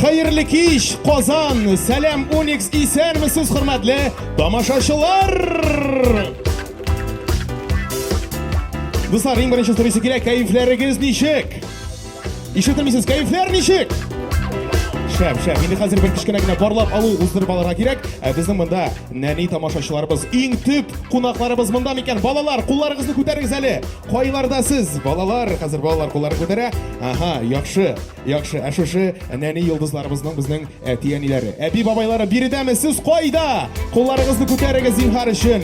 Hayırlı kiş, Qozon, Salam Onyx isanmisiz hurmatli tomoshachilar. Do'stlar, eng birinchi so'raysi kerak, kayflaringiz nechuk? Eshitmaysiz, kayflar nechuk? Shab, endi hozir bir kichkinagina borlab olib o'zdirib olarga kerak. Bizning bunda nani tomoshachilarimiz, eng tub qo'noqlarimiz bunda ekan. Bolalar, qo'llaringizni ko'taringiz hali. Qoylardasiz, bolalar, hozir bolalar qo'llarini ko'tara. Aha, yaxshi. Ashushi nani yulduzlarimizning bizning tiyanilari. Abi babaylari biridamisiz qo'yda. Qo'llaringizni ko'taringiz zinhar uchun.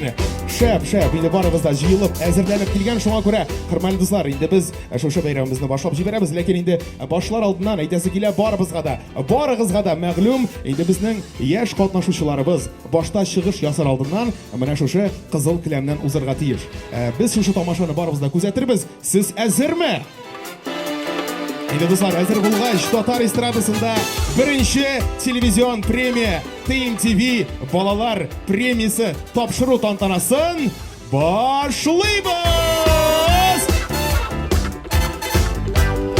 Shab, endi borimizda jiyilib, azirlanib kelgan shunga ko'ra, hurmatli do'stlar, endi biz o'sha bayramimizni boshlab jiberamiz, lekin endi boshlar oldidan aytasi kelar borig'izga da ma'lum, endi bizning yosh qatnashuvchilarimiz boshda chiqish yasar oldidan mana o'sha qizil kilamdan uzirga teyish. Biz shu tomoshani borimizda kuzatirmiz. Siz azirmi? Endi do'stlar, azir bo'lg'ach, Totar estradasida birinchi televizion premiya TMTV bolalar premiyasi topshiruv tantanasin boshlaymiz.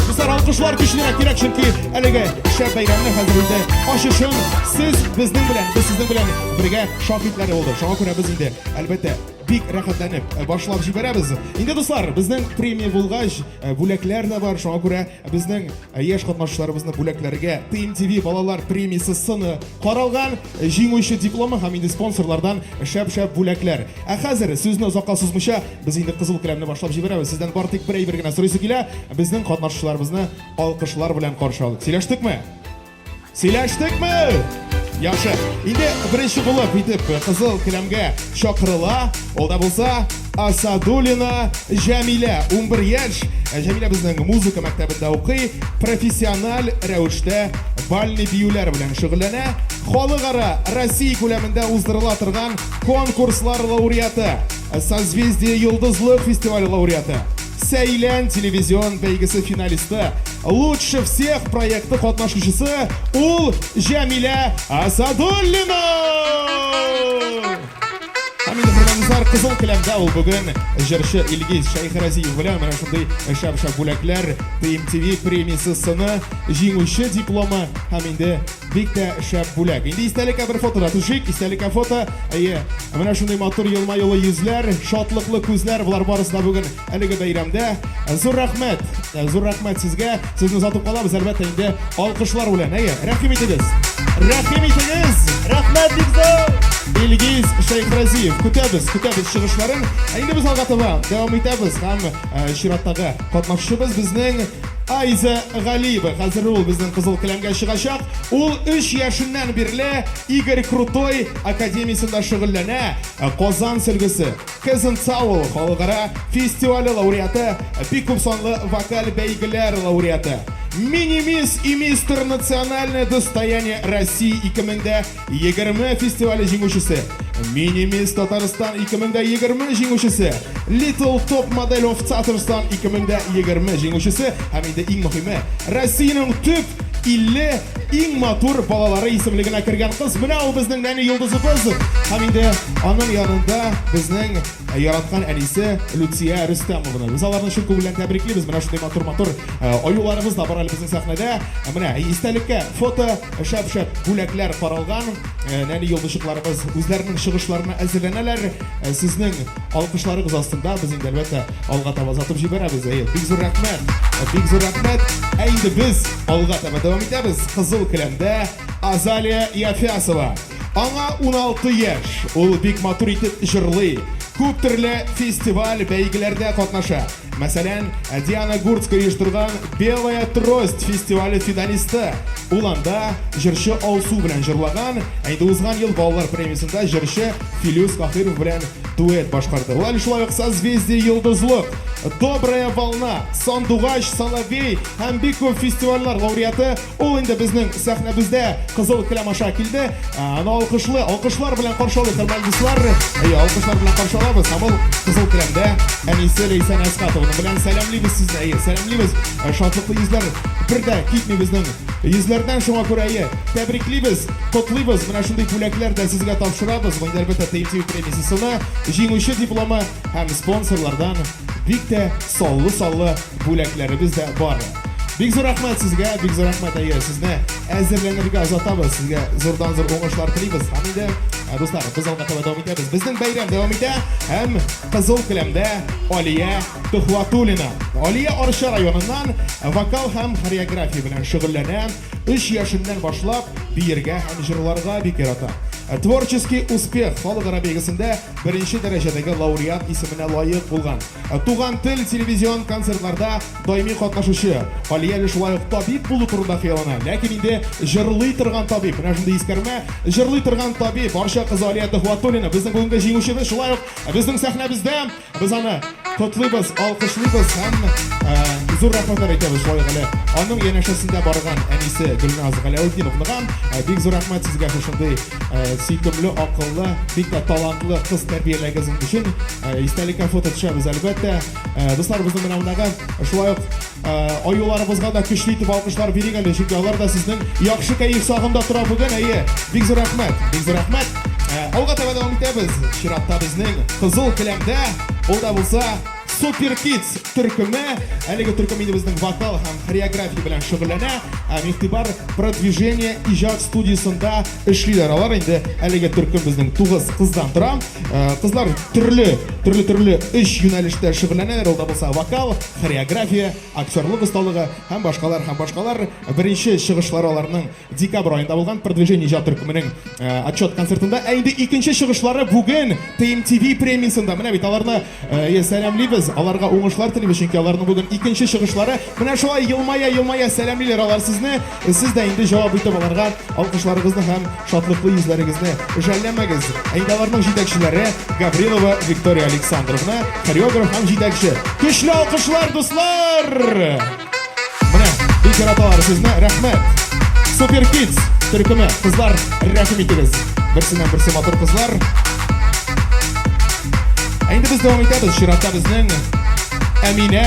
Do'stlar, alqishlar kuchliroq kerak, chunki haligi shab bayramni hozirda oshishun siz bizning bilan, biz sizning bilan birga shohidlar bo'ldik. Shunga ko'ra biz endi albatta bek raqatlanib boshlab jiberamiz. Endi do'stlar, bizning premiya bo'lg'ach bo'laklar da bor. Shunga ko'ra bizning yosh qatnashchilarimizni bo'laklariga TMTV bolalar premiyasi sini qaralgan jinguvchi diplomi ham endi sponsorlardan shab bo'laklar. Hozir sizni uzoqqa suzmisha biz endi qizil kilamni boshlab jiberamiz. Sizdan bor tek birgina so'raysi kelar, bizning qatnashchilarimizni olqishlar bilan qarshi oldik. Silashdikmi? Yaxshi. Endi birinchi bo'lib yetib qizil kilamga chaqirila. Olda bo'lsa Asadulina Jamila, 11 yosh. Jamila bizning muzika maktabida o'qiy, professional ravishda balli biyular bilan shug'ullana. Xalqaro Rossiya ko'lamida o'zdirila turgan konkurslar laureati, Созвездие yulduzlik festivali laureati, Saylan televizion baygisi finalisti, лучше всех proyekti qatnashchisi ul Jamila Asadulina. Hamida bilanizlar qizil kilamda ul bugun jirshi Ilgiz Shayxiraziyev bilan mana shunday shab bo'laklar TMTV premiyasi sini jinguvchi diplomi hamda bitta shab bo'lak. Endi istalika bir fotoda tushik, istalika foto, mana shunday motor yilma-yo'li yuzlar, shodliqli ko'zlar bular borasida bugun haligi bayramda. Zo'r rahmat sizga. Sizni uzatib qolamiz albatta endi olqishlar bilan. Rahim etasiz. Rahmat Bigzo'r. Ilgiz Shayxiraziyev kutamiz chiqishlarin. Endi biz albatta davom etamiz. Ham Shiratdagi qatnashchimiz bizning Ayza G'aliyeva. Hozir u bizning qizil kilamga chiqashaq. U 3 yoshidan beri Igor Krutoy akademiyasida shug'ullana. Qozon silgisi, Kazantsaul xalqaro festivali laureati, ko'p sonli vokal baygilar laureati, Mini-Miss и Мистер национальное достояние России 2020 festivali jinguvchisi, Mini-Miss Tatariston 2020 jinguvchisi, Little Top Model of Tatariston 2020 jinguvchisi, hamda eng muhimi Rossiyaning tub 50 eng motor bolalari ismligini kirgan qiz. Mana u bizning nani yulduzimiz. Hamda onun yonida bizning yaratgan anisi Lutsiya Rustamova. Biz ularni shu bilan tabriklaymiz. Mana shunday motor oyularimiz da bor bizning sahnada. Mana istalikka foto shab bo'laklar qaralgan nani yulduzlarimiz o'zlarining chiqishlarini azirlanalar. Sizning olqishlaringiz ostida biz endi albatta olg'a tavazatib jiberamiz. Big zo'r rahmat. Endi biz olg'a davom etamiz. Qizil kilamda Azaliya Yafyasova. Аңа 16 yosh. Ул бик матур итеп җырлый. Күп төрле фестиваль бәйгеләрдә катнаша. Мәсәлән, Диана Гурцкая оештырган Белая трость фестивале финалисты. Ул анда җырчы Алсу белән җырлаган. Әйдә узган ел балалар премиясында җырчы Филюс Кахиров белән дуэт башкарды. Ул шулай ук Созвездие yulduzlik, Добрая волна, Сандугач, Соловей һәм бик күп фестивальләр лауреаты. Ул инде безнең сәхнәбездә кызыл киләм аша килде. Аны алкышлар белән каршылый хөрмәтле дуслар. Алкышлар белән каршылабыз. Һәм ул кызыл киләмдә Әнисе Лейсан Әскатова белән сәламлибез сезне. Сәламлибез. Шатлыклы йөзләр бердә китми безнең йөзләрдән. Шуңа күрә тәбриклибез, котлыйбыз. Менә шундый бүләкләр дә сезгә тапшырабыз. Бу әлбәттә TMTV премиясына җиңүче дипломы һәм спонсорлардан бик тә саллы бүләкләребез дә бар. Бик зур рахмат сезгә, бик зур рахмат әйе, сезне әзерләнергә озатабыз, сезгә зурдан-зур уңышлар телибез. Һәм инде, дуслар, без алга таба дәвам итәбез. Безнең бәйрәм дәвам итә һәм кызыл келәмдә Алия Тухватуллина. Алия Арча районыннан вокал һәм хореография белән шөгыльләнә. 3 яшеннән башлап биергә һәм җырларга бик ярата. Творческий успех халыкара бәйгесендә беренче дәрәҗәдәге лауреат исеменә лаек булган. Туган тел телевизион концертларда даими катнашучы. Алия шулай ук табиб булу турында хыяллана. Ләкин инде җырлый торган табиб. Менә шундый искәрмә, җырлый торган табиб Арча кызы Алия Тухватуллина безнең бүгенге җиңүчебез. Шулай ук безнең сәхнәбездә без аны котлыйбыз, алкышлыйбыз һәм зур рәхмәтләр әйтәбез шулай гына. Аның янәшәсендә барган әнисе Гөлназ Галәүддиновнага бик зур рәхмәт сезгә шундый сөйкемле, акыллы, бик тә талантлы кыз тәрбияләгәнегез өчен. Истәлеккә фото төшәбез әлбәттә. Дуслар, безнең менә монда шулай ук аюларыбызга да көчле итеп алкышлар бирик әле, чөнки алар да сезнең яхшы кәеф сагында тора бүген. Әйе, бик зур рәхмәт, бик зур рәхмәт. Алга таба дәвам итәбез. Чиратта безнең кызыл келәмдә ул да булса Super Kids төркеме. Әлеге төркем инде безнең вокал һәм хореография белән шөгыльләнә. Игътибар продвижение иҗат студиясында эшлиләр. Алар инде әлеге төркем безнең 9 кыздан тора. Кызлар төрле 3 юнәлештә шөгыльләнәләр. Ул да булса вокал, хореография, актерлык осталыгы һәм башкалар. Беренче чыгышлары аларның декабрь аенда булган продвижение иҗат төркеменең отчет концертында. Инде икенче чыгышлары бүген TMTV премиясында. Менә бит аларны сәламлибез. Аларга уңышлар телибез, чөнки аларның бүген икенче чыгышлары. Менә шулай елмая сәламлиләр алар сезне. Сез дә инде җавап итеп аларга алкышларыгызны һәм шатлыклы йөзләрегезне жәлләмәгез. Инде аларның җитәкчеләре Гаврилова Виктория Александровна, хореограф һәм җитәкче. Көчле алкышлар, дуслар! Менә бик яраталар сезне. Рәхмәт. Super Kids төркеме. Кызлар, рәхим итегез. Берсеннән-берсе матур кызлар. Инде без дәвам итәбез. Чиратта безнең Әминә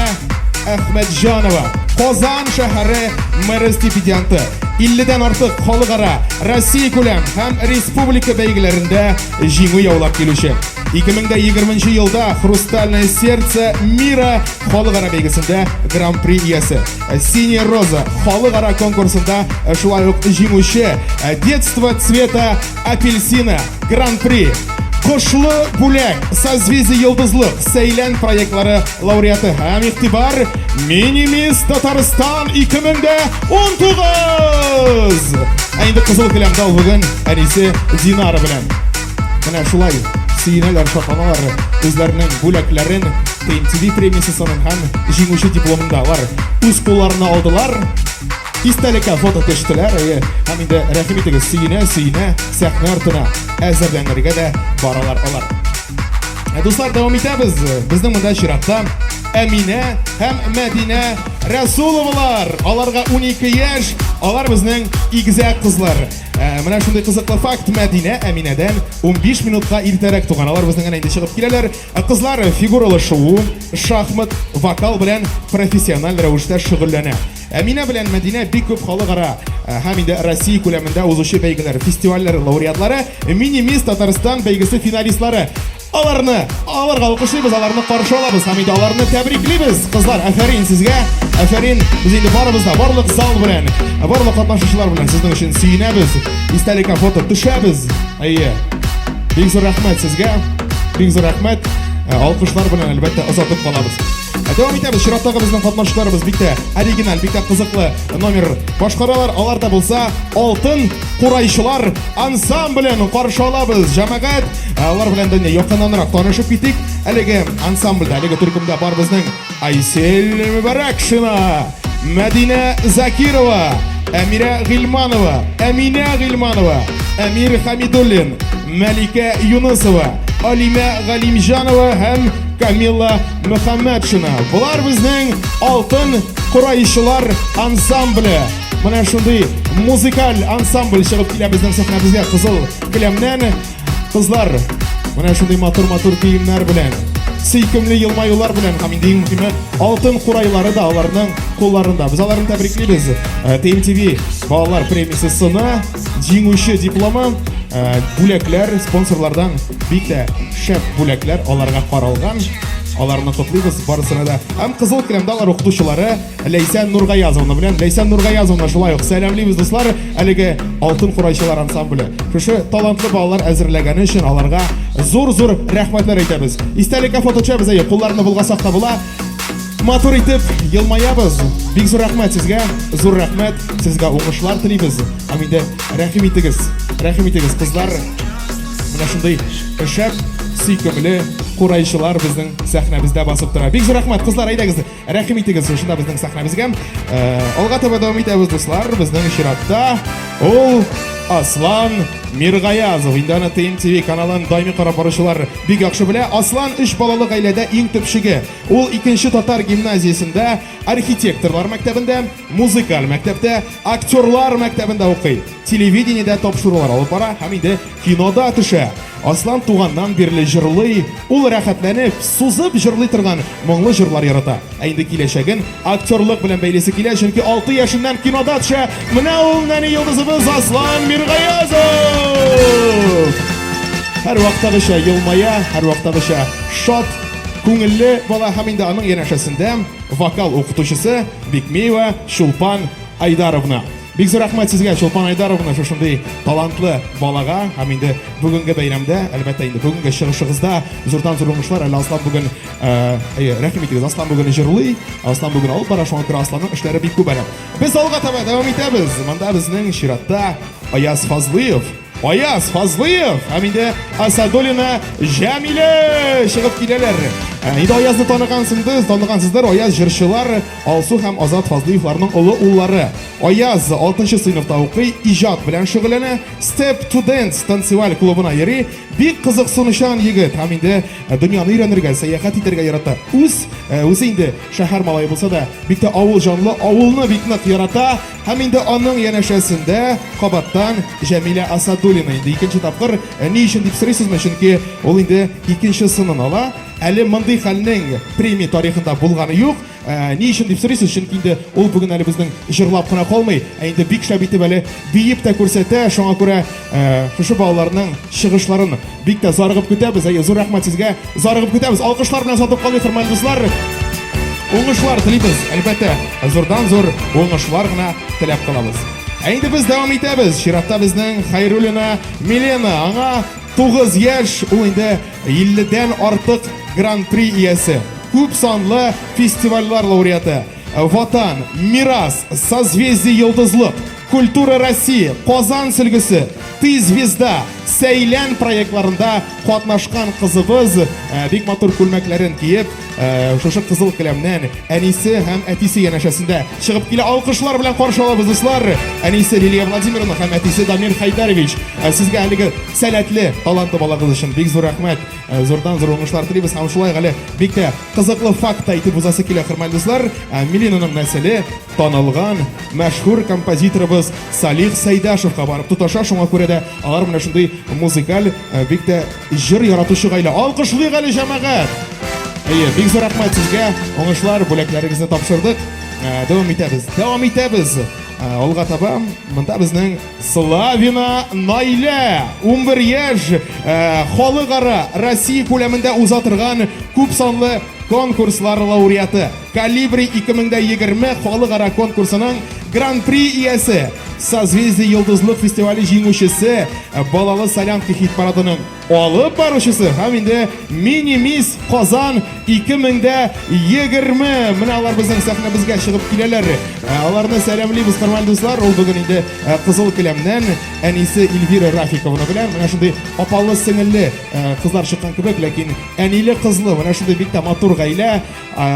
Әхмәтҗанова, Казан шәһәре мэры стипендианты. 50-дән артык халыкара, Россия күләм һәм республика бәйгеләрендә җиңү яулап килүче. 2020 елда Хрустальное сердце мира халыкара бәйгесендә гран-при иясе. Синяя роза халыкара конкурсында шулай ук җиңүче. Детство цвета апельсина гран-при. Кошлы бүләк, созвездие йолдызлык, сәйлән проектлары лауреаты һәм игътибар Mini-Miss Татарстан 2019! Инде кызыл келәмдә ул бүген әнисе Динара белән. Менә шулай сөенәләр, шатланалар үзләренең бүләкләрен TMTV премиясының һәм җиңүче дипломында алар үз кулларына алдылар. Истәлеккә фото төштеләр. Һәм инде рәхим итегез, сөенә сәхнә артына әзерләнергә дә баралар алар. Дуслар, дәвам итәбез. Безнең монда чиратта Әминә һәм Мәдинә Рәсуловалар. Аларга 12 яшь. Алар безнең игезәк кызлар. Менә шундый кызыклы факт: Мәдинә Әминәдән 15 минутка иртәрәк туган. Алар безнең инде чыгып киләләр. Кызлар фигуралы шоу, шахмат, вокал белән профессиональ рәвештә шөгыльләнә. Әминә белән Мәдинә бик күп халыкара һәм инде Россия күләмендә узучы бәйгеләр, фестивальләр лауреатлары, Mini-Miss Татарстан бәйгесе финалистлары. Аларга алкышлыйбыз, аларны каршы алабыз һәм инде аларны тәбриклибез. Кызлар, афәрин сезгә. Афәрин, без инде барыбыз да барлык зал белән, барлык катнашучылар белән сезнең өчен сөенәбез. Истәлеккә фото төшәбез. Әйе. Бик зур рәхмәт сезгә. Бик зур рәхмәт. Алкышлар белән әлбәттә озатып калабыз. Дәвам итәбез. Чираттагы безнең катнашучыларыбыз бик тә оригинал, бик тә кызыклы номер башкаралар. Алар да булса Алтын Курайчылар ансамблен каршы алабыз. Җәмәгать, алар белән дә якыннанрак танышып китик. Әлеге ансамбльдә, әлеге төркемдә бар безнең Айсел Мөбарәкшина, Мәдинә Закирова, Әмирә Гыйльманова, Әминә Гыйльманова, Әмир Хамидуллин, Мәликә Юнысова, Алимә Галимҗанова һәм Камила Мөхәммәтшина. Булар безнең Алтын Курайчылар ансамбле. Менә шундый музыкаль ансамбль чыгып килә безнең сәхнәбезгә кызыл келәмнән. Кызлар, менә шундый матур киемнәр белән, сөйкемле елмаюлар белән һәм инде мөһиме алтын курайлары да аларның кулларында. Без аларны тәбриклибез. TMTV балалар премиясына җиңүче дипломы, бүләкләр спонсорлардан бик тә шәп бүләкләр аларга каралган. аларны котлыйбыз барысына да. Һәм кызыл келәмдә алар укытучылары Ләйсән Нургаязовна белән Ләйсән Нургаязовна шулай ук сәламлыйбыз дуслар. Әлеге алтын курайчылар ансамбле. Шушы талантлы балалар әзерләгәне өчен аларга зур рәхмәтләр әйтәбез. Истәлеккә фото төшәбез, кулларны булгасак та була. Матур итеп елмаябыз. Бик зур рәхмәт сезгә. Зур рәхмәт сезгә, уңышлар телибез. Һәм инде рәхим итегез кызлар. Менә шундый шәп, сөйкемле курайчылар безнең сәхнәбездә басып тора. Бик зур рәхмәт кызлар, әйдәгез. Рәхим итегез шунда безнең сәхнәбезгә. Алга таба дәвам итәбез дуслар. Безнең чиратта ул Аслан Миргаязов. Инде аны ТМТV каналын даими карап баручылар бик яхшы белә. Аслан 3 балалы гаиләдә иң төпчеге. Ул 2нче татар гимназиясендә, архитекторлар мәктәбендә, музыкаль мәктәптә, актерлар мәктәбендә укый. Телевидениедә тапшырулар алып бара һәм инде кинода төшә. Аслан туганнан бирле җырлый, ул рәхәтләнеп, сузып җырлый торган моңлы җырлар ярата. Ә инде киләчәген актерлык белән бәйлисе килә, чөнки 6 яшеннән кинода төшә. Менә ул нәни йолдызыбыз Аслан Миргаязов. Һәр вакыттагыча елмая, һәр вакыттагыча шат, күңелле бала һәм инде аның янәшәсендә вокал укытучысы Бикмеева Чулпан Айдаровна. Бик зур рәхмәт сезгә, Чулпан Айдаровна, шушындый талантлы балага һәм инде бүгенге бәйрәмдә, әлбәттә инде бүгенге чыгышыгызда зурдан-зур уңышлар. Әле Аслан бүген рәхим итегез. Аслан бүген җырлый, Аслан бүген алып бара, шуңа күрә Асланның эшләре бик күп әле. Без алга таба дәвам итәбез. Монда безнең чиратта Аяз Фазлыев, һәм инде Асадуллина Җәмилә чыгып киләләр. Инде Аязны танығансыздар, Аяз җырчылар Алсу һәм Азат Фазлыевларның улы уллары. Аяз 6нчы сыйныфта укый, иҗат белән шөгыльләнә, Step to Dance танцеваль клубына йөри. Бик кызыксынучан егет һәм инде дөньяны өйрәнергә, сәяхәт итәргә ярата. Үзе инде шәһәр малае булса да, бик тә авыл җанлы, авылны бик нык ярата. Һәм инде аның янәшәсендә кабаттан Җәмилә Асадуллина инде 2нче тапкыр. Ни өчен дип сорыйсызмы? Чөнки ул инде 2нче сынын ала. Әле мондый хәлнең премия тарихында булганы юк. Ни өчен дип сорыйсыз? Чөнки инде ул бүген әле безнең җырлап кына калмый, инде бик шәп итеп әле биеп тә күрсәтә. Шуңа күрә шушы балаларның чыгышларын бик тә зарыгып көтәбез. Зур рәхмәт сезгә. Зарыгып көтәбез. Алкышлар белән сатып калыйк, хөрмәтле дуслар. Уңышлар телибез, әлбәттә. Зурдан-зур уңышлар гына теләп калабыз. Инде без дәвам итәбез. Чиратта безнең Хайруллина Милена, аңа 9 яшь, ул инде 50дән артык гран-при иясе. Күп санлы фестивальләр лауреаты. Ватан, Мирас, Созвездие Йолдызлык, Культура России, Казан сөлгесе, Ты звезда, Сәйлән проектларында катнашкан кызыбыз бик матур күлмәкләрен киеп, шушы кызыл келәмнән әнисе һәм әтисе янәшәсендә чыгып килә. Алкышлар белән каршы алабыз дуслар. Әнисе Лилия Владимировна һәм әтисе Дамир Хайдарович. Сезгә әлеге сәләтле, талантлы балагыз өчен бик зур рәхмәт. Зурдан-зур уңышлар телибез һәм шулай гale бик тә кызыклы факт әйтеп узасы килә, хөрмәтле дуслар. Миленаның нәселе танылган мәшһүр композиторыбыз Салих Сәйдәшевкә барып тоташа. Шуңа күрә дә алар менә шундый музыкаль бик тә җыр яратучы гаилә. Алкышлыйк әле җәмәгать. Бик зур рәхмәт сезгә. Уңышлар, бүләкләрегезне тапшырдык. Дәвам итәбез. Алга таба монда безнең Славина Наилә, 11 яшь, халыкара Россия күләмендә уза торган күп санлы конкурслар лауреаты. Калибри 2020 халыкара конкурсының гран-при иясе, Созвездие Йолдызлык фестивале җиңүчесе, балалы Солянка хит парадының алып баручысы һәм инде Мини-Мисс Казан 2020. Менә алар безнең сәхнәбезгә чыгып киләләр. Аларны сәламлыйбыз, хөрмәтле дуслар. Ул бүген инде кызыл келәмнән әнисе Эльвира Рафиковна белән менә шундый апалы сеңелле кызлар чыккан кебек, ләкин әниле кызлы менә шундый бик тә матур гаилә.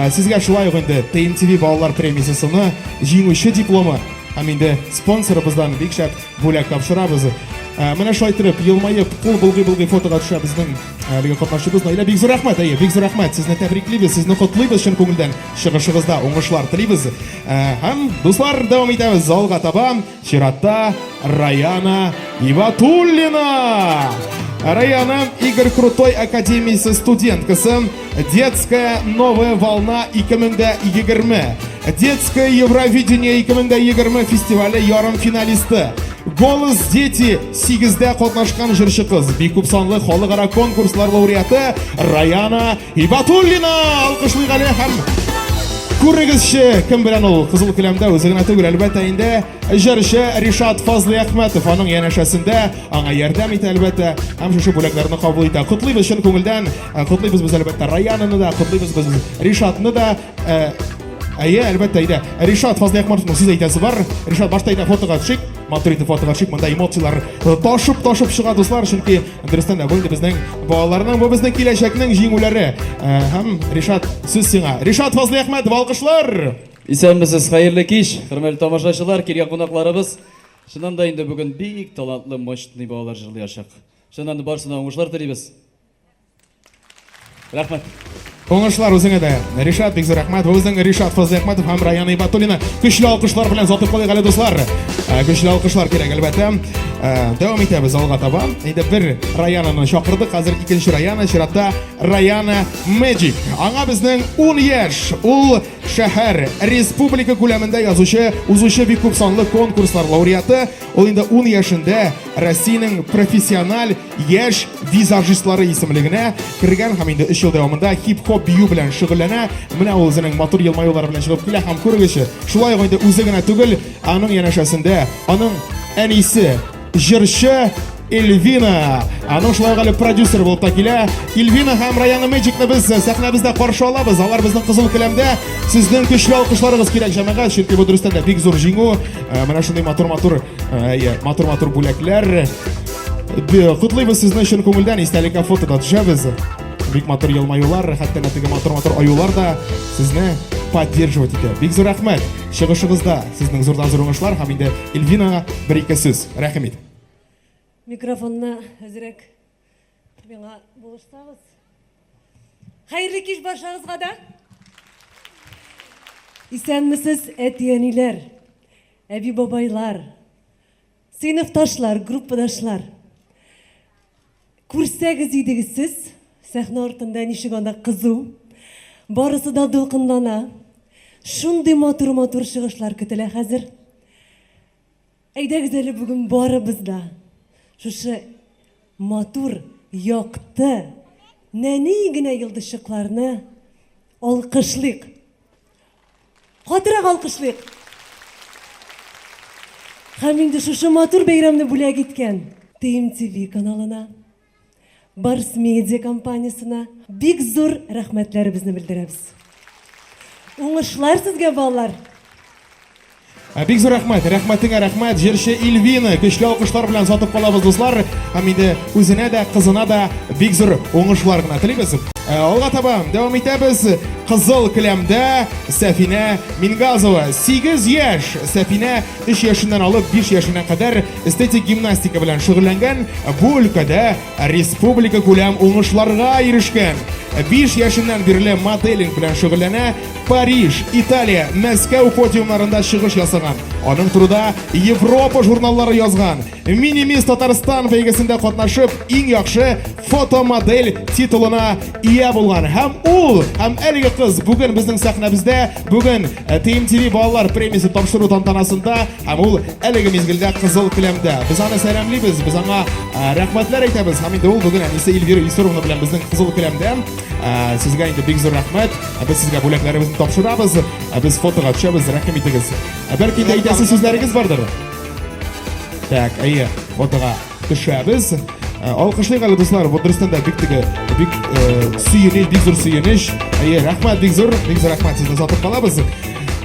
Сезгә шулай ук инде ТМТV балалар премиясының җиңүче дипломы һәм инде спонсорыбыздан бик шәп бүләк тапшырабыз. Менә шулай итеп, елмаеп, кул былгый фотога төшә безнең әлеге катнашучыбыз Наилә. Бик зур рәхмәт, бик зур рәхмәт. Сезне тәбриклибез, сезне котлыйбыз чын күңелдән. Чыгышыгызда уңышлар телибез. Һәм дуслар, дәвам итәбез. Алга таба чиратта Раяна Ибатуллина. Раяна Игорь Крутой академиясе студенткасы. Детская новая волна 2020. Детское Евровидение 2020 фестивале ярым финалисты. Голос дети 8-дә катнашкан җырчы кыз, бик күп санлы халыкара конкурслар лауреаты Раяна Ибатуллина. Алкышлыйк әле һәм күрегезче, кем белән ул кызыл киләмдә үзе генә түгел, әлбәттә инде җырчы Ришат Фазлый Әхмәтов аның янәшәсендә аңа ярдәм итә әлбәттә, һәм шушы бүләкләрне кабул итә. Котлыйбыз чын күңелдән, котлыйбыз без әлбәттә Раянаны да, котлыйбыз без Ришатны да. Әлбәттә иде. Ришат Фазлый Әхмәтовның сүз әйтәсе бар. Ришат башта иде фотога төшик, матур итеп фотога төшик, монда эмоциялар ташып чыга дуслар, чөнки дөрестән дә бу инде безнең балаларның, бу безнең киләчәкнең җиңүләре. Һәм Ришат, сүз сиңа. Ришат Фазлый Әхмәтов, алкышлар. Исәнмесез, хәерле кич, хөрмәтле тамашачылар, килгән кунакларыбыз. Шуннан да инде бүген бик талантлы, мощный балалар җырлаячак. Шуннан да барсына уңышлар телибез. Рәхмәт. Уңышлар үзеңә дә. Ришат, бик зур рәхмәт. Безнең Ришат Фазлый Әхмәтов һәм Раяна Ибатуллина көчле алкышлар белән затып калыйк әле дуслар. Көчле алкышлар кирәк әлбәттә. Дәвам итәбез алга таба. Инде бер Раянаны чакырдык. Хәзер икенче Раяна, чиратта Раяна Magic. Аңа безнең 10 яшь. Ул шәһәр республика күләмендә язучы, узучы бик күп санлы конкурслар лауреаты. Ул инде 10 яшендә Россиянең профессиональ яшь визажистлары исемлегенә кергән һәм инде 3 ел дәвамында хип-хоп бию белән шөгыльләнә. Менә ул үзенең матур елмаюлары белән чыгып килә һәм күрегезче. Шулай ук инде үзе генә түгел, аның янәшәсендә аның әнисе җырчы Эльвина. Аның шулай ук әле продюсер булып та килә. Эльвина һәм Раяна Magicны без сәхнәбездә каршы алабыз. Алар безнең кызыл киләмдә. Сезнең көчле алкышларыгыз кирәк җәмәгать, чөнки бу дөрестән дә бик зур җиңү. Менә шундый матур бүләкләр. Котлыйбыз сезне чын күңелдән, истәлеккә фотода төшәбез. Бик матур елмаюлар, хәтта нәтиҗә матур аюлар да сезне поддерживать итә. Бик зур рәхмәт. Чыгышыгызда сезнең зурдан зур уңышлар һәм инде Эльвинага бер-ике сүз. Рәхмәт. Микрофонна әзрәк миңа булышсагыз. Хәерле кич баршагызга да. Исәнмесез, әти-әниләр, әби-бабайлар, сыйныфташлар, группадашлар. Күрсәгез идегез сез, сәхнә артында ничек анда кызу, барысы да дулкынлана. Шундый матур чыгышлар көтелә хәзер. Әйдәгез әле бүген барыбыз да шушы матур, якты, нәни генә йылдызчыкларны алкышлыйк. Катырак алкышлыйк. Һәм инде шушы матур бәйрәмне бүләк иткән TMTV каналына, Барс Медиа компаниясына бик зур рәхмәтләребезне белдерәбез. Уңышлар сезгә, балалар! Бик зур рәхмәт, рәхмәтеңә рәхмәт, җырчы Эльвина. Көчле алкышлар белән затып калабыз дуслар. Һәм инде үзенә дә, кызына да бик зур уңышлар гына телибез. Алга таба дәвам итәбез. Кызыл киләмдә Сәфинә Мингазова, 8 яшь. Сәфинә 3 яшеннән алып 5 яшенә кадәр эстетик гимнастика белән шөгыльләнгән. Бу өлкәдә республика күләм уңышларга ирешкән. 5 яшеннән бирле моделинг белән шөгыльләнә. Париж, Италия, Мәскәү подиумнарында чыгыш ясаган. Аның турында Европа журналлары язган. Минимис Татарстан бәйгесендә катнашып, иң яхшы фотомодель титулына ия булган. Һәм ул, һәм әлеге кыз бүген безнең сәхнәбездә, бүген TMTV балалар премиясе тапшыру тантанасында, һәм ул әлеге мизгелдә кызыл киләмдә. Без аны сәламлыйбыз, без аңа рәхмәтләр әйтәбез. Һәм инде ул бүген әнисе Эльвира Исуровна белән безнең кызыл киләмдә. Сезгә инде бик зур рәхмәт. Без сезгә бүләкләребезне тапшырабыз. Без фотога төшәбез, рәхим итегез. Бәлки дә әйтәсе сүзләрегез бардыр. Так, әйе, фотога төшәбез. Алкышлыйк әле дуслар, бу дөрестән дә бик сөенеч, бик зур сөенеч. Әйе, рәхмәт, бик зур рәхмәт, сезне затып калабыз.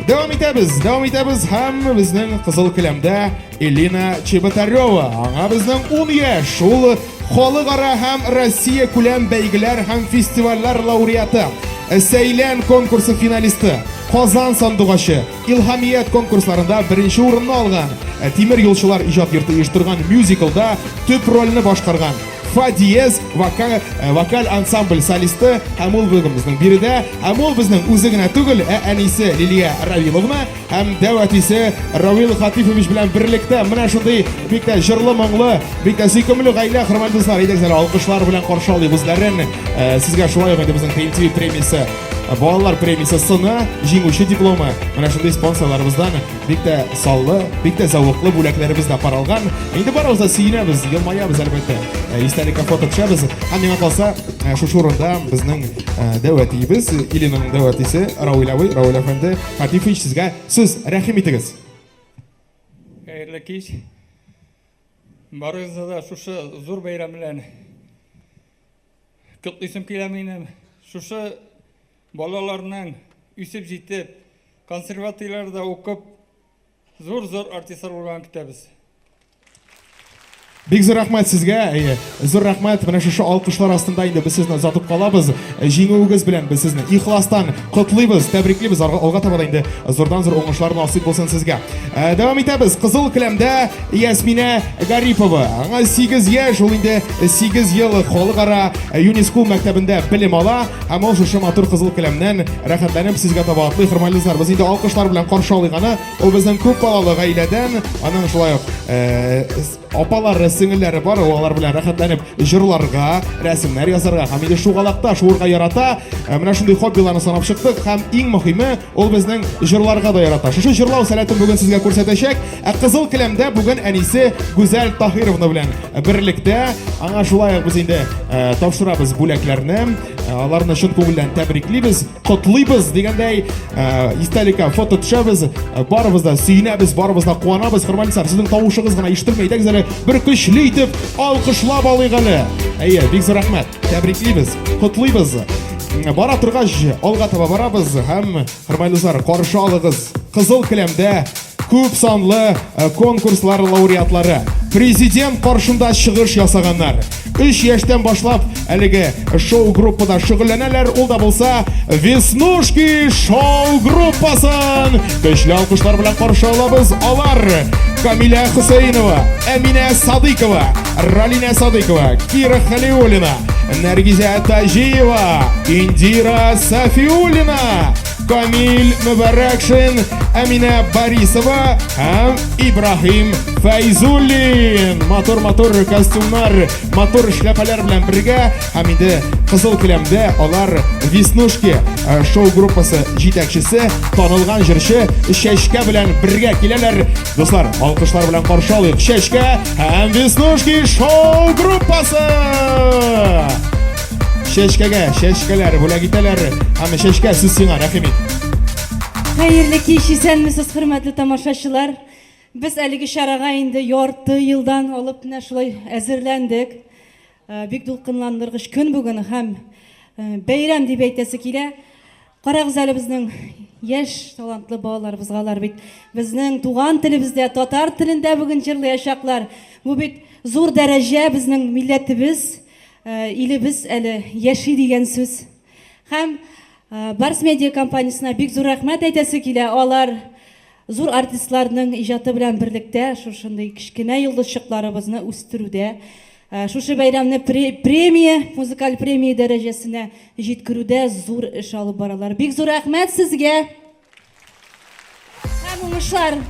Дәвам итәбез һәм безнең кызыл киләмдә Элина Чеботарева. Аңа безнең 10 яшь. Ул халыкара һәм Россия күләм бәйгеләр һәм фестивальләр лауреаты. Сәйлән конкурсы финалисты, Казан сандугачы, Илһамият конкурсларында беренче урынны алган. Тимер юлчылар иҗат йорты оештырган мюзиклда төп рольне башкарган. Фа диез вокаль ансамбль солисты, һәм ул бүген безнең биредә, һәм ул безнең үзе генә түгел, әнисе Лилия Равиловна һәм дәвәтисе Равил Хатифович белән берлектә менә шундый бик тә җырлы, моңлы, бик тә сөйкемле гаилә. Хөрмәтле дуслар, әйдәгез алкышлар белән каршы алыйк үзләрен. Сезгә шулай ук безнең TMTV премиясе балалар премиясы сыны, жеңуші дипломы. Мына шындай спонсорларыбыздан бекте саллы, бекте зауықлы бүләкләребез дә паралган. Инде барыбыз да сөйінәбез, елмаябыз әлбәттә. Истәлеккә фото төшәбез. Һәм миңа калса, шушы урында безнең дәвәтибез, Илинең дәвәтисе Рауил әфәнде Хатифович, сезгә сүз рәхим итегез. Хәерле кич. Барыгызны да шушы зур бәйрәм белән котлыйсым килә минем. Шушы балаларның үсеп җитеп, консерваторияларда укып, зур артистлар булган көтәбез. Бик зур рәхмәт сезгә. Зур рәхмәт. Менә шушы алкышлар астында инде без сезне озатып калабыз. Җиңүегез белән без сезне ихластан котлыйбыз, тәбриклибез. Алга таба да инде зурдан зур уңышлар насыйп булсын сезгә. Дәвам итәбез. Кызыл келәмдә Ясмина Гарипова. Аңа 8 яшь, ул инде 8 ел халыкара ЮНЕСКО мәктәбендә белем ала. Һәм ул шушы матур кызыл келәмнән рәхәтләнеп сезгә таба атлый. Хөрмәтле достар, без инде алкышлар белән каршы алыйганы. Ул безнең күп балалы гаиләдән, аның шулай ук апалар, сеңелләре бар, алар белән рәхәтләнеп җырларга, рәсемнәр язарга, һәм инде шугалакта, шуырга ярата. Менә шундый хоббиларны санап чыктык, һәм иң мөһиме, ул безнең җырларга да ярата. Шушы җырлау сәләтен бүген сезгә күрсәтәчәк. Кызыл келәмдә бүген әнисе Гүзәл Таһировна белән берлектә. Аңа шулай ук без инде тапшырабыз бүләкләрне. Аларны чын күңелдән тәбриклибез, котлыйбыз дигәндәй, истәлеккә фото төшәбез. Барыбыз да сөйнәбез, барыбыз да куанабыз. Хөрмәтле достар, сезнең тавышыгыз гына ишетелмәй, әйдәгез әле бер көчле итеп алкышлап алыйк әле. Бик зур рәхмәт. Тәбриклибез, котлыйбыз. Бара торгач, алга таба барабыз һәм хөрмәтле достар, каршы алыгыз. Кызыл келәмдә күп санлы конкурслар лауреатлары, президент каршында чыгыш ясаганнар. 3 яшьтән башлап әлеге шоу группада шөгыльләнәләр. Ул да булса Веснушки шоу группасын. Көчле алкышлар белән каршы алабыз. Алар Камиля Хусейнова, Әминә Садыкова, Ралина Садыкова, Кира Халиуллина, Наргиза Тажиева, Индира Сафиуллина, Камиль Мубаракшин, Әминә Борисова һәм Ибрахим Файзуллин. Матур костюмнар, матур шляпалар белән бергә һәм инде кызыл келәмдә алар Веснушки шоу группасы җитәкчесе, танылган җырчы Чәчкә белән бергә киләләр. Дуслар, алкышлар белән каршы алыйк. Чәчкә һәм Веснушки шоу группасы. Чәчкәләр бүләк итәләр. Һәм Чәчкә сүз сиңа, рәхим ит. Хәерле кич, исәнмесез, хөрмәтле тамашачылар. Без әлеге чарага инде ярты елдан алып менә шулай әзерләндек. Бик дулкынландыргыч көн бүген һәм бәйрәм дип әйтәсе килә. Карагыз әле безнең яшь талантлы балаларыбызга, алар бит безнең туган телебездә, татар телендә бүген җырлаячаклар. Бу бит зур дәрәҗә, безнең милләтебез, илебез әле яши дигән сүз. Һәм Барс медиа компаниясына бик зур рәхмәт әйтәсе килә. Алар зур артистларның иҗаты белән берлектә шушындай кичкенә йолдызчыкларыбызны үстерүдә, шушы бәйрәмне премия, музыкаль премия дәрәҗәсенә җиткерүдә зур эш алып баралар. Бик зур рәхмәт сезгә. Һәм уңышлар.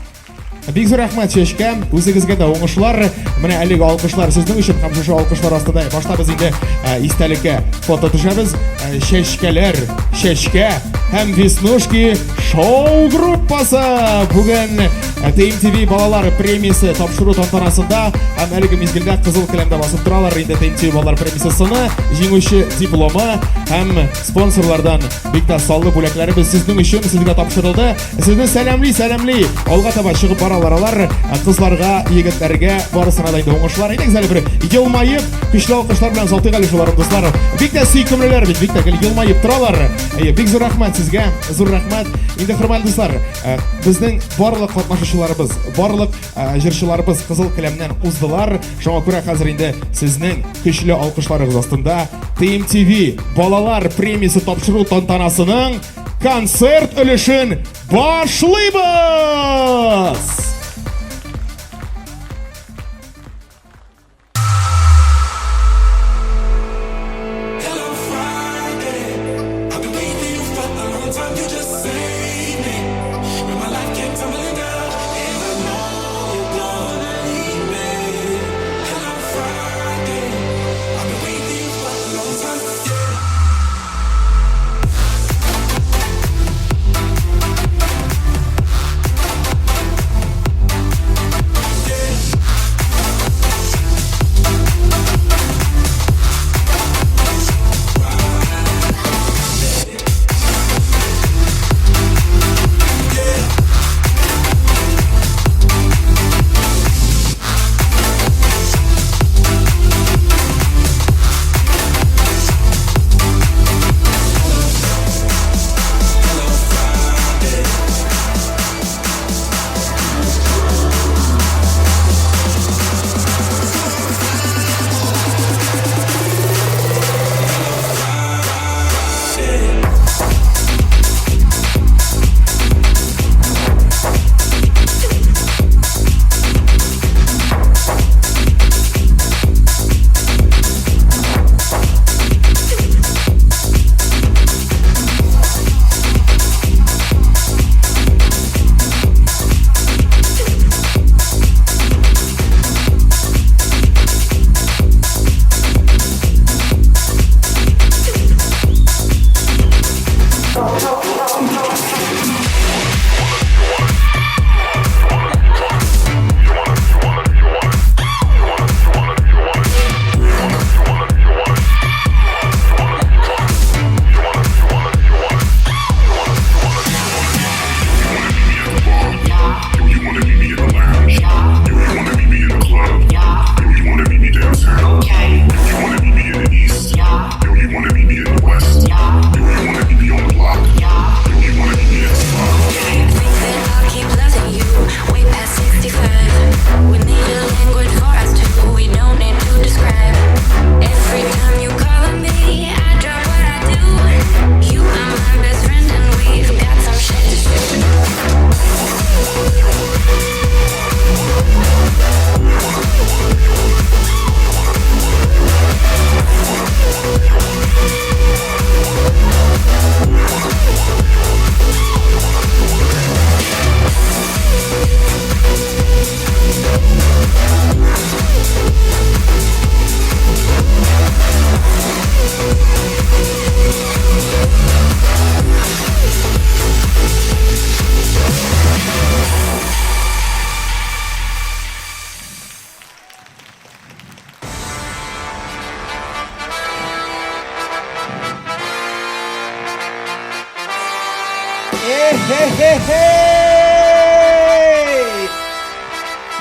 Бик зур рәхмәт Чәчкә, үзегезгә дә уңышлар. Менә әлеге алкышлар сезнең өчен һәм шушы алкышлар астында башта без инде истәлеккә фото төшәбез. Чәчкә һәм Веснушки шоу группасы бүген ТМТV балалар премиясе тапшыру тантанасында һәм әлеге мизгелдә кызыл келәмдә басып торалар. Инде ТМТV балалар премиясе сыны, җиңүче дипломы һәм спонсорлардан бик тә саллы бүләкләребез сезнең өчен сезгә тапшырылды. Сезне сәламли, алга таба чыгып баралар алар. Кызларга, егетләргә барысына да инде уңышлар. Әйдәгез әле бер елмаеп, көчле алкышлар белән залтыйк әле шуларым дуслар. Бик тә сөйкемлеләр бит, бик тә елмаеп торалар. Бик зур рәхмәт сезгә, зур рәхмәт. Инде хөрмәтле дуслар, безнең барлык катнашучыларыбыз, барлык җырчыларыбыз кызыл келәмнән уздылар. Шуңа күрә хәзер инде сезнең көчле алкышларыгыз астында ТМТV балалар премиясе тапшыру тантанасының концерт өлешен башлыйбыз.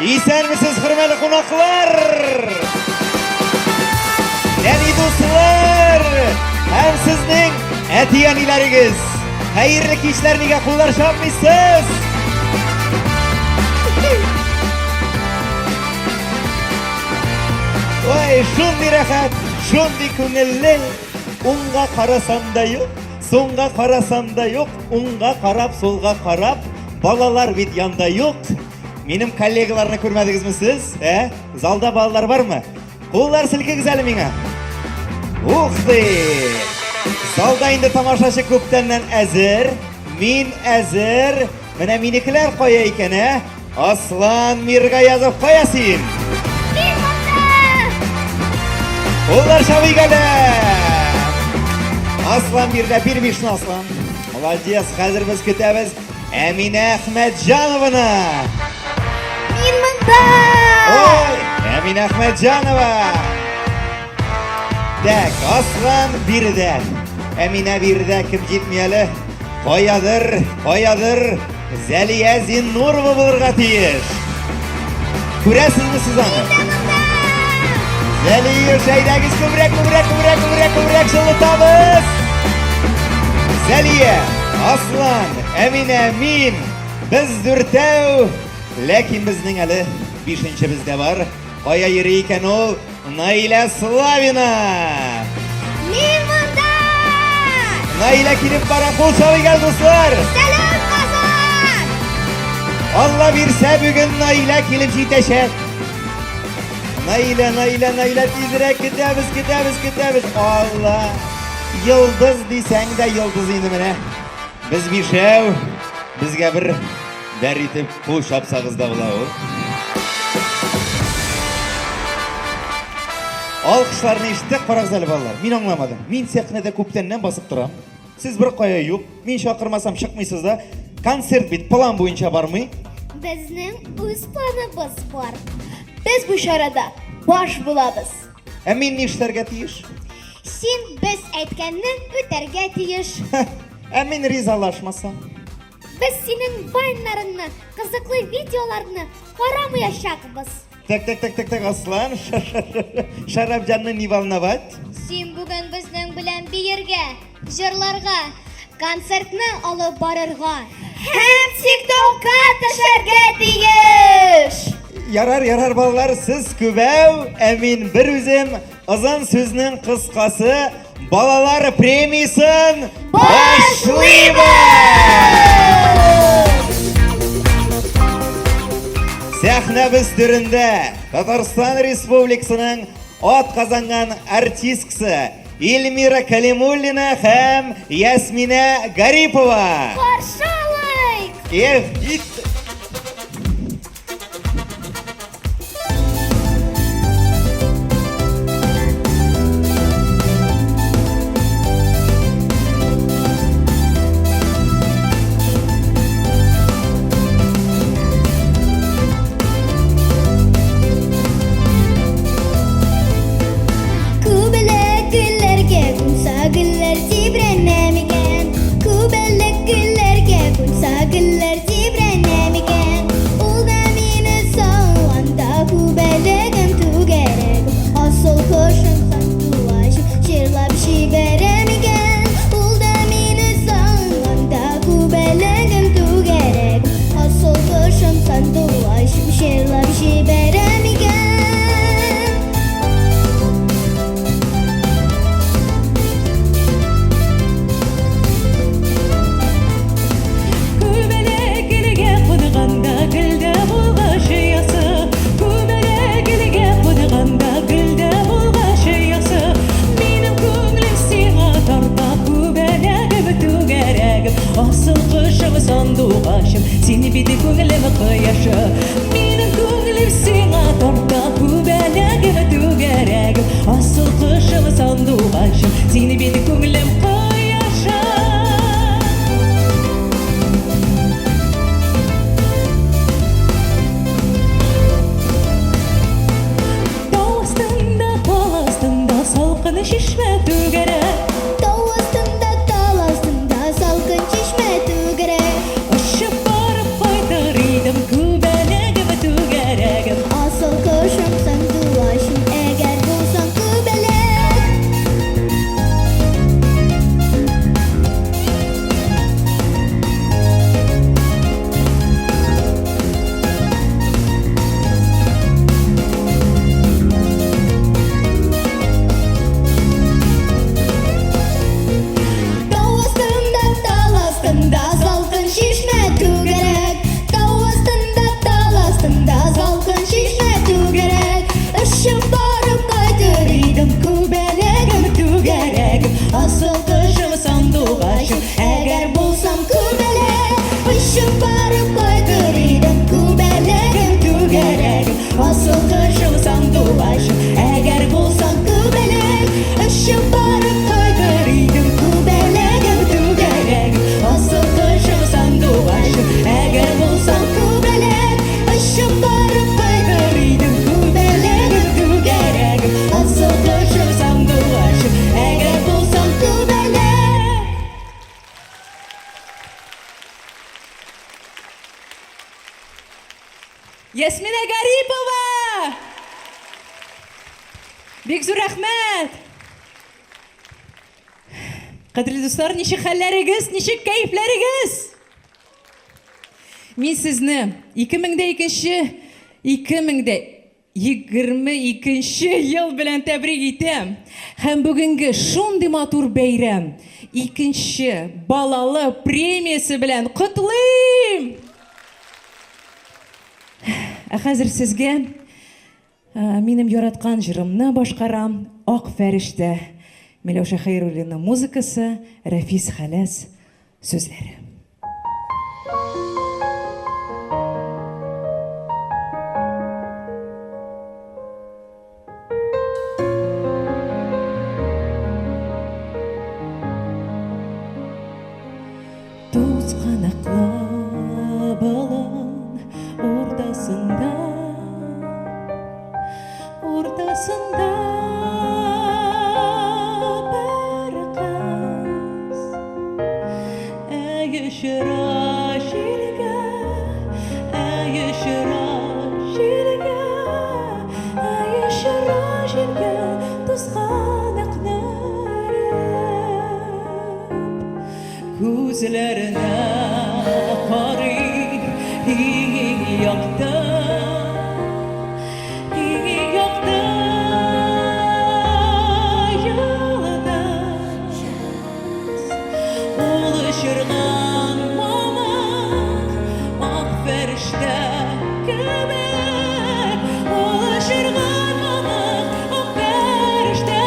İsenmisiz hürmeli konaklar? Deni dostlar, hem sizning etiyanilarınız. Hayırlı kişilerine kullar şapmışsınız. Vay şundi rahat, şundi künelli. Unga karasam da yok, songa karasam da yok. Unga karap, solga karap, balalar vidyanda yok. Benim kollegalarını görmediniz mi siz? Zalda balalar var mı? Kollar silke güzel mine. Uxdi! Zalda indi tamaşaşı köptenden əzir, min əzir. Mene minikiler koya ikene. Aslan Mirga yazıp koyasın. Kollar şavı gele. Aslan bir bişin aslan. Молодец, hazır biz kütəbiz Emine Ahmetcanova'na. Min mında. Oy, Emine Ahmetcanova. Dek, aslan birde. Emine birde kim gitmeyeli? Koyadır. Zeliye Zinnurova bulurga tiyiş. Görəsiz mi siz onu? Zeliye şeydegiz kübrek şılıtabız. Zeliye, aslan, Emine, min. Biz dürtev. Lekin bizning ali 5-chi bizde var. Koya yeri iken ol Naila Slavina. Min mında. Naila kilip bara kol çalı gel dostlar. Selam kazan. Allah birse bugün Naila kilip jiteşet. Naila tizrek gidemiz. Allah. Yıldız desen de yıldız indi mene. Biz bir şey, bizge bir deritip kul şapsağız da bula o. Alkışlarını işittik parakzalı ballar. Min anlamadım. Min sahnede köptenden basıp duram. Siz bir koya yok. Min şakırmasam çıkmıysınız da. Konsert bit plan boyunca var mı? Bizning o'z planimiz var. Biz bu şarada boş bulabız. Min ne işlerge tiyiş? Sen biz aytganni o'targa tiyish. Min rizalaşmasam. Biz senin vaynlarini, qiziqli videolarini ko'ramayashaqmiz. Tek aslan. Şarabcanını nivalnavat. Sen bugun bizning bilan bir yerga, jırlarga, konsertni olib borarga, hem TikTok'ka tasharga tiyish. Yarar ballar siz kübev. Emin bir üzüm. Azan sözünün kıskası. Balalar premisin. Başlayız. Sahnemiz türünde Tatarstan Respublikasının at kazangan artistkisi Elmira Kalimullina hem Yasmina Garipova. Qarshi olaylik. Git. Seni bir de көңіліме қияшы Менің көңілім сиңа торта Көбәләгіме түгәрәгім Асыл қышымы сандуғашым Сені bir de көңілім қияшы Тау астында, тал астында Салқыны шешме түгәрәк Тау астында, тал астында Салқын шешме түгәрәк Ясмина Гарипова! Бик зур рәхмәт! Кадерле дуслар, ничек хәлләрегез, ничек кәефләрегез? Мин сезне 2022 ел белән тәбрик итәм. Һәм бүгенге шундый матур бәйрәм, икенче балалы премиясе белән котлыйм. Хәзер сезгә минем яраткан җырымны башкарам. Ак фәрештә. Миләүшә Хәйруллина музыкасы, Рәфис Хәләс сүзләре. Туз канаклы балын уртасында бер кыз әйешіра җиргә туз канаклары күзләренә карый иң якты йолдыз ул очырган мамык ак фәрештә кебек ул очырган мамык ак фәрештә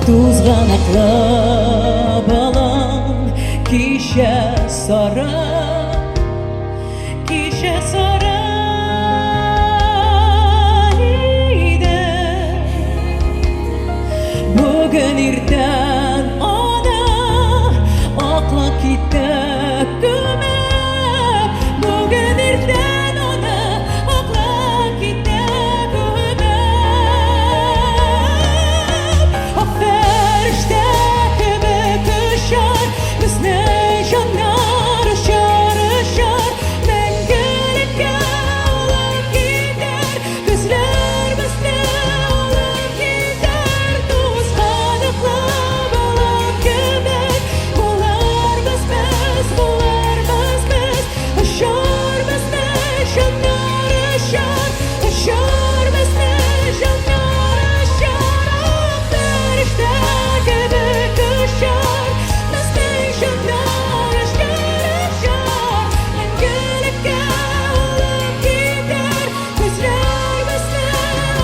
Тузганакlı balım kişe sarı idi. Bugün irten ona akla gitti gömek. Bugün irten ona akla gitti gömek. Bizne canlar ışar Mengülükке olup gider Gözler bizne olup gider Tuzganıklı balık göbek Bular biz Işar bizne canlar ışar Işar bizne canlar ışar Ferişte göbek ışar Canlar ışar Mengülükke olup gider Gözler bizne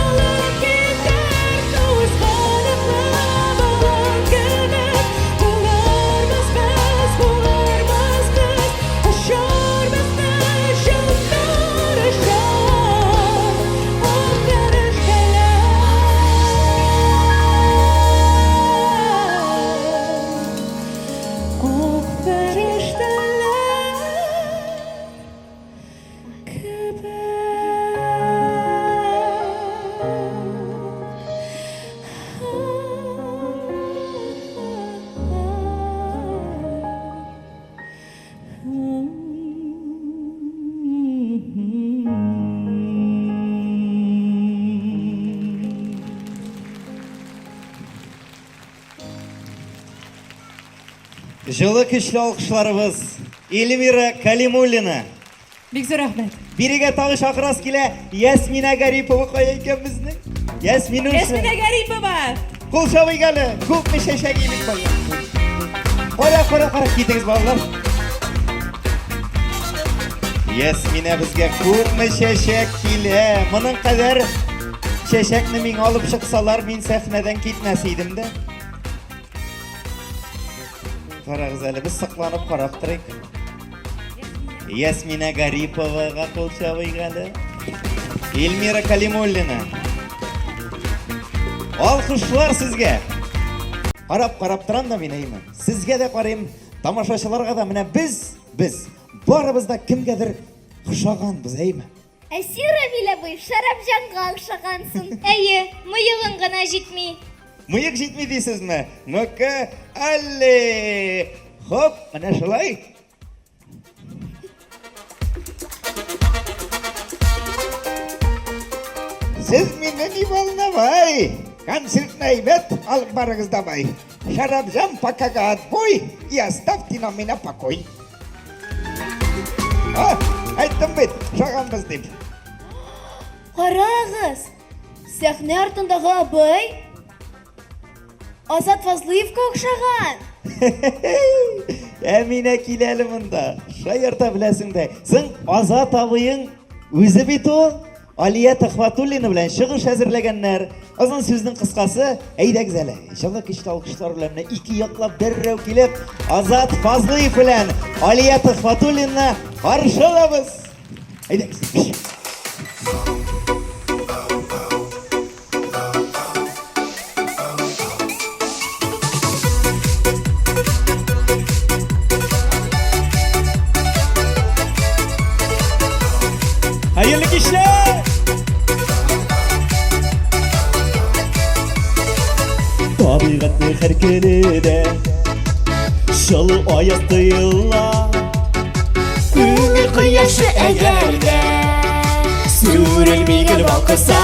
olup gider Tuzganıklı balık göbek Bular biz Işar bizne canlar ışar Ak Жылы күчле алкышларыбыз Эльмира Калимуллина. Бик зур рәхмәт. Бирегә тагы шакырас килә Ясмина Гарипова кая икән безнең? Ясмина Гарипова. Кул шабый гәле, күпме шәшәк илек кая. Кара китегез балалар. Ясмина бізге көпме шешек келе. Мұның қадар шешекні мен алып шықсалар, мен сәхнеден кетмес едім де. Қарағыз әлі біз сықланып қарап тұрайық. Ясмина Гариповаға қол шабайық әлі. Эльмира Калимуллина. Алқышлар сізге. Қарап тұрам да мен әймін. Сізге де қарайым, тамашашыларға да міне біз барыбызда кімгедір құшағанбыз әймін. Әсира Милабай шарап жанға ұқшағансың. Әйе, миығын ғана жетмей. Миық жетмей дейсіз ме? Нүкі әлі. Хоп, міне шылай. Сіз мені не волновай. Концертный әйбет алып барыңыз давай. Шарапжан покаға отбой и оставьте на меня покой. Айттым бет, шағанбыз деп. Қарағыз, сәхне артындағы абай Азат Фазлыевқа ұқшаған. Әмина келелі мұнда, шайырта білесің де. Сің Азат абайың өзі бет ол, Алия Тахватуллина білән шығыш әзірлегеннер. Азын сөздің қысқасы, әйдәк зәлі. Шалы күшті алқыштар біләміне екі яқлап дәрреу келіп, Азат Фазлыев білән Алия Тахватуллина қаршылабыз. Әйдәк зәлі. Hayırlı işler. Tabiatlı herkelede şalı ayakta yılla Günü kıyaşı egerde sürülmeyen balkasa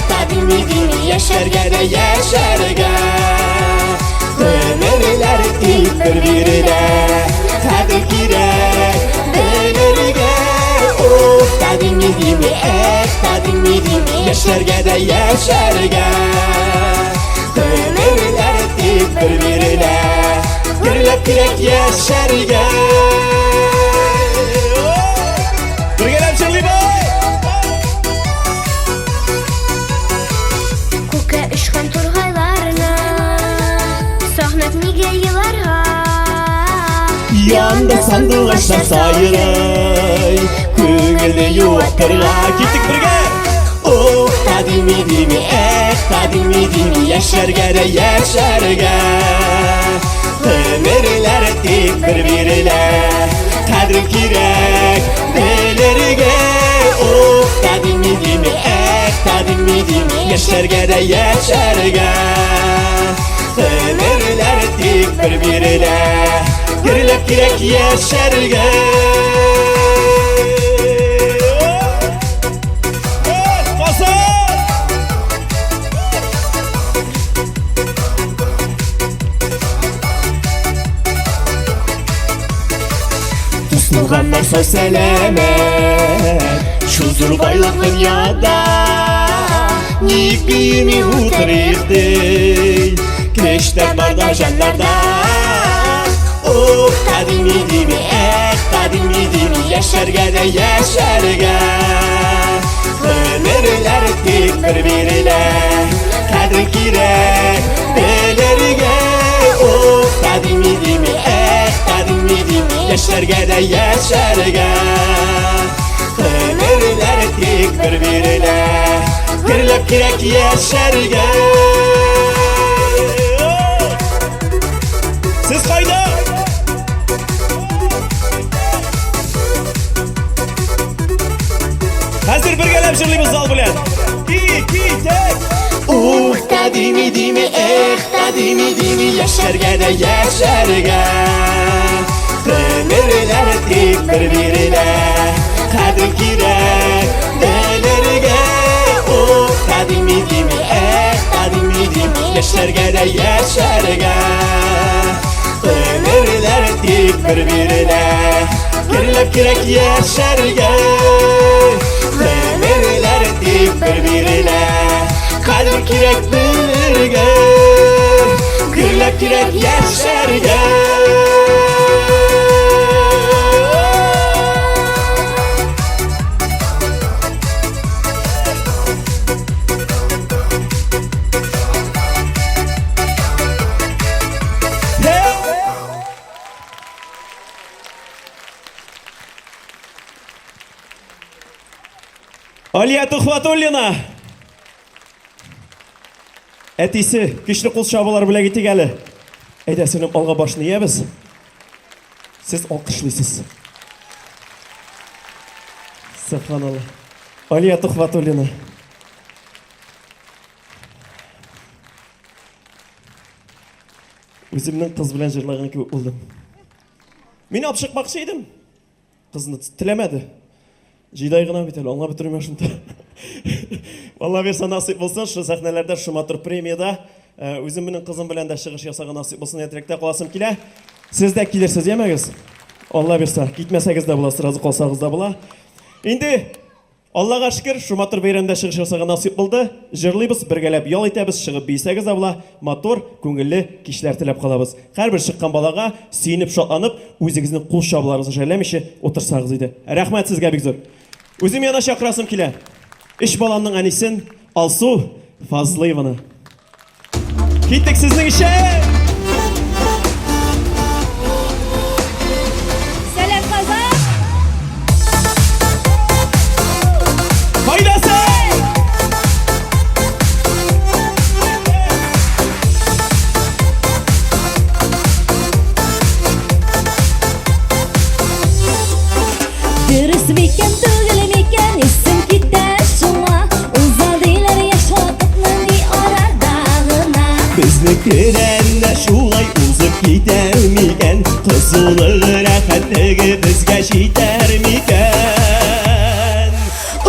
Tadimi yaşargada yaşarga Ömürler ilk birbirine kadir girek belirge Tadimi yaşargada yaşarga Ömürler ilk birbirine gürlep girek yaşarga Birgelem Şırlı Bey! Көке үшқан тұрғайларына Сахнат неге еларға Yandı sandılaşlar sayılay Көңілді yuvattırla Gittik birge Oh tadimi yaşargada yaşarga Ömürler tek birbirine kadri girek belirge Oh tadimi yaşargada yaşarga Ömürler tek birbirine gürlep girek yaşarga Tuğanlar sağ selamet Şuzur baylık dünyada Nikbimi utrikdi Kreşler barda janlarda Oh tadimi yaşargada yaşarga Ömürler tek birbirine kadri girek belirge Oh tadimi yaşargada yaşarga Ömürler tek birbirine gürlep girek yaşarga Siz kayda Hazır birgelem şırlıyımız zal bilen 2 tek tadimi yaşargada yaşarga Ömürler tek birbirine kadri girek belirge Oh tadimi yaşargada yaşarga Ömürler tek birbirine gürlep girek yaşarga Ömürler tek birbirine kadri girek belirge gürlep girek yaşarga Алия Тухватуллина. Әтисе, күчле кул чабулар белән китик әле. Әйдәсенем алга башны иябез. Сез алкышлыйсыз. Субханалла. Алия Тухватуллина. Үземнең кыз белән җырлаган кебек булдым. Мин апшыкмакчы идем. Кызны теләмәде. Җидай гына бит әле, аңа бетермә шунда. Валла берсе насыйп булсын, шу сәхнәләрдә, шу матур премияда үзем менен кызым белән дә чыгыш ясаган насыйп булсын, әтрәктә каласым килә. Сез дә килерсез, ямагыз. Алла берсе, китмәсәгез дә була, сразу калсагыз да була. Инде Аллага шөкер, шу матур бәйрәмдә чыгыш ясаган насыйп булды. Җырлыйбыз, бергәләп ял итәбез, чыгып бисәгез дә була. Матур, күңелле кичләр теләп калабыз. Һәрбер чыккан балага сөенеп, шатланып, үзегезнең кул чабуларыгызны жәлләмичә утырсагыз иде. Рәхмәт сезгә бик зур. Үзем яна чакырасым килә. Өч баламның әнисен, Алсу Фазлыеваны. Киттек сезнең ишә! Сәлем Казан! Файдасы! Дөрес микән, түгел микән, исем китә шуңа. Узадылар яшь вакытның ни арада гына. Безнекеләр дә шулай узып китәр микән? Кызулык рәхәтлеге безгә җитәр микән?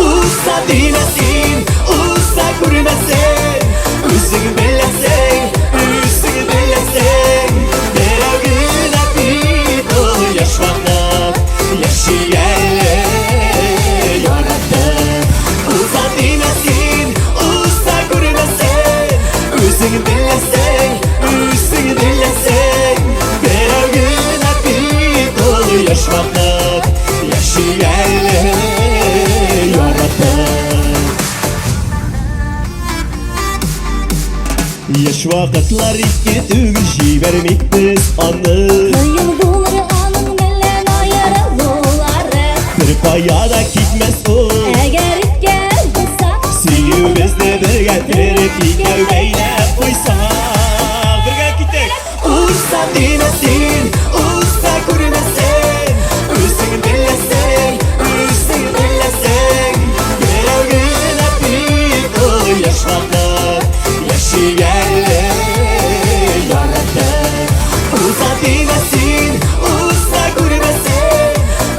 Узса димәсен, узса күрмәсен, үзең беләсең, үзең беләсең. Берәү генә бит ул яшь вакыт, яшигәле яратты. Узса димәсен, узса күрмәсен, үзең беләсең, үзең беләсең. Берәү генә бит ул яшь вакыт, яшигәле яратты. Яшь вакытлар ике түгел, җибәрмик без аны. Кыен булыр аның белән аерылулары. Бер кая китмәс ул. Әгәр иткән булса, Сөюбезне бергә тереп икәү бәйләп куйсак. Бергә китек. Узса димәсен, узса күрмәсен, үзең беләсең, үзең беләсең. Берәү генә бит ул яшь вакыт, яшигәле яратты. Узса димәсен, узса күрмәсен,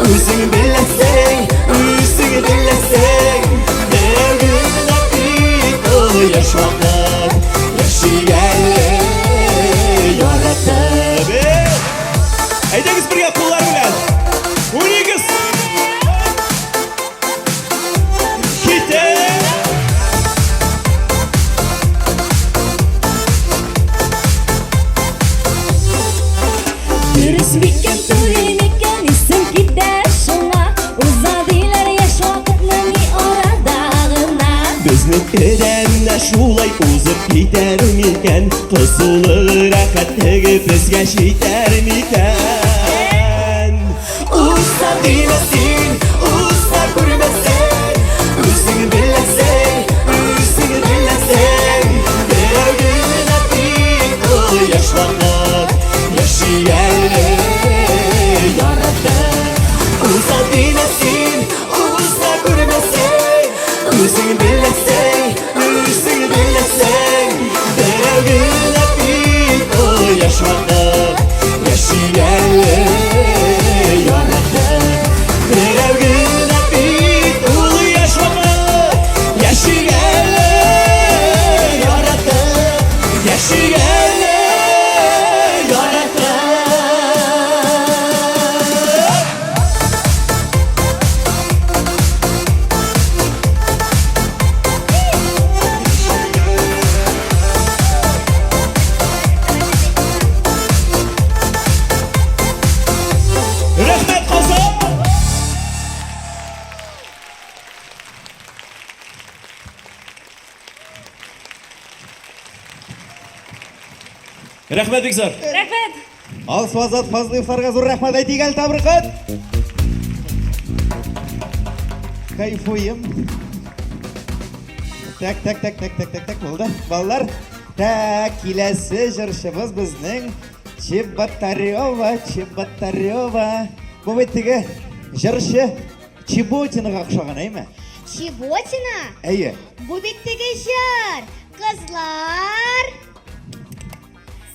үзең беләсең, үзең беләсең. Берәү генә бит ул яшь вакыт, яшигәле яратты. Әйдәгез бергә куллар белән. Уйныйгыз. Китек. дөрес микән, түгел микән, исем китә шуңа. Узадылар яшь вакытның ни арада гына. Безнекеләр дә шулай узып китәр микән? Кызулык рәхәтлеге безгә җитәр микән? Узса димәсен, узса күрмәсен, үзең беләсең, үзең беләсең. Берәү генә бит ул яшь вакыт, яшигәле яратты. Узса димәсен, узса күрмәсен, үзең беләсең, үзең беләсең. Берәү генә бит ул яшь вакыт, яшигәле яратты. Берәү генә бит ул яшь вакыт, яшигәле яратты, яшигәле яратты. Рәхмәт Казан! Рәхмәт бик зур. Рәхмәт! Алсу Азат Фазлыевларга зур рәхмәт әйтик әле, табрикат. Кайфуем. Так, болды. Балалар, так, келесі жыршыбыз біздің Чеботарева. Бұл беттігі жыршы Чеботинаға ұқсаған, әйме? Чеботина? Әйе. Бұл беттегі жар. Қызлар.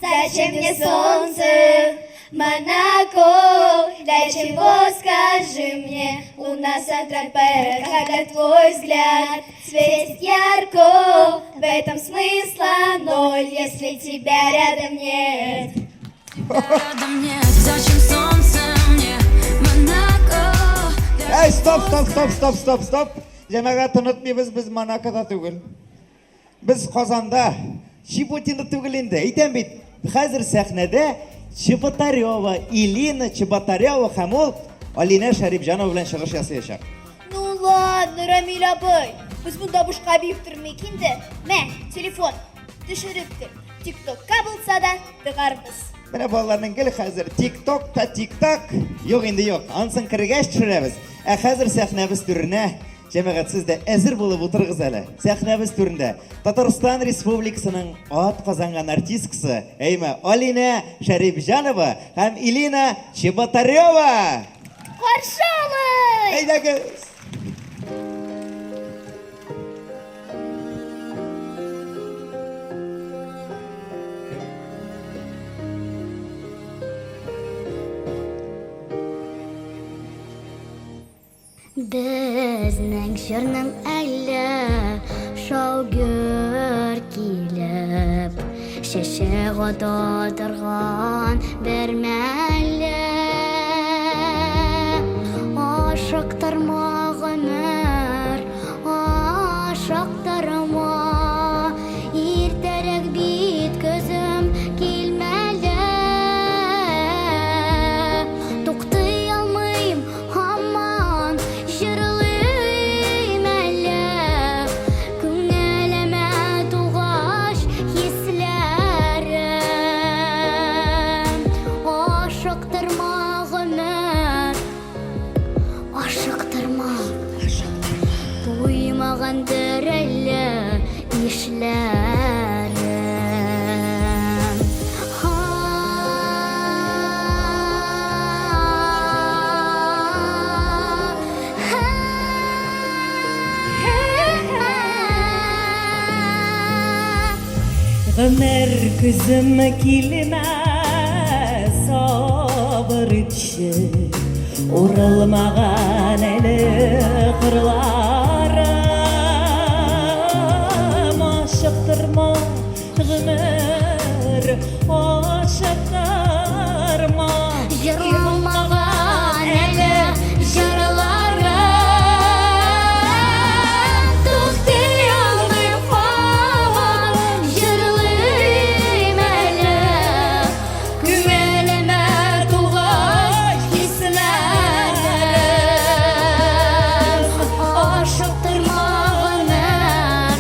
Зачем мне солнце, Монако? Для чего, скажи мне, луна садрать поэт, когда твой взгляд светит ярко. В этом смысла ноль, если тебя рядом нет. Рядом нет, зачем солнце мне, Монако? Әй, стоп. Жаңаға тұнытмейбіз, біз Монакода түгіл. Біз Қазанда Чеботина түгіл енді. Айтам бейт, қазір сәхнеде Чеботарева, Илина Чеботарева һәм ул Алина Шарипжанова белән чыгыш ясаячак. Ну ладно, Рамил абый, біз бұнда бушқа бейіп тұрмайық енді. Мә, телефон түшіріп тұр. Тик-токқа болса да дығарбыз. Менә балаларның гел хәзер тик-ток та тик-так. Юк инде юк. Ансын кергәч төшерәбез. Ә хәзер сәхнәбез түренә җәмәгать сез дә әзер булып утырыгыз әле. Сәхнәбез түрендә Татарстан Республикасының ат казанган артисткасы әйме Алина Шарипжанова һәм Илина Чеботарева. Қаршы алың! Әйдәгез. Безнең җырның әллә шаугыр килеп, шәшәгә татырган бер мәллә. Ашыктырма гомер, ашыктырма, иртәрәк бит көзем килмәле. Туктый алмыйм һаман җырлыйм әллә, күңелемә тугач хисләрем. Ашыктырма гомер, ашыктырма, туймагандыр әллә нишләрем. Гомер күзем килмәс, сабыр итче, урылмаган әле кырларым. Ашыктырма гомер, ашыктырма, Җырламаган әле җырларым. Туктый алмыйм һаман җырлыйм әле, күңелемә тугач хисләрем. Ашыктырма гомер,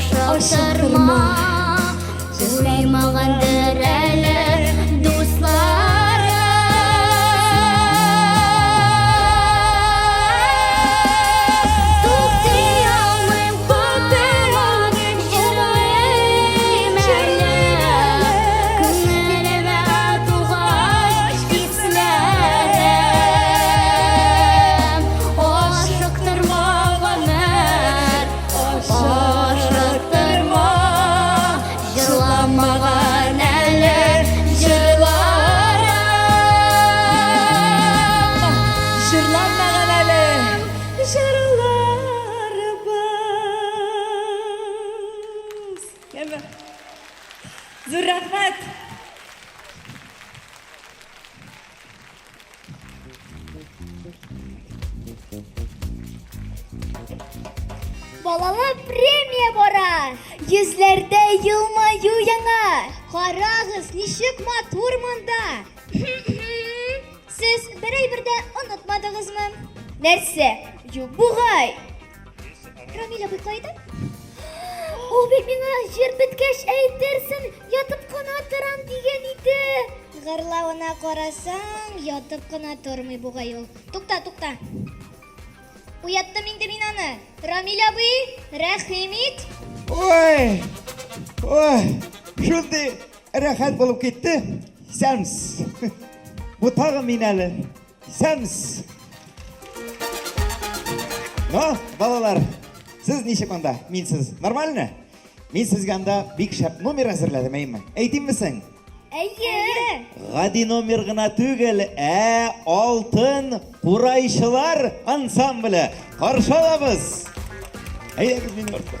ашыктырма, туймагандыр әле дусларым. Туктый алмыйм һаман җырлыйм әле, күңелемә тугач хисләрем. Ашыктырма гомер, ашыктырма, җырламаган әле җырларым. җырламаган әле җырларыбыз. Зур рәхмәт. Балалы премия бара. Йөзләрдә елмаю яңа. Карагыз, ничек матур монда. Сез берәй-бердә онытмадыгызмы? Нәрсә? Юк, бугай. Рамил абый кайда? Ул бит миңа җир беткәч әйтерсең, ятып кына торам дигән иде. Гырлавына карасаң, ятып кына тормый бугай ул. Тукта. Уяттым инде мин аны. Рамил абый, рәхим ит. Ой, шундай рәхәт булып китте. Сәмс. Бу тагы мин әле. Сәмс. Ну, балалар, сіз ничек анда? Минсіз нормально? Мин сезгә анда бик шәп номер әзерләдем, әйме? Әйтиммесең? Әйе. Гади номер гына түгел, алтын курайчылар ансамбле. Каршы алабыз. Әйдәгез мине артка.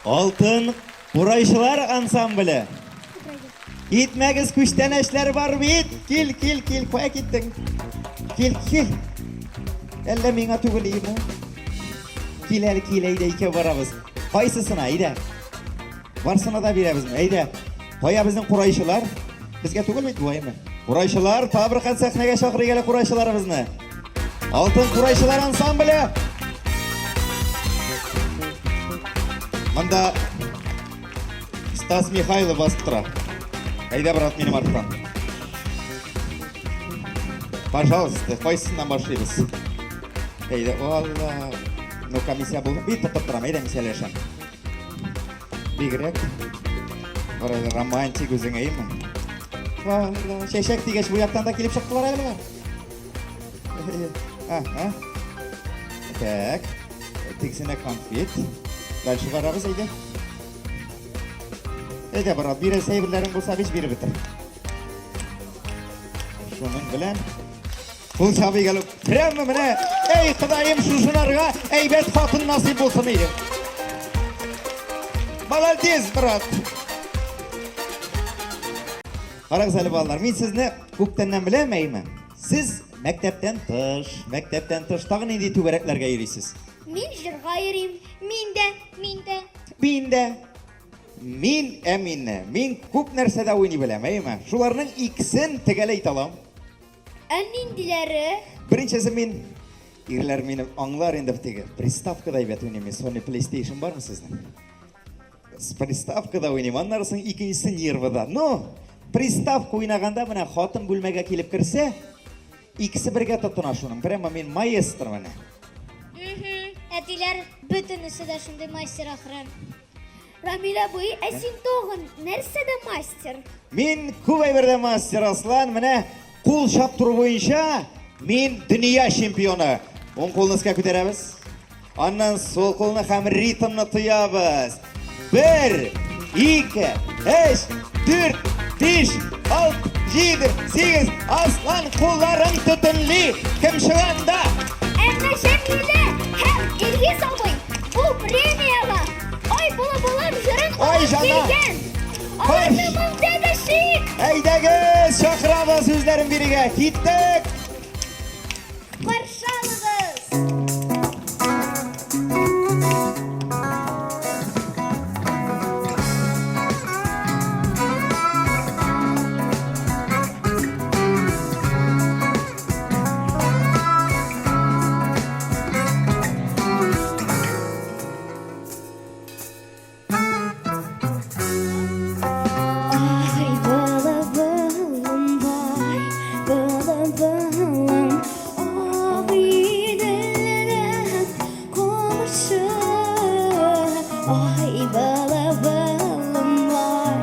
Алтын курайчылар ансамбле. Итмәгез күчтәнәчләр бар бит. Кил, кая киттең? Кил. Әллә миңа түгел име? Кил, әйдә икәү барабыз. Кайсысына, әйдә. Барсына да бирәбезме? Әйдә. Кая безнең курайчылар? Безгә түгел бит бу әйме? Курайчылар, табыркан сәхнәгә чакырыйк әле курайчыларыбызны. Алтын курайчылар ансамбле. Мында Стас Михайлов басып тора. Әйдә, брат, минем арттан. Пожалуйста, кайсысыннан башлыйбыз? Әйдә, алла. Ну, комиссия булды. Бит тотып торам, әйдә, мисәләшәм. Бигрәк. Барай романтик үзең әйме? Алла, чәчәк тигәч бу яктан да килеп чыктылар әле. Так. Тиксенә конфет. Дальше барабыз, әйдә. Әйдә, брат, бирәсе әйберләрең булса биш биреп бетер. Шуның белән бул чабыйга прямо менә, эй, Ходаем, шушыларга әйбәт хатын насыйп булсын иде. Молодец, брат. Карагыз әле, балалар, мин сезне күптәннән беләм, әйме? Сез мәктәптән тыш тагы нинди түгәрәкләргә йөрисез? Мин җырга йөрим. Мин күп нәрсәдә уйный беләм, әйме? Шуларның икесен тегәләй талам. Ниндиләре? Беренчесе мин, ирләр мине аңлар инде битеге. Приставкада әйбәт уйныйм, Sony PlayStation бармы сезнең? Приставкада уйныйм, аннарысын икенчесе нервыда. Ну, приставка уйнаганда менә хатын бүлмәгә килеп керсә, икisi бірге тұттына шуның. Прямо мен маэстро міне. Әтилер бүтінісі де шынды мастер ақыран. Рамиля бұй, әсін тоғын, нәрсе де мастер? Мен көбай бірде мастер Аслан, міне қол шаптыру бойынша мен дүния чемпионы. Оң қолыңызға көтереміз. Аннан сол қолына һәм ритмны тұябыз. 1, 2, 3, 4, 5, 6, 7, 8, Аслан қолларын түтінлі. Кім шығанда? Әмі Жәмиле һәм Илгиз абый, бұл премияға ой болам жүрін Ой, олып жана. келген. Хош. Алтымын дәдішік. Әйдәгіз, шақырабыз сөздерін беріге. Киттік. Қаршалығыз. Ай, балабалым, бай, балабалым, ақ үйден қомшы. Ай, балабалым, бай,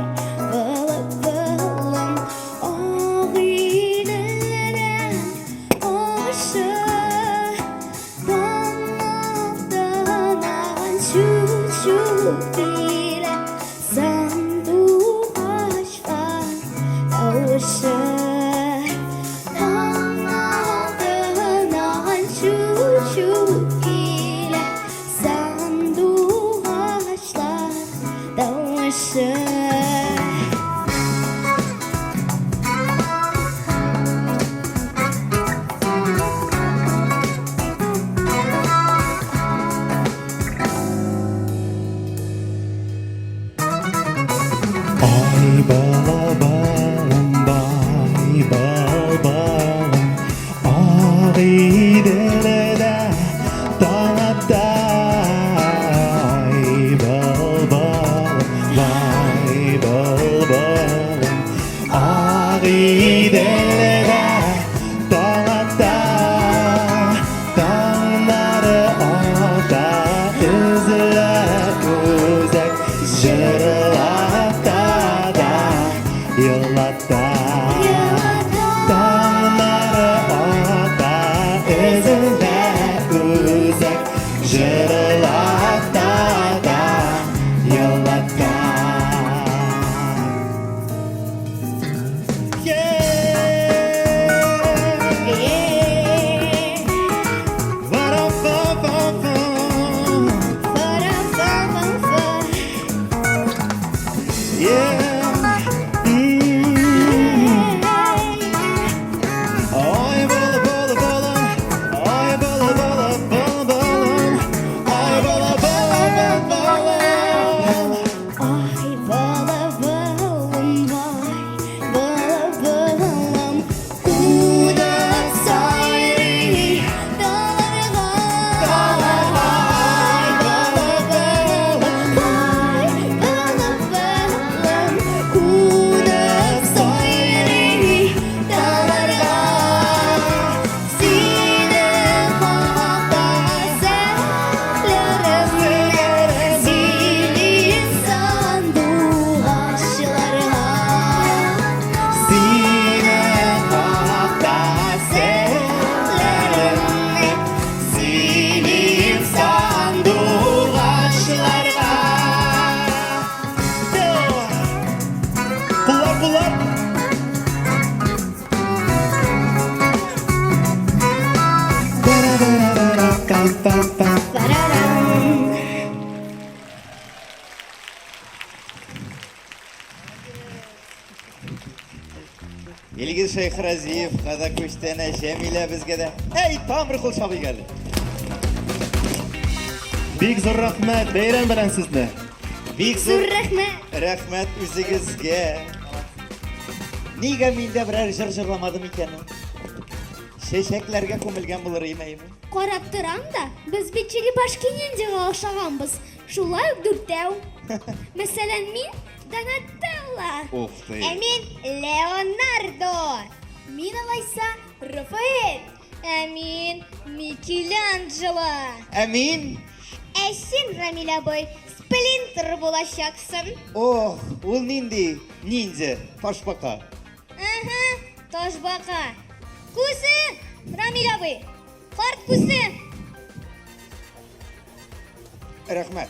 балабалым, ақ үйден қомшы. Damlatan çocuk bile sanduğaç var tavşı. Damlatan çocuk bile sanduğaçlar tavşı. Ay balabağım, bay balabağım, ağidelede dağda. Ay balabağım, bay balabağım, ağidelede dağda. Dağları orada izler uzak, jırlakta da yıllarda. Dağları orada izler uzak, jırlakta da yıllarda. Ay balabağım, vay balabağım, kudak sayri dağlarga. Ay balabağım, vay balabağım, kudak sayri dağlarga. Sine hava zellerim, zilin sanduğaçlarga. Sine hakta sellerim, Zilin sanduğaçlarga. Kullar kullar. Pararam. Илгиз Шейхразиев, Қазақ көштені Жәмилә бізге де. Ей, там бір қол шабый келді. Бик зор рахмет, бейрам белән сезне. Бик Зур рәхмәт. рәхмәт үзегезгә. Нигә миндә берәр җыр җырламадым икән? Шәшәкләргә күмелгән булыр имәйме? Карап торам да, без бит Черепашки ниндзяга охшаганбыз. Шулай ук дүртәү. Мәсәлән, мин Донателло. Ух ты. Ә мин Леонардо. Мин алайса Рафаэль. Әмин. Микеланджело. Әмин. Сен, Рамил абай, Сплинтер болашақсың. Ох, ул нинди? Ниндзя, ташбака. Ташбақа. Күсі, Рамил абай. Қарт күсі. Рәхмәт.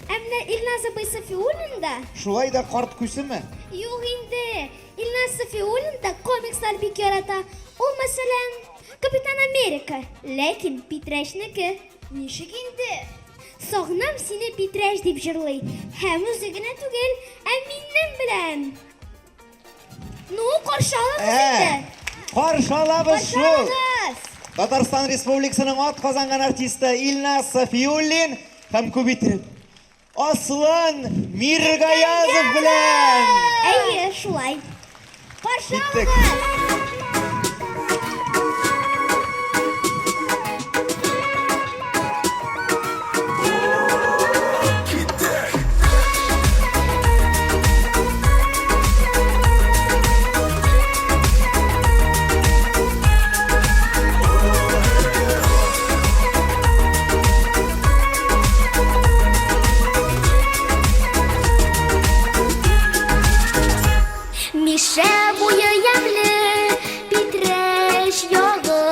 Әмді Илназ абай Сафиуллинда? Шулай да карт күсеме? Юк инде. Илназ Сафиуллинда комикслар бик ярата. Ул мәсәлән, Капитан Америка. Ләкин Питрәшнеке. Нишек инде? Сагынам сине, Питрәш, дип җырлый. Һәм үзе генә түгел, ә минем белән. Ну, каршы алабыз инде. Каршы алабыз шул. Алабыз. Татарстан Республикасының атказанган артисты Илназ Сафиуллин һәм күбитер Аслан Миргаязов белән. Әйе, шулай. Каршы Киттек. алабыз. Мише буе ямле, Питрәш ягы,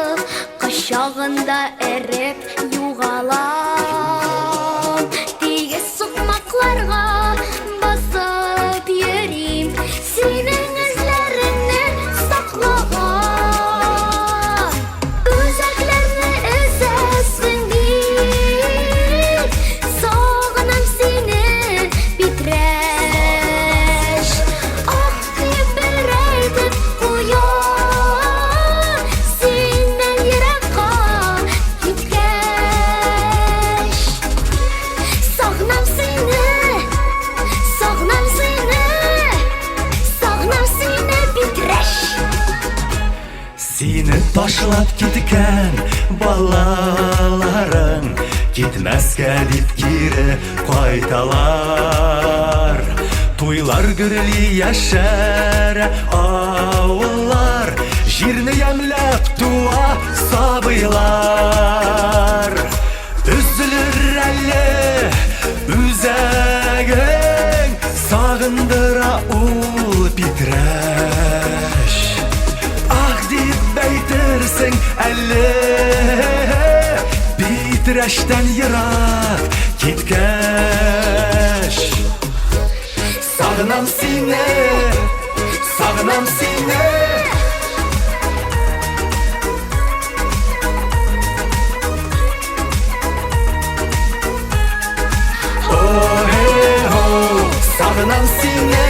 кашагында эреп югала. Тигез сукмакларга басып йөрим, синең эзләреңне саклаган. Үзәкләрне эзәсең бит, сагынам сине, Питрәш. Ах, дип бер әйтеп куяр, синнән еракка киткәч. Сагынам сине, сагынам сине, сагынам сине, Питрәш. Сине ташлап киткән балаларың китмәскә дип кире кайталар. Туйлар гөрли яшәр авыллар, җирне ямлап туа сабыйлар. Үзелер әле үзәгең, сагындыра ул Питрәш. Ах дип әйтерсең әле, Питрәштән ерак киткәч. Сагынам сине, сагынам сине. О-хе-хо, сагынам сине,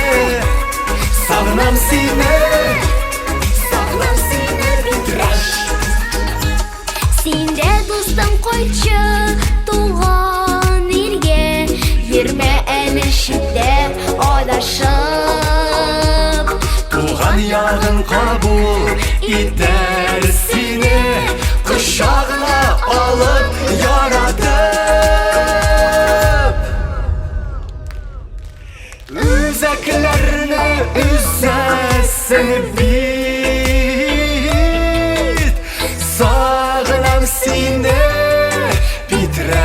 сагынам сине. Сагынам сине, Питрәш. Синдә дустым кайтчы туган иргә, йөрмә әле читтә адашып. Туган ягын кабул итәр сине, кочагына алып яратып. Үзәкләрне үзәсең бит, сагынам сине, Питрәш.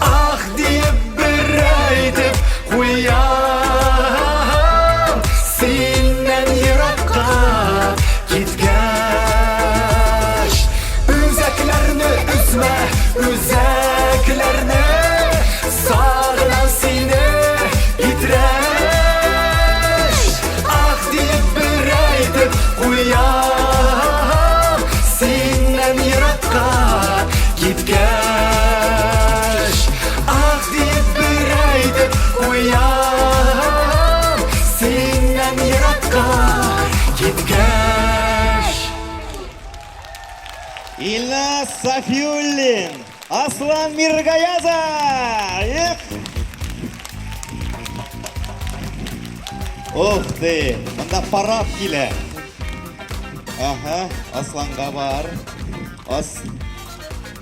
Ах дип бер әйтеп куям, синнән еракка киткәч. Үзәкләрне үзмә, үзәкләрне, сагынам сине, Питрәш. Ах дип бер әйтеп куям, синнән еракка киткәч. Ах дип бер әйтеп куям, синнән еракка киткәч. Илназ Сафиуллин, Аслан Миргаязов. Ух ты, монда парад килә. Аха, Асланга бар.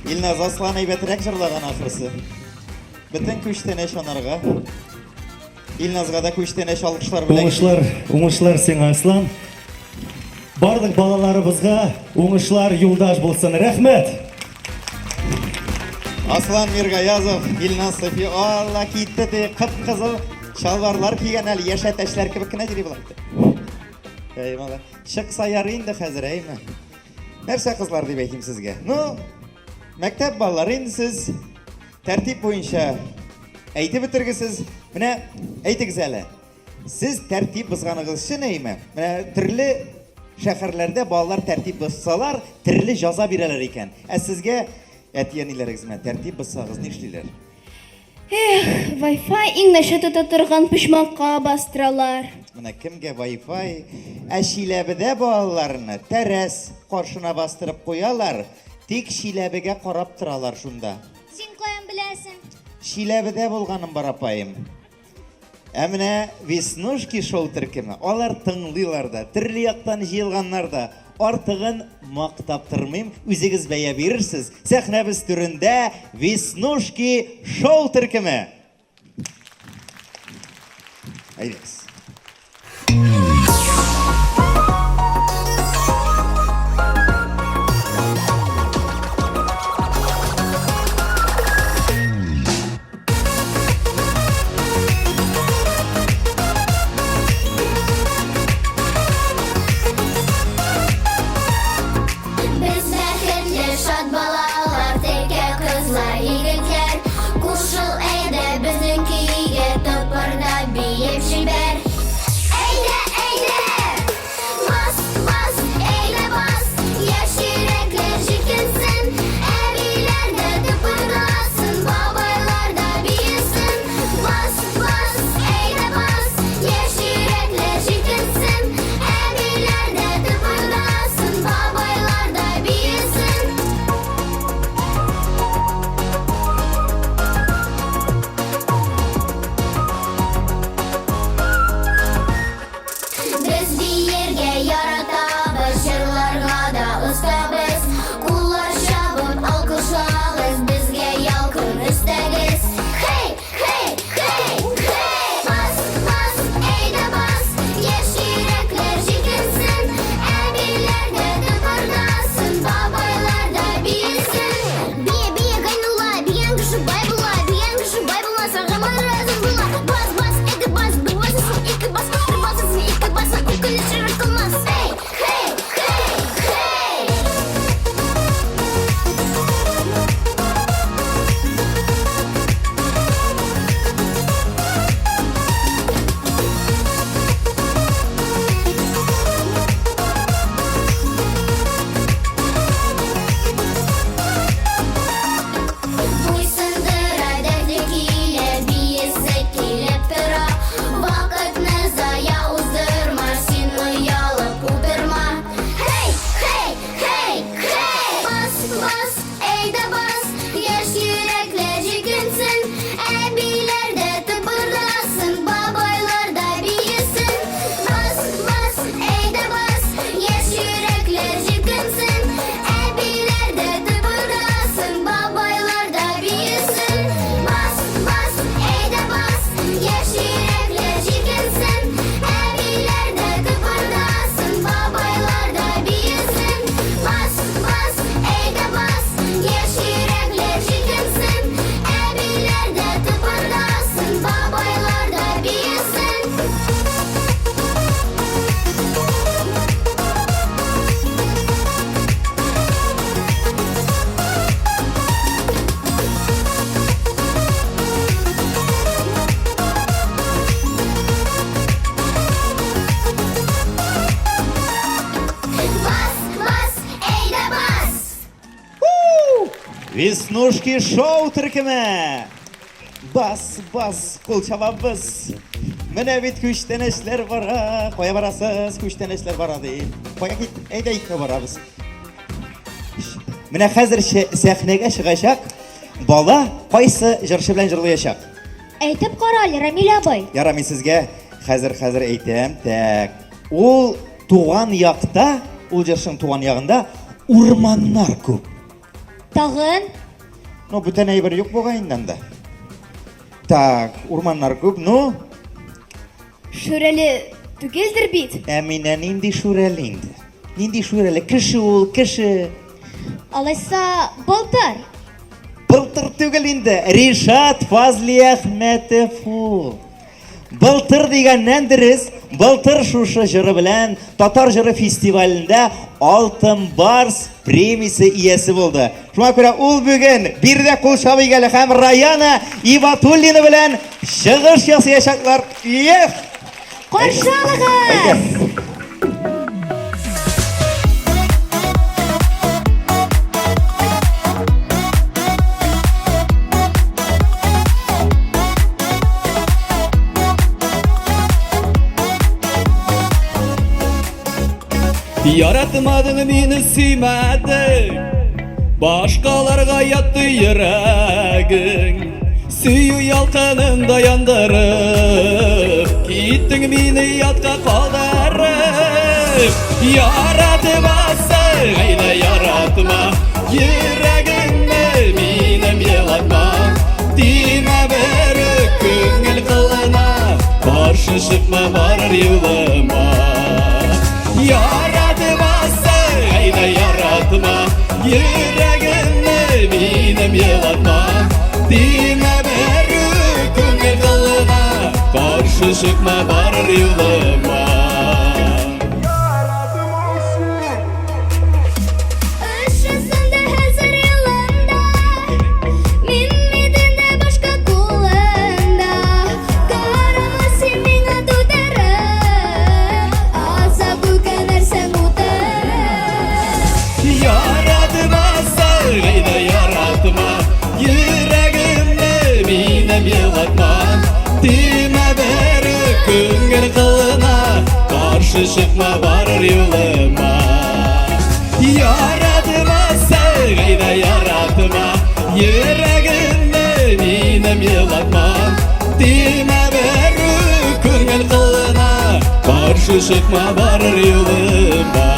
Илназ, Аслан әйбәтрәк җырлаган ахырсы. Бөтен күчтән ышанырга. Илназга да күчтән алкышлар белән. Уңышлар сиңа, Аслан. Барлык балаларыбызга уңышлар юлдаш булсын. Рәхмәт. Аслан Миргаязов, Илназ Софи, алла китте де кып-кызыл шалбарлар кигән әле яшәтәчләр кебек кенә йөри булам. Әймәле. Чыкса ярый инде хәзер, әйме. Нәрсә кызлар дип әйтим сезгә? Ну, мәктәп балалары инде сез тәртип буенча әйтеп бетергесез. Менә әйтегез әле. Сез тәртип бозганыгыз өчен әйме? Менә төрле шәһәрләрдә балалар тәртип бозсалар, төрле җәза бирәләр икән. Ә сезгә әтиәниләрегез менә тәртип бозсагыз ни эшлиләр? Wi-Fi иң нәшәт тота торган почмакка бастыралар. Менә кемгә Wi-Fi? Ә Шиләбедә балаларны тәрәс каршына бастырып куялар, тик Шиләбегә карап торалар шунда. Син каян беләсең? Шиләбедә булганым бар апаем. Ә менә Веснушки шоу төркеме, алар тыңлыйлар да, төрле яктан җыелганнар да. Артыгын мактап тормыйм, үзегез бәя бирерсез. Сәхнәбез түрендә Веснушки шоу төркеме. Әйдәгез. Без бәхетле шат балалар, текә кызлар, егетләр. Кушыл әйдә безнең көйгә, топырда биеп җибәр. Әйдә, әйдә! Бас, бас, әйдә бас! Яшь йөрәкләр җилкенсен, әбиләр дә топырдасын, бабайлар да биесен. Бас, бас, әйдә бас! Яшь йөрәкләр җилкенсен, әбиләр дә топырдасын, бабайлар да биесен. Без биергә яратабыз, җырларга да остабыз. Куллар чабып алкышлагыз, безгә ялкын өстәгез. Хей, хей, хей, хей! Бас, бас, әйдә бас! Яшь йөрәкләр җилкенсен, әбиләр дә топырдасын, бабайлар да биесен. Бия, бия, гайнула, бияң кеше бай була, бияң кеше бай булмаса, гамәл разым була. Бас, бас, әйдә бас, бер басысын, ике бас, бер басысын, ике баса, үкенеч яратылмас. Хей, хей, хей, хей! Буйсындыра дәрте килә, биесе килеп тора. Вакытны зая уздырма, син оялып утырма. Хей, хей, хей, хей! Бас, бас, әйдә бас! Яшь йөрәкләр җилкенсен, әбиләр дә тыпырдасын, бабайлар да биесен. Бас, бас, әйдә бас! Яшь йөрәкләр җилкенсен, әбиләр дә тыпырдасын, бабайлар да биесен. Бас, бас, әйдә бас! Яшь йөрәкләр җилкенсен, әбиләр дә тыпырдасын, бабайлар да биесен. Бас, бас, әйдә бас! Яшь йөрәкләр җилкенсен, әбиләр дә тыпырдасын, бабайлар да биесен. Бас, бас, әйдә бас! Веснушки шоу төркеме. Бас, бас, кул чабабыз. Менә бит күчтәнәчләр бара. Кая барасыз? Күчтәнәчләр бара ди. Кая кит? Әйдә икәү барабыз. Менә хәзер сәхнәгә чыгачак. Бала кайсы җырчы белән җырлаячак? Әйтеп кара әле, Рамил абый. Ярамый сезгә хәзер әйтәм. Так. Ул туган якта, ул җырчының туган ягында урманнар күп. Тагын Ну, бүтән әйбер юк булган да. Так, урманнар күп, ну, шүрәле түгелдер бит. ә минә нинди шүрәле инде. Нинди шуыр әле, кеше ул, кеше. Алайса, былтыр. Былтыр түгел инде, Ришат Фазли Әхмәтов ул. Былтыр дигәннән дөрес, былтыр шушы җыры белән Татар җыры фестивалендә Алтын Барс премиясе иясе булды. Шуңа күрә ул бүген Бирдә Кулшабыйгәле һәм Раяна Ибатуллина белән чыгыш ясаячаклар. Ех! Каршы алыгыз! Yaratmadın meni süymedin, başkalarga yattı yüreğin. Süyü yalkanında yandırıp, gittin meni yatka kaldırıp. Yaratmasın, eyle yaratma, yüreğimde benim yılatma. Dime berük köngül kılına, karşı çıkma varır yılıma. Yaratmasın, eyle yaratma, yüreğimde benim yılatma. Dime berük köngül kılına, karşı çıkma varır yılıma. Ышысында хәзер йылында, мин медендә башка кулында. Карама син миңа түтәреп, алса бүген нәрсәң утырып. Yaratmasın, eyle yaratma, yüreğimde benim yılatma. Dime berük köngül kılına, karşı çıkma varır yılıma. Yaratmasın, eyle yaratma, yüreğimde benim yılatma. Dime berük köngül kılına, karşı çıkma varır yılıma.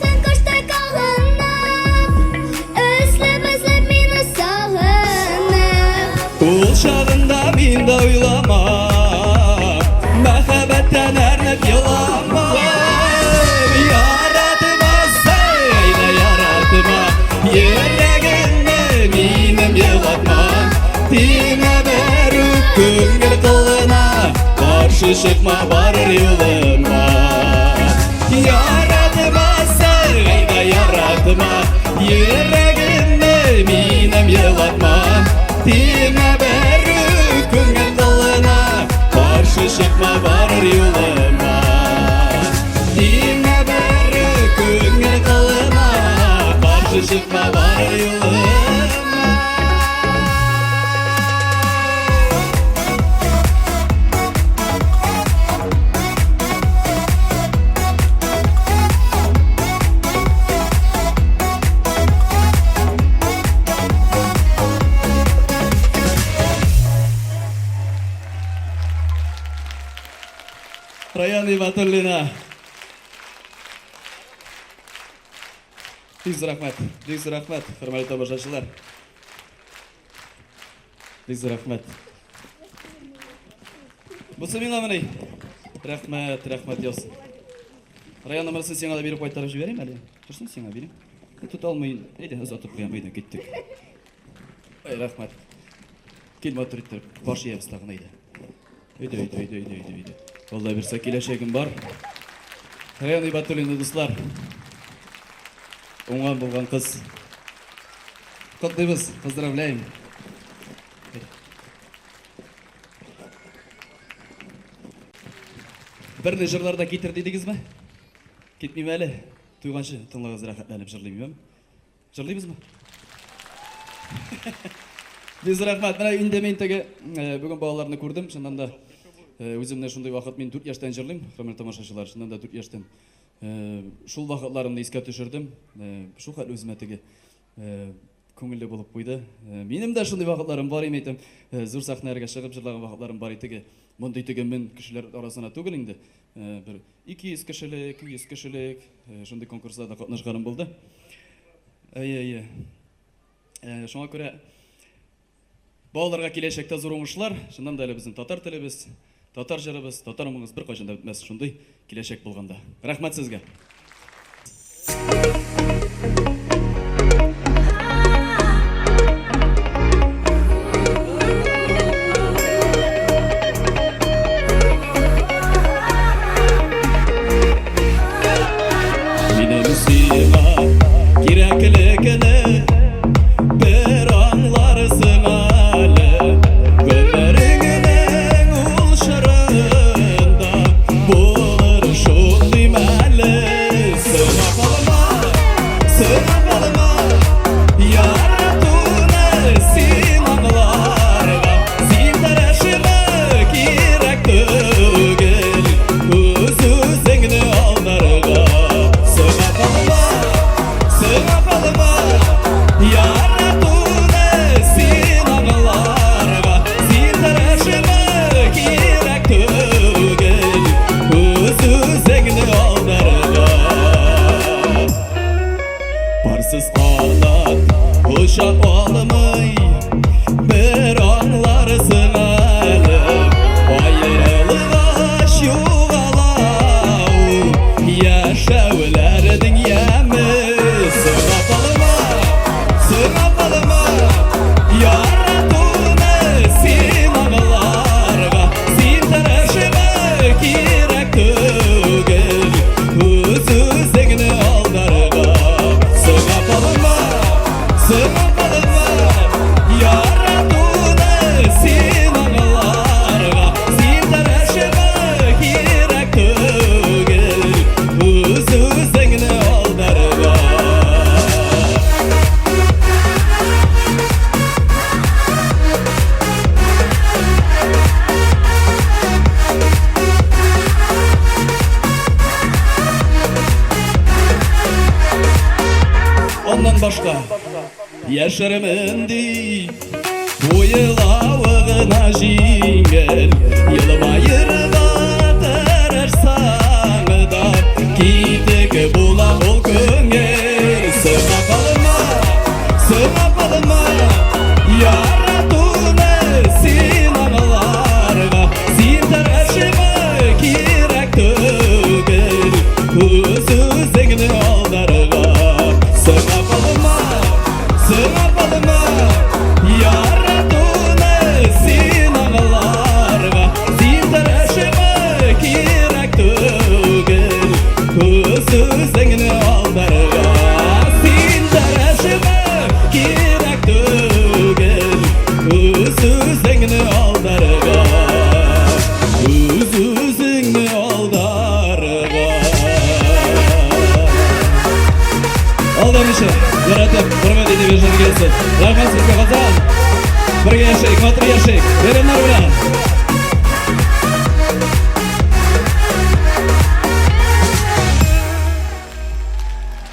Sen kaçta kalınıp, özlep mini sağınıp. Ул шағында мен де ойламам, махаббаттан әрніп еламам. Яратмасың, eyle yaratma, yüreğimde benim yılatma. Dime berük köngül kılına, karşı çıkma varır yılıma. Yaratmasın, eyle yaratma, yüreğimde benim yılatma. Dime berük köngül kılına, karşı çıkma varır yılıma. Dime berük köngül kılına, karşı çıkma varır yılıma. Rayyan Ибатуллина. Бик зур рахмәт, хөрмәтле тамашачылар. Бик зур рахмәт. Бусы миңа менә. Рәхмәт яз. Райан номерсын сиңа да биреп кайтарып җибәрим әле. Кырсын сиңа бирим. Тота алмыйм. Әйдә, озатып куям, әйдә, киттек. Ай, рәхмәт. Кил матур итеп, баш иябез тагын әйдә. Әйдә. Валлаhi bir киләчәгем бар. Райан Ибатуллина дуслар. Уңган булган кыз. Котлыйбыз, поздравляем. Берне җырларда китер дидегезме? Китмим әле. Туйганчы тыңлагыз рәхәтләнеп җырлыйм. Җырлыйбызмы? Без рәхмәт. Менә инде мен теге бүген балаларны күрдем. Шуннан да үземне шундый вакыт мин 4 яшьтән җырлыйм. Хөрмәтле тамашачылар, шуннан да 4 яшьтән шул вакытларымны искә төшердем. Шул хәл үземә теге көңілді болып қойды. Менің де шындай вақытларым бар емейтім. Зор сахналарға шығып жырлаған вақытларым бар етіге. Мұндай теген мен кішілер арасына түгіл енді. Бір 200 кішілік, 100 кішілік, шындай конкурстарда қатнашқаным болды. Шоңа көре балаларға келешекте зор оңышылар. Шындан да әлі біздің татар тіліміз, татар жырыбыз, татар мұңыз бір қашында бітмес шындай келешек болғанда. Рахмет сізге. Başka yaşarım indi Uyulağına jingel Yılıma yırgatırırsan da Kitik bulan ol köngel Sığa kalma Yaratını sinanlarga Sinter eşime kirek tügel Kuzuzingni aldarga Sığa kalma Yaratını sinanlarga Sinter eşime kirek tügel Kuzuzingni aldarga Sinter eşime kirek tügel Kuzuzingni aldarga Kuzuzingni aldarga Aldanışı, yaratып, hürmet edip yaşadı gelsin. Rahmet sizge Kazan. Birge yaşayık, matır yaşayık. Verenler bilen.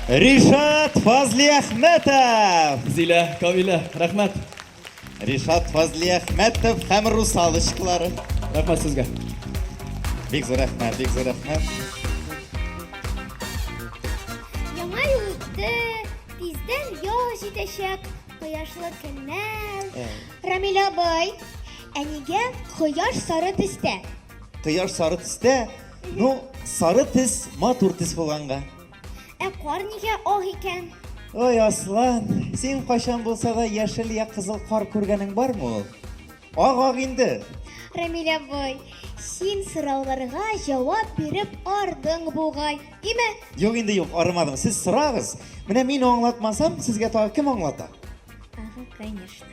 Ришат Фазлиахметов. Zile, Kamile, rahmet. Ришат Фазлиахметов һәм Русал ышкылары. Rahmet sizge. Бик зур рәхмәт, бик зур рәхмәт. Яңа ел үтте, тиздән яз җитәчәк, кояшлы көннәр. Рамил абый, әнигә кояш сары төстә. Кояш сары төстә, ну, сары төс матур төс булганга. Кар нигә ак икән? Ой, Аслан, син кайчан булса да яшел я кызыл кар күргәнең бармы ул? Ак инде. Рамил абый, син сорауларга җавап биреп ардың бугай. Име? Юк инде юк, арымадым. Сез сорагыз. Менә мин аңлатмасам, сезгә тагы кем аңлата? Ага, конечно.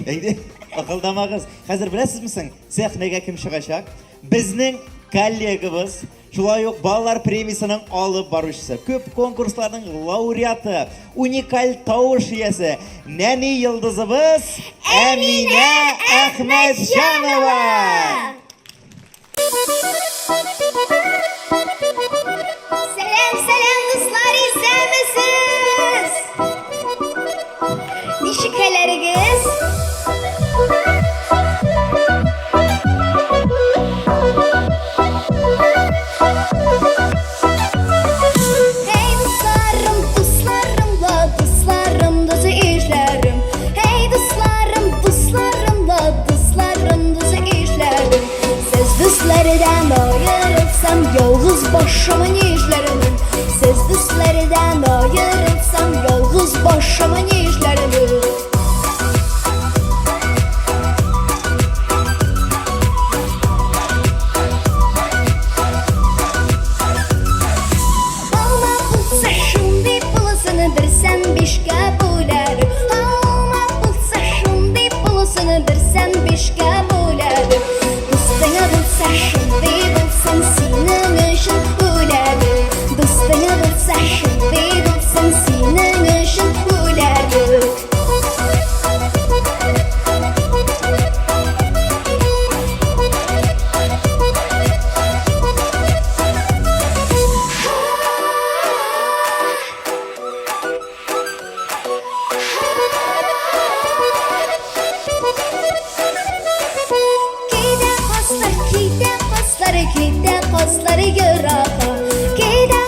Әйде, акылдамагыз. Хәзер беләсезме соң, сәхнәгә кем чыгачак? Безнең коллегабыз, шулай ук балалар премиясының алып баручысы, күп конкурсларның лауреаты, уникаль тавыш иясе, нәни йылдызыбыз Әминә Әхмәтҗанова. Сәлам, дуслар, исәнмесез? бишкә бүләдек. Дустыңа булса шундый булсын, синең өчен үләдек. Дустыңа булса шундый булсын, синең өчен үләдек. Кейдә каслары гыраға. Кейдә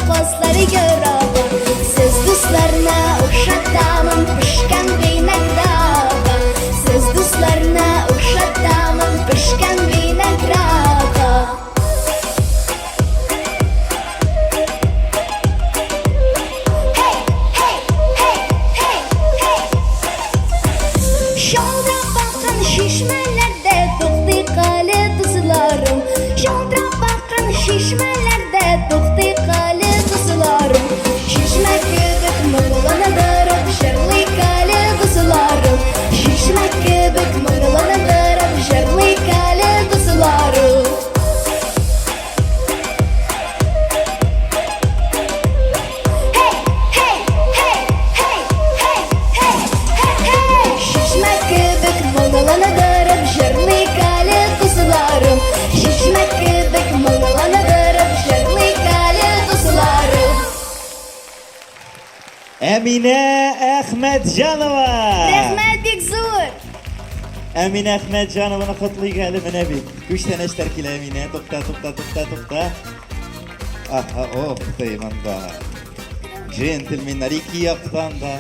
каслары гыраға. Сез дусларына ошатамын пешкән виноградка. Сез дусларына ошатамын пешкән виноградка. Шалтырап шишмәләрдә туктый кале дусларым. Шалтырап шишмәләрдә туктый кале дусларым. Шишмә кебек моңланадырып җырлый кале дусларым. Шишмә кебек моңланадырып җырлый кале дусларым. Шишмә кебек моңланадырып җырлый кале дусларым. Шишмә кебек моңланадырып җырлый кале дусларым. Әминә Әхмәтҗанова. Рәхмәт бик зур. Әминә Әхмәтҗанованы котлыйк әле менә бит. Күчтән эштәр килә Әминә. Тукта. Тый монда. Джентльменнар ике яктан да.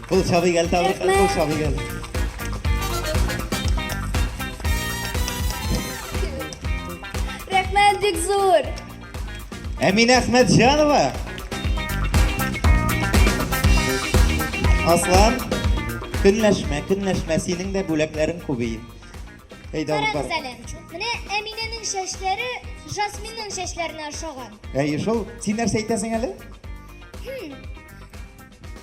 Кул чабый гел табыр, кул чабый гел. Рәхмәт бик зур. Әминә Әхмәтҗанова. Аслан, көнләшмә, синең дә бүләкләрең күбәйе. Әйдә алып бар. Карагыз әле. Менә Әминәнең чәчләре Жасминның чәчләренә охшаган. Шул, син нәрсә әйтәсең әле?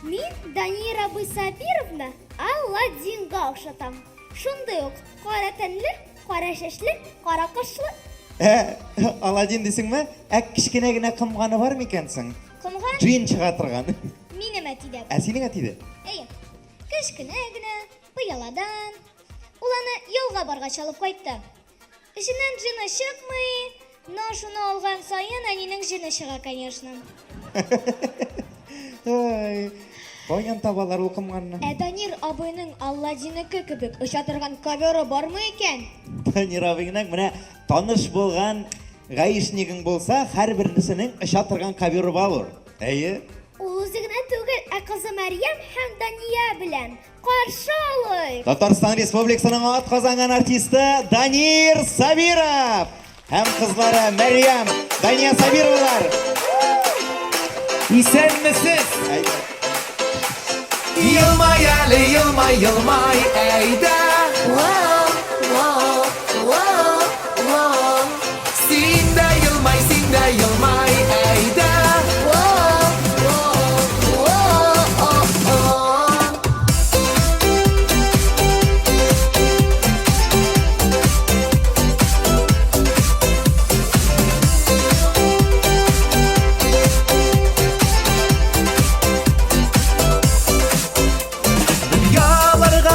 Мин Данира Бысапировна Аладдинга охшатам. Шундый ук кара тәнле, кара чәчле, кара кашлы. Аладдин дисеңме? Кичкенә генә кымганы бар микәнсең? Кымган Джин чыга торган. минем әтидә. Синең әтиде? Кечкенә генә, пыяладан. Ул аны ялга барга чалып кайтты. Эшеннән җыны чыкмый, но шуны алган саен әнинең җыны чыга, конечно. Каян табалар ул кымганны? Данир абыйның Аладдинеке кебек оча торган ковёры бармы икән? Данир абыйның менә таныш булган гаишнигың булса, һәрберсенең оча торган ковёры бар. Ул үзе генә түгел, кызы Мәрьям һәм Дания белән каршы алый. Татарстан Республикасының атказанган артисты Данир Сабиров һәм кызлары Мәрьям, Дания Сабировалар. Исәнмесез? Йылмай әле, йылмай, әйдә. Син дә йылмай, әйдә.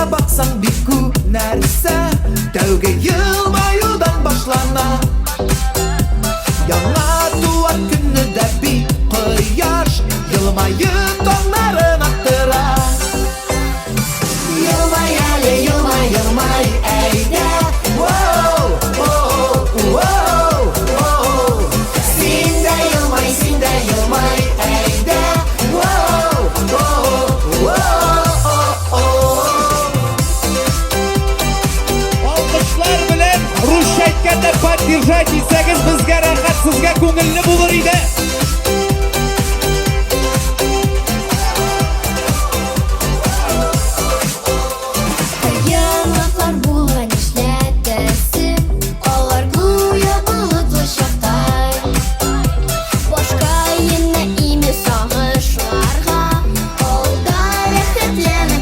Баксаң бик күп нәрсә тәүге йылмаюдан башлана. Яңа туар көнне дә бик кояш йылмайып таңнарын аттыра. Йылмай әле, йылмай, әйдә. Син дә йылмай, әйдә. Әйткәндә поддержать итсәгез, безгә рәхәт, сезгә күңелле булыр иде. Яңаклар булган эшләтәсең, алар гүя болытлы чактай. Башка йөнне име сагышларга, алда рәхәтләнә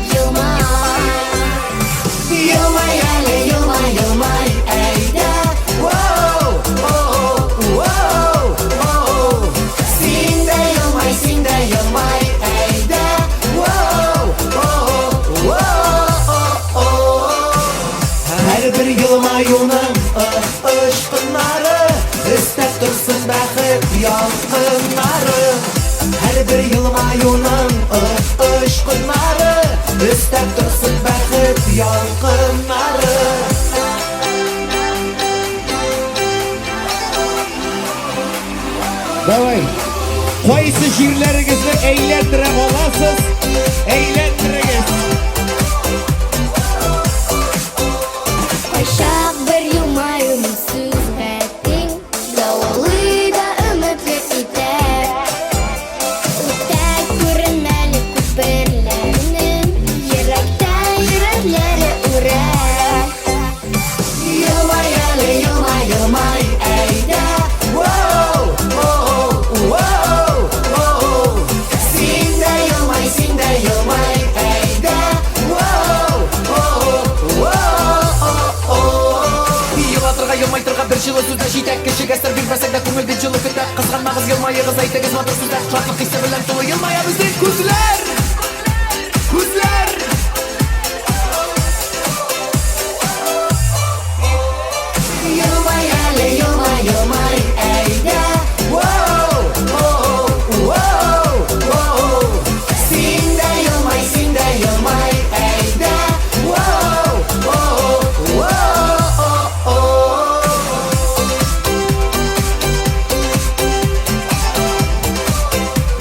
Өстәп тұрсын бәхет ялқынлары. Давай. Қойсы жерлеріңізді әйлендіріп аласыз. Әйлендіріңіз. Қайшақ бір юмайым сүз бәттің, дауалы да үмітлік итер. Үттәк көрінмәлі көпірлерінің, еректен жүрәклері үрәр. Yılmay әлі, yılmay, yılmay әйді. Воу, воу, воу, воу. Сен де yılmay, сен де yılmay әйді. Воу, воу, воу. Йылатырға, yılmay тұрға бір жылы сөзді житәк. Кіші кәстір білмәсәк та көңілді жылы күтәк. Қызғанмағыз yılmayығыз айтығыз матыр сөздәк. Шатлық қисі білән тұлы yılmay бізден көзлер. Көзлер. Yılmay әлі, yılmay, yılmay әйді. Воу, воу, воу, воу. Сен де yılmay, сен де yılmay әйді. Воу, воу, воу.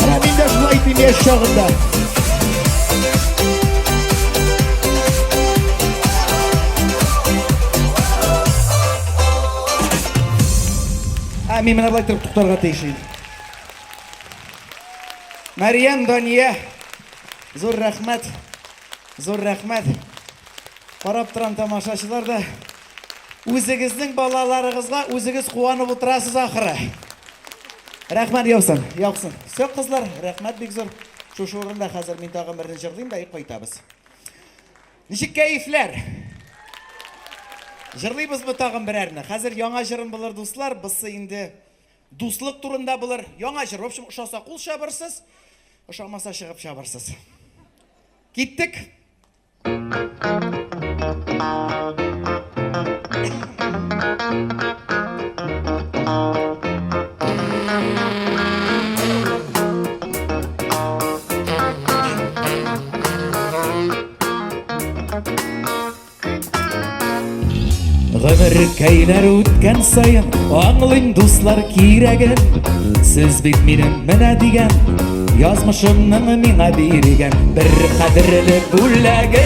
Мен де жылай демеш шағында. Мен былай тұрып тұқтарға тейшейді. Мәриям Дания, зор рахмет, зор рахмет. Қарап тұрам тамашашылар да, өзіңіздің балаларыңызға өзіңіз қуанып отырасыз ақыры. Рахмет яусын, яусын. Сөк қызлар, рахмет бек зор. Шошу орында қазір мен тағы бірін жырдайым да қойтабыз. Нешік кәйіфлер? Жырлайбыз бұ тағын бір әріні. Қазір яңа жырын бұлыр дуслар, бұсы енді дуслық турында бұлыр. Яңа жыр, өпшім ұшаса құл шабырсыз, ұшамаса шығып шабырсыз. Кеттік. Ғымыр кәйлер өткен сайын, аңлың дуслар керегін. Сіз бет менің мінә деген, язмышымның меңа береген бір қадірлі бүләгі.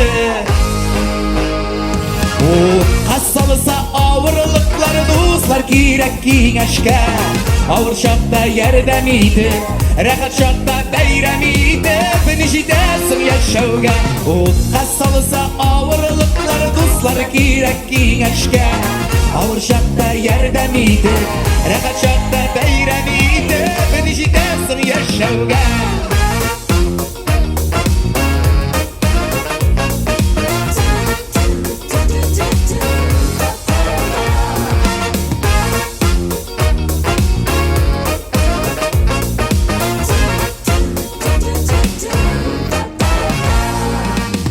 Отқа салыса ауырлықлар дуслар керек кеңешке. Ауыр шақта ярдәм етіп, рақат шақта бәйрәм етіп, жетесің яшәуге. Отқа салыса ауырлықлар дуслар керек кеңешке. Ауыр шақта ярдәм етіп, рақат шақта бәйрәм етіп, жетесің яшәуге.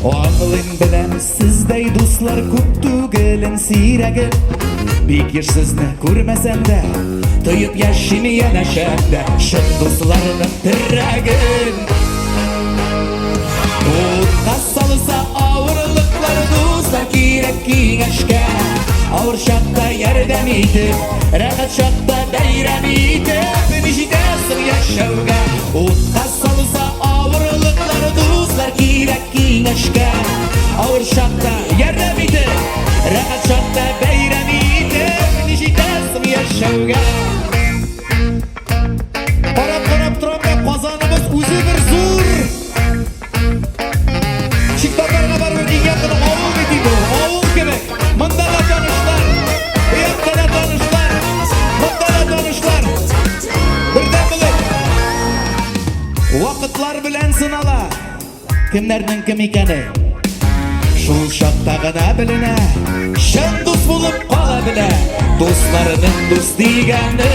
Аңлың білән сіздей дуслар көп түгілін сирәгі. Бекер сізні көрмәсәм дә, тойып яшемейін әшәмді, шын дусларының тірәгін. Отқа салыса ауырлықлар дуслар керек кеңешке. Ауыр шақта ярдәм етіп, рақат шақта бәйрәм етіп, жетесің яшәуге. Отқа салыса ауырлықлар дуслар керек кеңешке. Ауыр шақта ярдәм етіп, рақат шақта бәйрәм етіп, жетесің яшәуге. Қарап тұрам мен қазанымыз өзі бір зор. Шиктандарға бар бір ең яқыны ауыл бетейді, ауыл кебек. Мұнда да танышлар, ұятта да танышлар, мұнда да танышлар. Бірден біліп, уақытлар білән сынала, кімдердің кім екені. Шул шақта ғана біліне, шын дос болып қала біле, достарының дос дегені.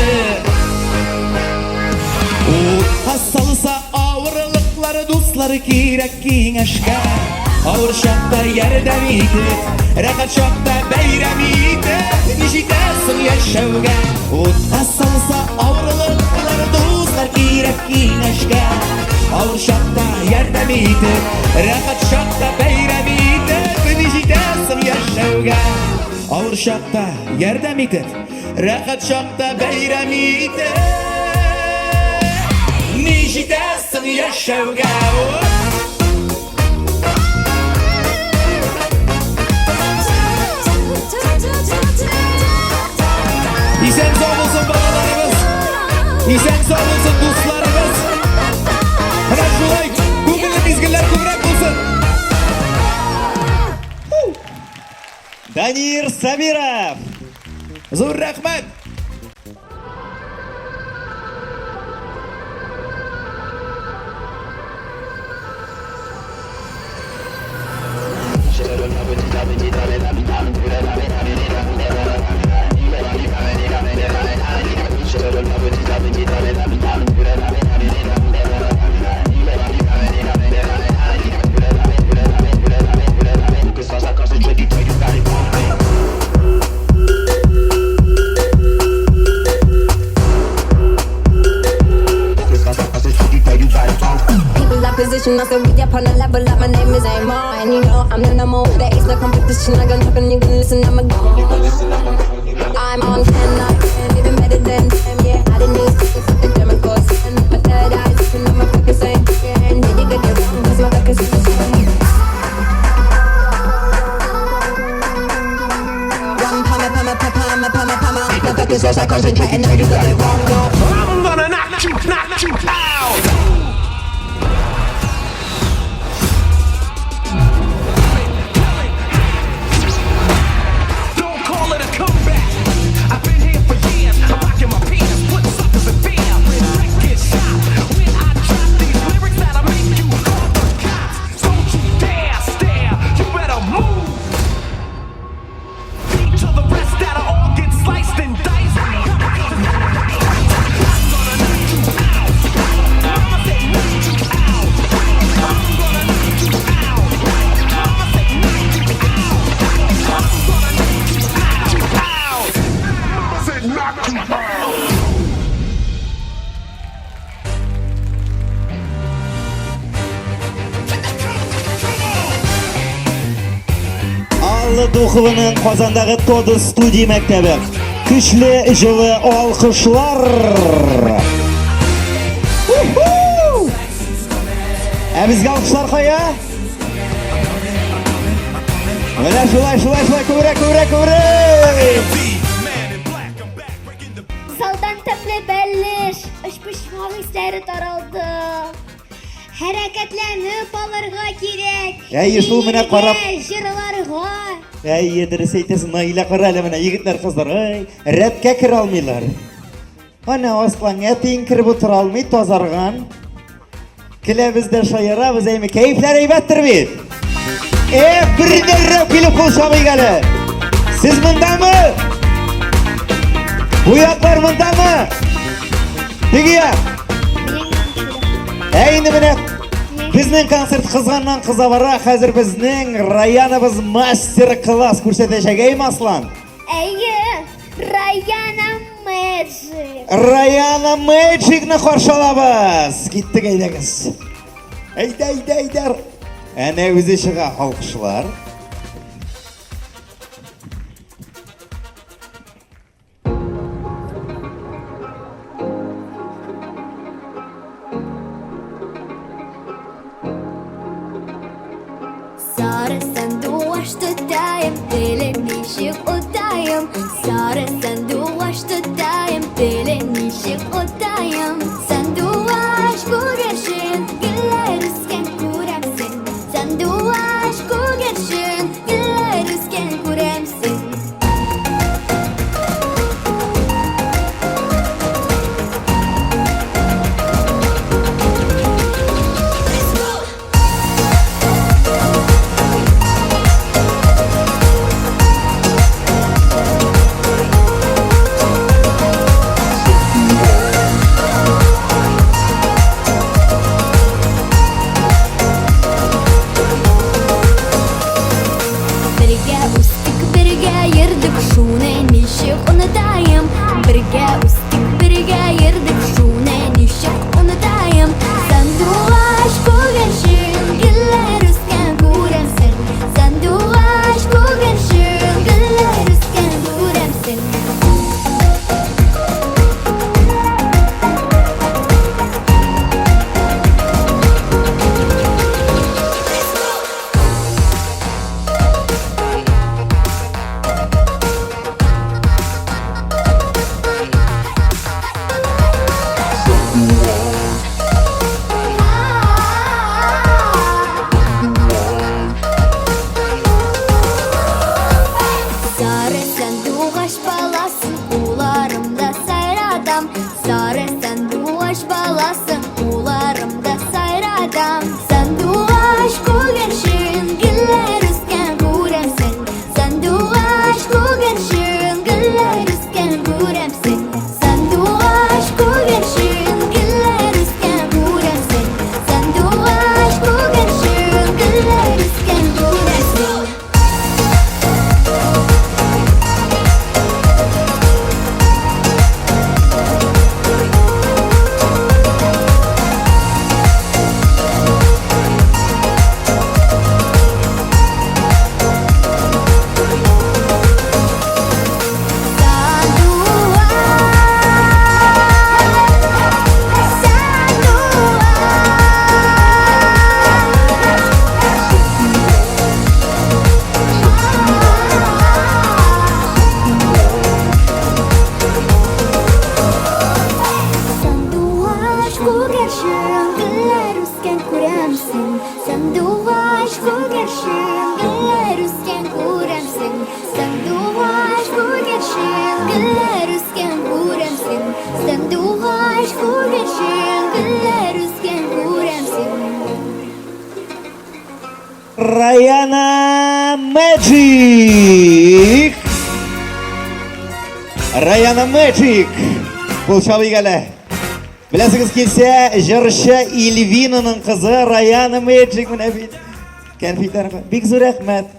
Отқа салыса ауырлықлары дуслары керек кеңешке. Ауыр шақта ярдәм етіп, рақат шақта бәйрәм етіп, жетесің яшәуге. Отқа салыса ауырлықлары дуслар керек кеңешке. Ağır şartta yardım etip Rahat şartta bayram etip Nişitesin yaşauga Ağır şartta yardım etip Rahat şartta bayram etip Nişitesin yaşauga İsen sağ olsun balalarımız İsen sağ olsun dostlarımız Hadi şulay Google'ın izgiller kubrak olsun Danir Sabirov Zor rahmet I said we up on a level up, my name is Amar. And you know I'm the number one, there is no competition. I can talk and you can listen, I'm on 10, I can even better than them. Yeah, I didn't need to put the German course in. My third eye is open, I'm a fucking saying. And then you get it wrong, cause my back is super strong. My back is also concentrating, now you got it wrong, no. I'm gonna knock you out. Духовының Қазандағы Тоды студия мәктәбі. Күчле жылы алқышлар. Бізге алқышлар қая? Міне шулай, көбірек. Залдан тәпле бәліш, ұшпыш мағыстары таралды. Хәрәкәтләніп алырға керек. Шул менә қарап. Жырларға. Дұрыс әйтесің, Наилә қара әлі менә егетлер қыздар, рәткә кіре алмайлар. Ана Аслан әтейін кіріп отыра алмай, тазарған. Кіләбізді шайырабыз, әйме кәйіфләр әйбәттір бет. Бірден рәп келіп қол шабай кәлі. Сіз мұндамы? Бұяқлар мұндамы? Дегея? Әйінді менә Bizning konsert qizg'andan qiza bora, hozir bizning Rayanabız master class ko'rsatishga Aslan. Rayana Magic. Rayana Magic'ni qarshi olamiz. Ketdik aydagiz. Ayda. Ana o'zi shiga alqishlar. Sarı sanduaç tutayım, dilini şık utayım. Sarı sanduaç tutayım, dilini şık utayım. Sanduaç kurşun, güller üsken kuremsin. Sanduaç kurşun, güller üsken kuremsin. Rayana Magic. Rayana Magic. Бұл шабы келі. Білесіңіз келсе, жыршы Ильвинаның қызы Rayana Magic. Міне бейт. Кәнфейтер қой. Бек зор рахмет.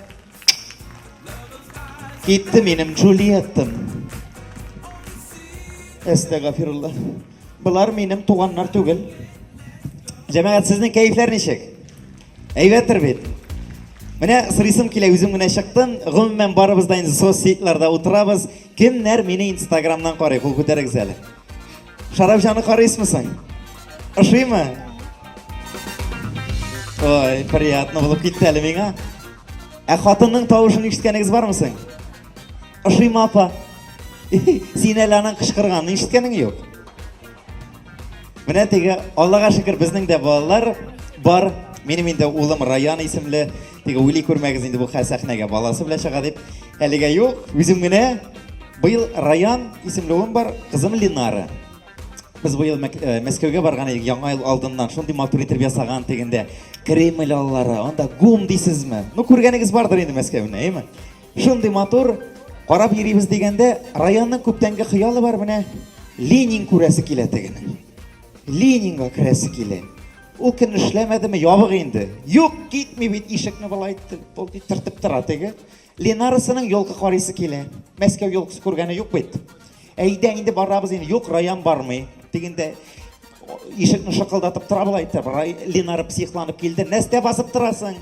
Кетті менім Джулиеттім. Estağfirullah. Бұлар менім туғаннар түгіл. Жәмәғат, сіздің кәйіфлер нешек? Әйбәттір бет. Міне сұрисым келе өзім міне шықтын. Ғыммен барыбызда енді соцсетлерде отырабыз. Кімнер мені инстаграмнан қарай, қол көтеріңіз әлі. Шарапжаны қарайсымысың? Ұшый ма? Ой, приятно болып кетті әлі меңа. Қатынның тауышын ештікеніңіз бар мысың? Ұшый ма апа? Сен әлінің қышқырғанын ештікенің жоқ. Міне теге Аллаға шүкір біздің де балалар бар. Менің енді ұлым Раян есімлі. Теге өлей көрмәгіз енді бұл сахнаға баласы біле шыға деп. Әліге жоқ. Өзім міне бұйыл Раян есімлі ұлым бар. Қызым Ленара. Біз бұйыл Мәскеуге барған едік яңа ел алдынан. Шондай матур интервью саған дегенде Кремль аллары, анда гум дейсіз ме? Ну көргеніңіз бардыр енді Мәскеуіне, ема? Шондай матур қарап ерейбіз дегенде Раянның көптенгі қиялы бар міне. Ленин көрәсі келе дегені. Ленинға кірәсі келе. Ол күн ішләмәді ме ябық енді. Yok кетме бет ишекні балайды. Ол дейді тіртіп тұра тегі. Ленарысының елқы қарайсы келе. Мәскеу елқысы көргені жоқ бет. Әйді енді барабыз енді. Yok Раян бармай. Дегенде ишекні шықылдатып тұра балайды. Ленары психланып келді. Нәсте басып тұрасың.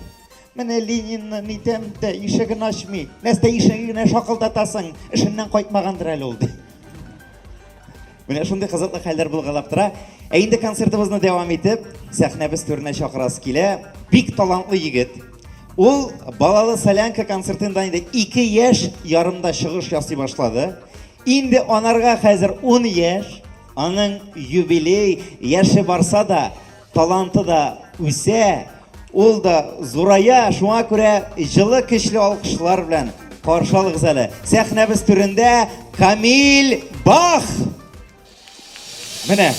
Міне Ленинні нетемді ишегін ашмай. Нәсте ишегіне шақылдатасың. Ішіннен қайтмағандыр әлі олды. Міне шындай қызықты қайлар бұлғалап тұра. Әйінді концертімізді девам етіп, сәхнәбіз төріне шақырасы келе. Бик талантлы егет. Ол балалы солянка концертінде 2 яш ярымда шығыш ясый башлады. Енді анарға қазір 10 яш. Аның юбилей яшы барса да, таланты да өсе. Ол да зурая, шуңа көре жылы кешлі алқышлар білән қаршалығыз әлі. Сәхнәбіз түрінде Камиль Бах. Міне.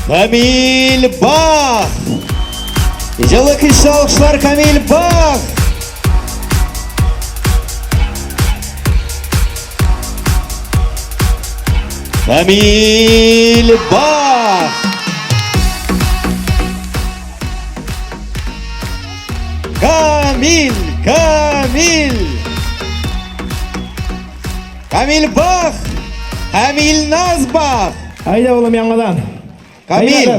Камил Бах. Жылы күшті алғышылар Камил Бах. Камил Бах. Камил Бах. Камил Назбах. Айда болым яңадан. Камил.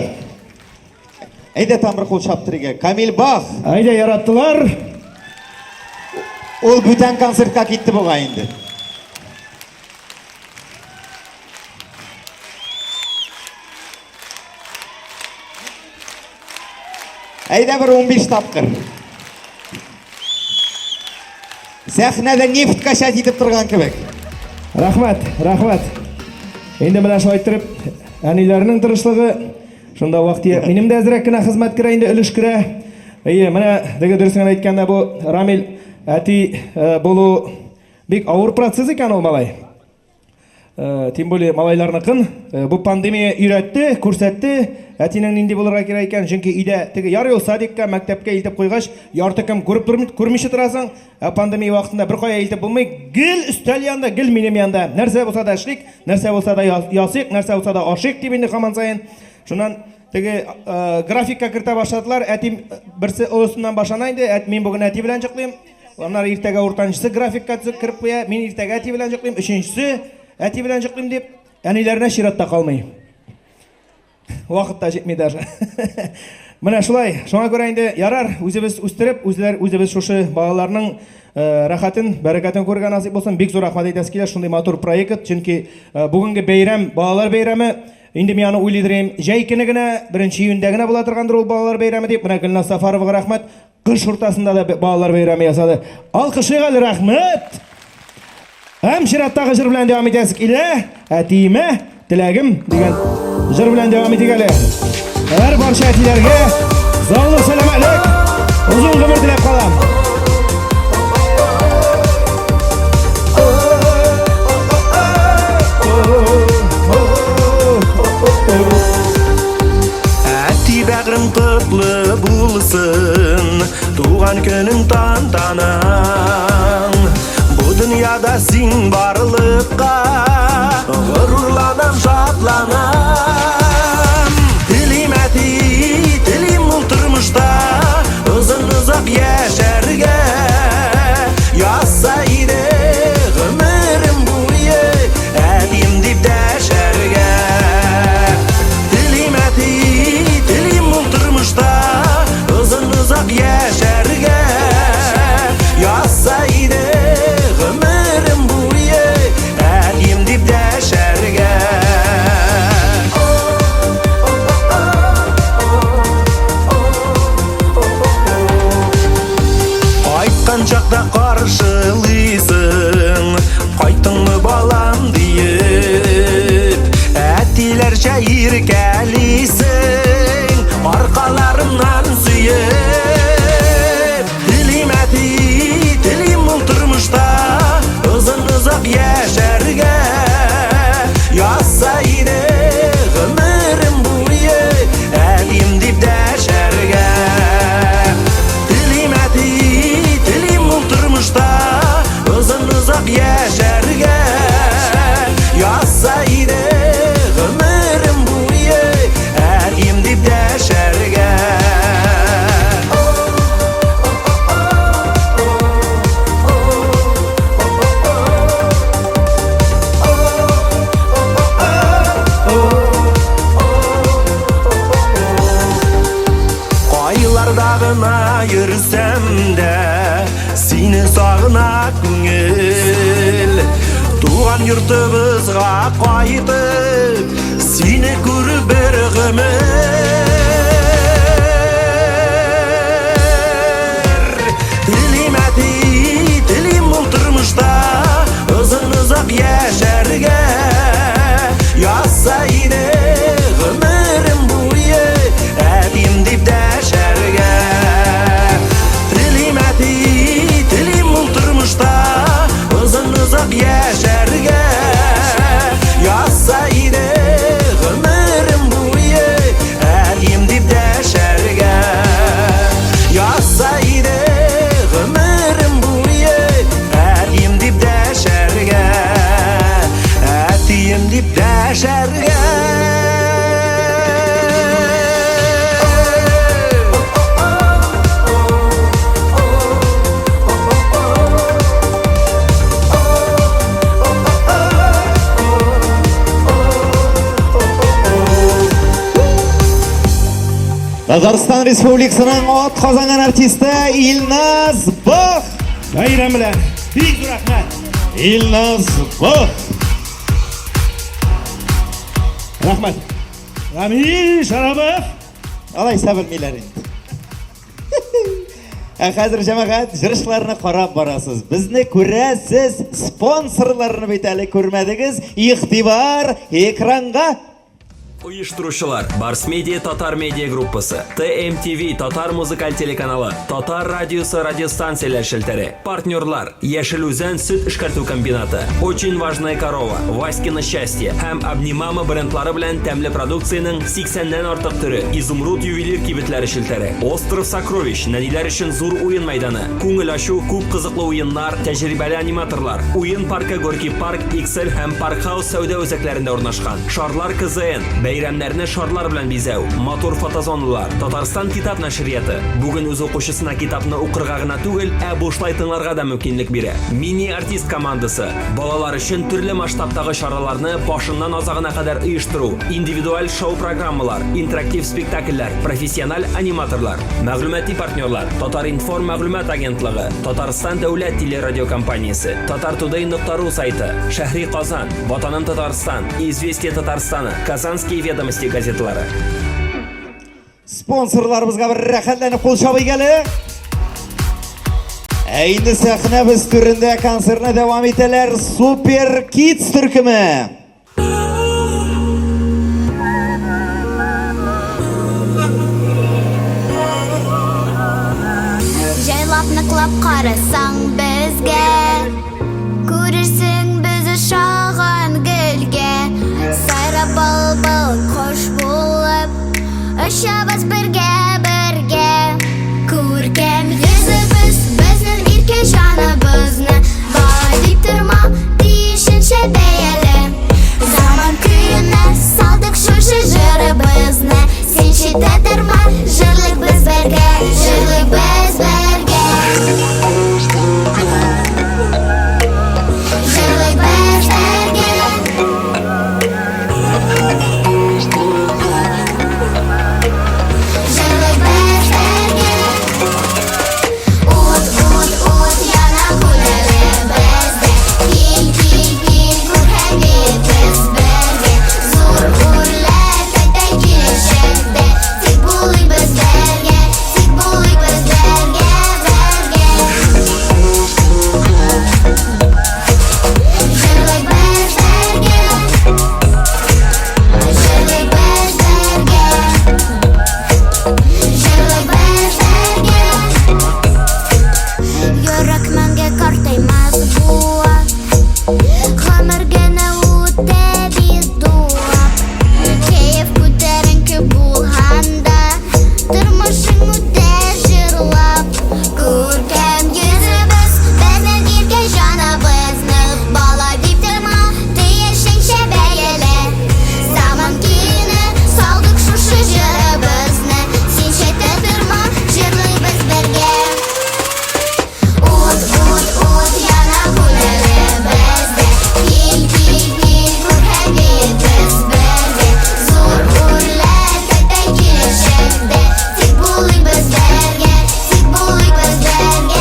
Айда тамыр қол шаптырыға. Камил Бах. Айда яраттылар. Ол бүтән концертқа кетті бұға енді. Айда бір 15 тапқыр. Сәхнәдә нефт кашат етіп тұрған кебек. Рахмат. Енді мына шулай тұрып, әнилерінің тырышлығы, шында вақытия менің де әзірек кіна қызмет кіра, енді үліш кіра. Мына деге дұрысыңын айтканда бұл Рамил әти болу бек ауыр процесс екен ол малай. Тем более малайларныкын бұл пандемия үйретті, көрсетті. Әтинен нинди болырға керек екен, жүнке үйде теге яр ел садикка, мәктепке елтіп қойғаш, яртыкым көрмеші тұрасың, пандемия вақытында бір қоя елтіп болмай, гіл үстәл янда, гіл менем янда, нәрсе болса да ішлік, нәрсе болса да ясық, нәрсе болса да ашық дебенде қаман сайын. Шунан теге графикка кірті башладылар, әтим бірсі ұлысынан башанайды, мен бүгін әти білән жүқлейм, онлар ертеге ортаншысы графикка түсіп кіріп қоя, мен ертеге әти білән жүқлейм, үшіншісі әти білән жүқлейм деп, әнелеріне ширатта қалмай. Вақытта жетмей даже. Мына шулай, шоңа көрі енді ярар, өзіміз өстіріп, өзіміз шошы бағаларының рахатын, бәрекатын көрген насип болсын, бек зор рахмат айтасы келер, шындай матур проект, чүнки бүгінгі бейрам, бағалар бейрамы, енді мен аны ойлидірем, жай кенігіне, бірінші үйіндегіне бола тұрғандыр ол бағалар бейрамы деп, мына Гүлназ Сафароваға рахмат, қыш ортасында да бағалар бейрамы ясады. Алқышыға рахмат. Шираттағы жыр білән девам етесік илі, әтиме, тіләгім деген жыр білән девам етегелі. Әр барша әтилерге заулы сәлемәлік, ұзын ғұмыр тілеп қалам. Әти бәғрің құтлы болсын, туған күнің тантанаң. Бұ дүнияда сен барлыққа ғұрурланам, шатланам. Тілейм әти, тілейм бұл тұрмышта ұзын ұзақ яшәрге. Ясайды ғұмырым бойы әдем деп дәшәрге. Тілейм әти, тілейм бұл тұрмышта ұзын ұзақ яшәрге. Ясайды ғұмырым бойы әдем деп дәшәрге. Айтқан шақта қаршылыйсың, қайттың мұ балам дейіп. Әтилер жайыр кәлейсің, арқаларымнан сүйіп. Тілейм әти, тілейм бұл тұрмышта ұзын ұзақ яшәрге. Ясайды ғұмырым бойы әдем деп дәшәрге. Тілейм әти, тілейм бұл тұрмышта ұзын ұзақ яшәрге. Ясайды ғұмырым бойы әдем деп дәшәрге. Қайлардағына жүрсәм дә, сені сағына күңіл. Туған юртыбызға қайтып, сені көріп бір ғұмыр. Тілейм әти, тілейм бұл тұрмышта ұзын ұзақ яшәрге. Ясайды ғұмырым бойы әдем деп дәшәрге. Тілейм әти, тілейм бұл тұрмышта ұзын ұзақ яшәрге. Ясайды ғұмырым бойы Татарстан Республикасының от қазанған артисті Илназ Бах. Bayram bilan big rahmat. Илназ Бах. Rahmat. Rami Sharapov. Алай сабылмайлар енді. Қазір жамағат жүрішларына қарап барасыз. Бізді көресіз, спонсорларыны бет әлі көрмедіңіз. Иқтибар экранға. Uyushtiruvchilar Bars Media Tatar Media Gruppasi, TMTV Tatar Muzikal Telekanali, Tatar Radiosi radiostansiyalar shiltari, partnyorlar Yashil Uzan Sut ishqartuv kombinati, Очень важная корова, Vaskino счастье ham Abnimama brendlari bilan tamli produksiyaning 80 dan ortiq turi, Izumrud yuvelir kibitlari shiltari, Ostrov Sakrovish nanilar uchun zo'r o'yin maydoni, ko'ngil ashuv, ko'p qiziqli o'yinlar, tajribali animatorlar, o'yin parki Gorki Park XL ham Park House savdo o'zaklarida o'rnashgan. Sharlar KZN bayramlarni sharlar bilan bezau, motor fotozonalar, Tatarstan kitob nashriyati. Bugun o'z o'quvchisina kitobni o'qirg'ag'ina tug'il, boshlaytinglarga da mumkinlik beradi. Mini artist komandasi bolalar uchun turli masshtabdagi sharalarni boshidan ozog'ina qadar uyushtiruv, individual show programmalar, interaktiv spektakllar, professional animatorlar, ma'lumotli partnyorlar, Tatar Inform ma'lumot agentligi, Tatarstan davlat teleradio kompaniyasi, tatartoday.ru sayti, Shahri Qozon, Vatanim Tatarstan, Izvestiya Tatarstani, Kazanskiy ведомости gazetalari. Sponsorlarımızga bir rəxətlərini qol şabıygəli. Endi sahne biz türündə konsertine devam eteler. Super Kids türkümü. Jaylap ныклап қарасаң бізге, көрерсің бізді шағын гүлге. Сайрап бал-бал қош болып, ұшабыз бірге. Көркем yüzümüz біздің ерке жаныбызны, бағалай тұрма дейішінше бейелі. Заман күйіне салдық шушы жырыбызны, сен шеті тұрма жырлық біз бірге. Жырлық біз бірге. Жырлық біз бірге. Жырлық біз бірге. От яна күлері бізде. Кел көрген біз бірге. Зор үрлер кәтті келешекте. Тек болай біз бірге. Тек болай біз бірге. Жырлық біз бірге. Жырлық біз бірге. Жырлық біз бірге. Йөрәк мәңге картаймас була, гомергене үтә бит дуап. Кәеф күтәренке булганда, тормышың үтә җырлап. Күркәм йөзебез безнең ирке җаныбызны, бала дип торма тиешеңчә бәяле. Заман киене салдык шушы җырыбызны, син шәйтә торма җырлыйбыз бергә. От яна күлері бізде. Кел көрген біз бірге. Зор үрлер кәтті келешекте. Тек болай біз бірге. Тек болай біз бірге.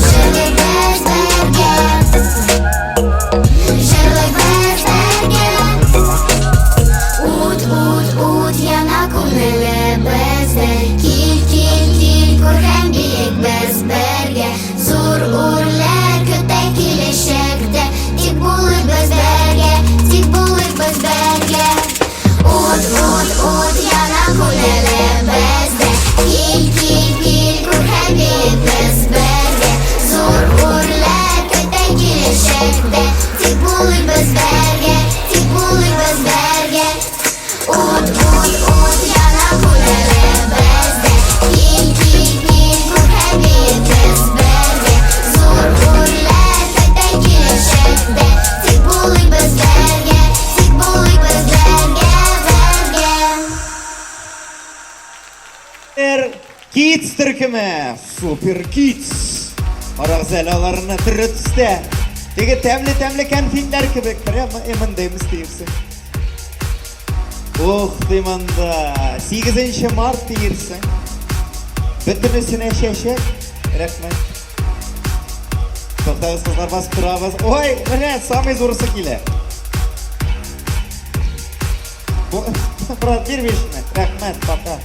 Жырлық біз бірге. Жырлық біз бірге. Жырлық біз бірге. Ut yana күңелі бізді. Кел көрген біз бірге. Зор үрлер көтті келешекте. Тек болай біз бірге. Тек болай біз бірге. Ut yana күңелі бізді. Кел көрген біз бірге. Зор үрлер көтті келешекте. Тек болай біз бірге. Тек болай біз бірге. Ut yana күңелі бізді. Кел көрген біз бірге. Зор үрлер көтті келешекте. Тек болай біз бірге. Тек болай біз бірге. Super Kids türkümü. Super Kids. Арағыз әлаларына түрі түсті. Теге тәмле конфетлер кебек, прямо мындай істейсің. Ох, дейманда, 8 март дейірсің. Бүтінісіне шешек. Рахмет. Тоқтағыз қызлар басып тұрабыз. Ой, міне, самый зорысы келе. Брат, бермешіні. Рахмет, пока.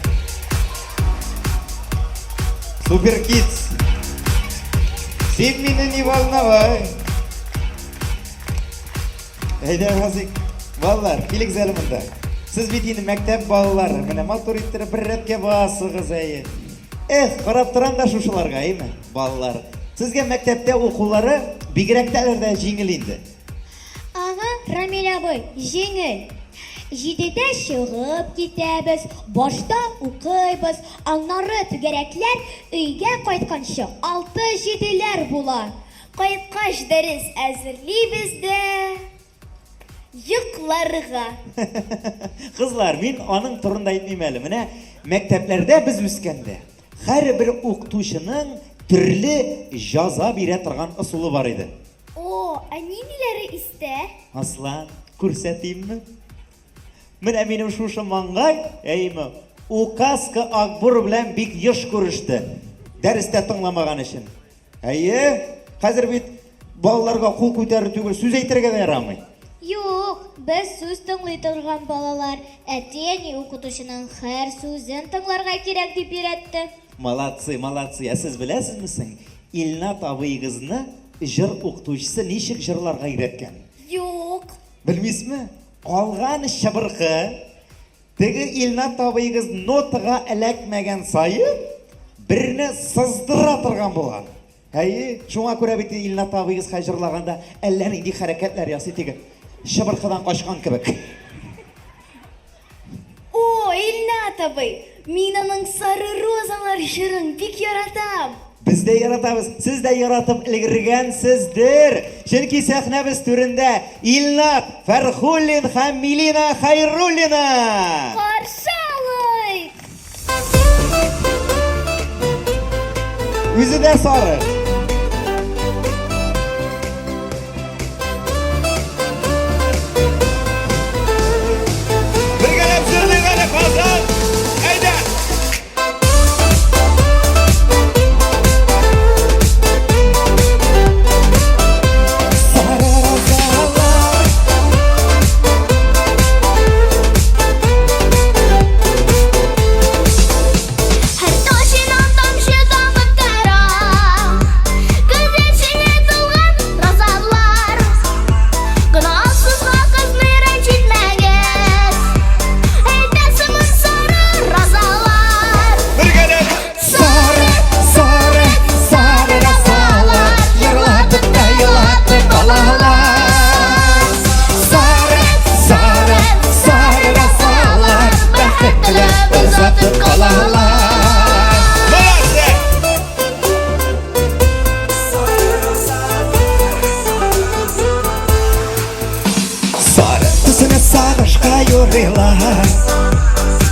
Супер Kids. Сен мені не волновай. Әйді ғазик. Балалар, келік зәлімінді. Сіз бетені мәктәп балалары. Міне матуриттері бір рәтке басығыз әйі. Қарап тұрам да шушыларға, әйме, балалар. Сізге мәктәпте оқулары бигірәктәлерді жеңіл енді. Аға, Рамил абай, жеңіл. 7-де шығып кетәбіз, башта оқайбыз, аңнары түгәрәкләр өйге қайтқаншы 6-7-ләр була. Қайтқаш дәріс әзірлейбіз де йоқларға. Қызлар, мен аның тұрында етмеймәлі. Міне, мәктәпләрдә біз өскенде. Һәр бір оқытушының түрлі жаза бере тұрған ұсылы бар еді. О, нелері істе? Аслан, көрсетейім ме? Міне менің шушы маңғай, әйімі, указка Акбур білән бик еш көрішті. Дәрісте тыңламаған үшін. Әйе, қазір бет балаларға қол көтәрі түгіл, сөз әйтерге ярамай. Юк, біз сөз тыңлай тұрған балалар, әтені оқытушының һәр сөзін тыңларға керек деп үйретті. Молодцы, молодцы. Сіз білесіз місің? Илнат абайығызны жыр оқытушысы нешік жырларға үйреткен? Юк. Білмейсіз ме? Қалған шыбырқы, тегі Илнат абайығыз нотаға әләкмәген сайы, біріні сыздыра тұрған болған. Әйе, шуңа көрә беті Илнат абайығыз қайжырлағанда әлләніңдей харакетлер ясы тегі шыбырқыдан қашқан кебек. О, Илнат абай, мен аның сары розалар жырын бик яратам. Біз де яратабыз, сіз де яратып ілгірген сіздер. Чөнки сәхнәбіз түрінде Илнат Фәрхуллин һәм Милина Хайруллина. Қаршы алайық! Өзі де сары. Біргелеп сүрлігені қазан. Әйді!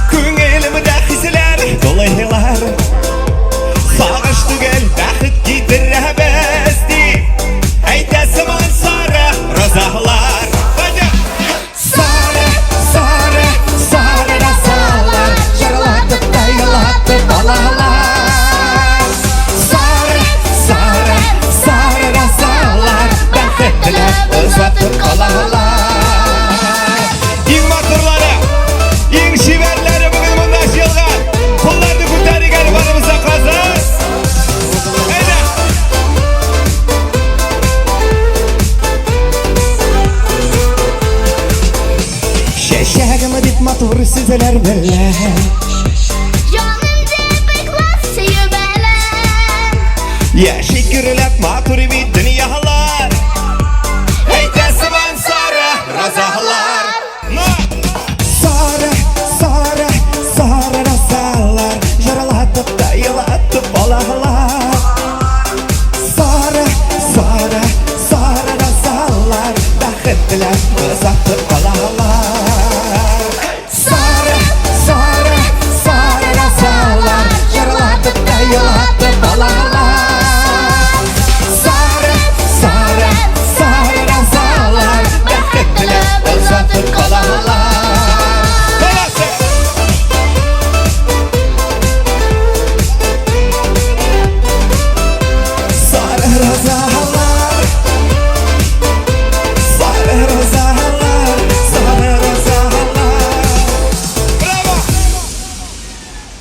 Күңелімді хизләр долайлар, сағыш түгел бәхет кидерәбез дип әйтәсемін сары розалар. Сары, сары, сары розалар, жырлатып та йылатып балалар. Сары, сары, сары розалар, бәхет тілеп ұзатып қалалар. Şiverleri bugün bunda açılgan. Kullarını kurtarı gelip aramıza kazan. Haydi. Şeşeğimi dit maturu sizler böyle. Canımda beklas sevelen. Ya şükürlet maturu bir dünyalar. Eytesim ansarı razahlar. Sarı, sarı, sarı rasalar, jırlatıp da yılatıp balahlar. Sarı, sarı, sarı rasalar, bəxtlər uzatıp balahlar. Sarı, sarı, sarı rasalar, jırlatıp da yılatıp balahlar.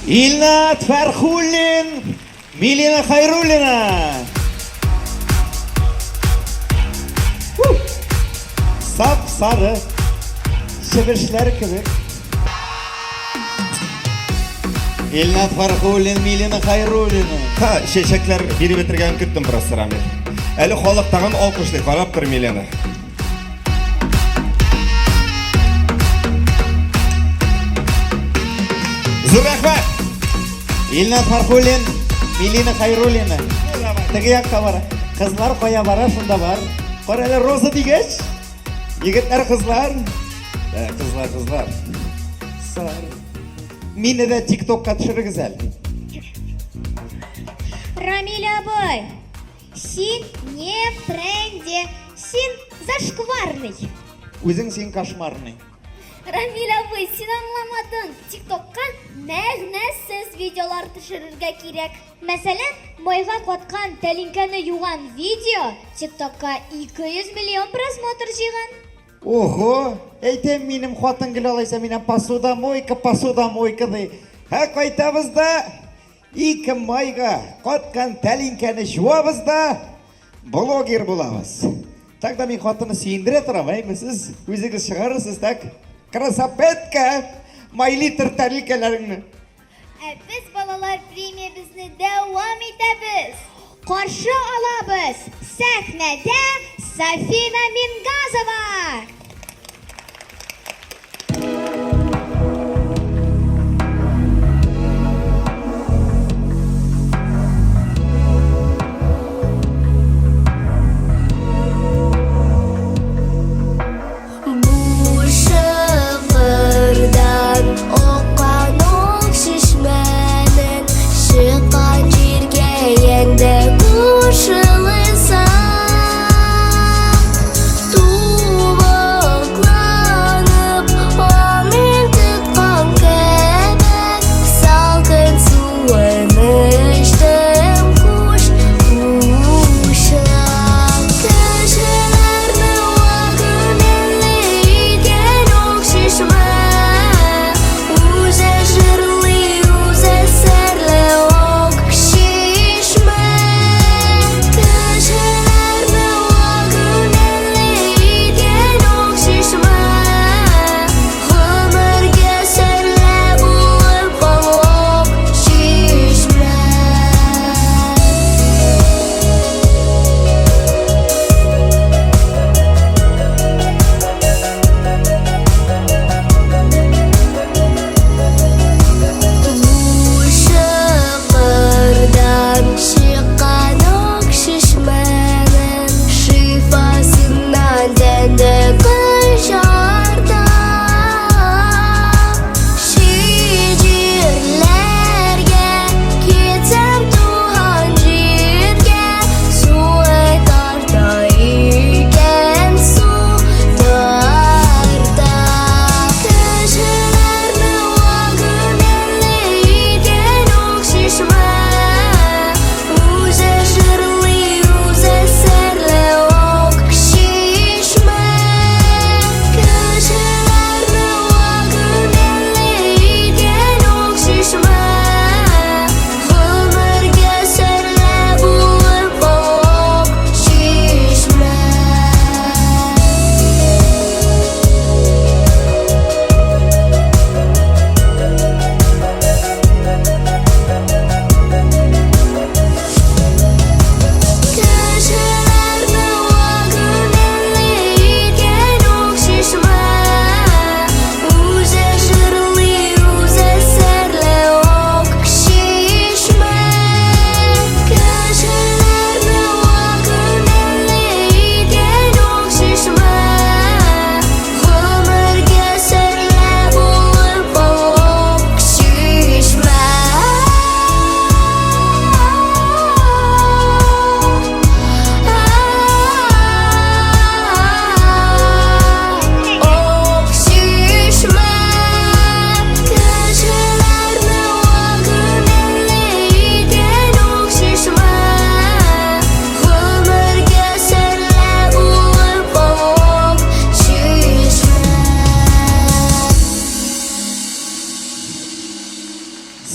Илнат Фархуллин, Милина Хайруллина. Сап сары шебешлер кебек. Илнат Фархуллин, Милина Хайруллина. Ha, şeşekler biri bitirgen küttüm profesör Amir. Eli xoluk tağın olqışlı qarab bir Milena. Zur rahmat. Илнат Фархуллин, Милина Хайруллина. Теге якка бара. Кызлар коя бара, шунда бар. Кара эле роза дигеч. Егетлер кызлар. Кызлар. Сар. Мине де ТикТокка төшерегез әле. Рамиль абай, син не в тренде, син зашкварный. Үзең син кошмарный. Рамиль абай, син аңламадың. ТикТокка мәгънәсез видеолар төшерергә кирәк. Мәсәлән, майга каткан тәлинкәне юган видео ТикТокка 200 миллион просмотр җыйган. Ого, әйтем минем хатын гел алайса минем посуда мойка ди. Һә кайтабыз да 2 майга каткан тәлинкәне жуабыз да блогер булабыз. Так да мин хатыны сөендерә торам, әймесез? Үзегез чыгарырсыз так. Красапетка, майлитр тәлинкәләреңне. Без балалар премиябызны дәвам итәбез. Каршы алабыз. Сәхнәдә Сафина Мингазова. Тулы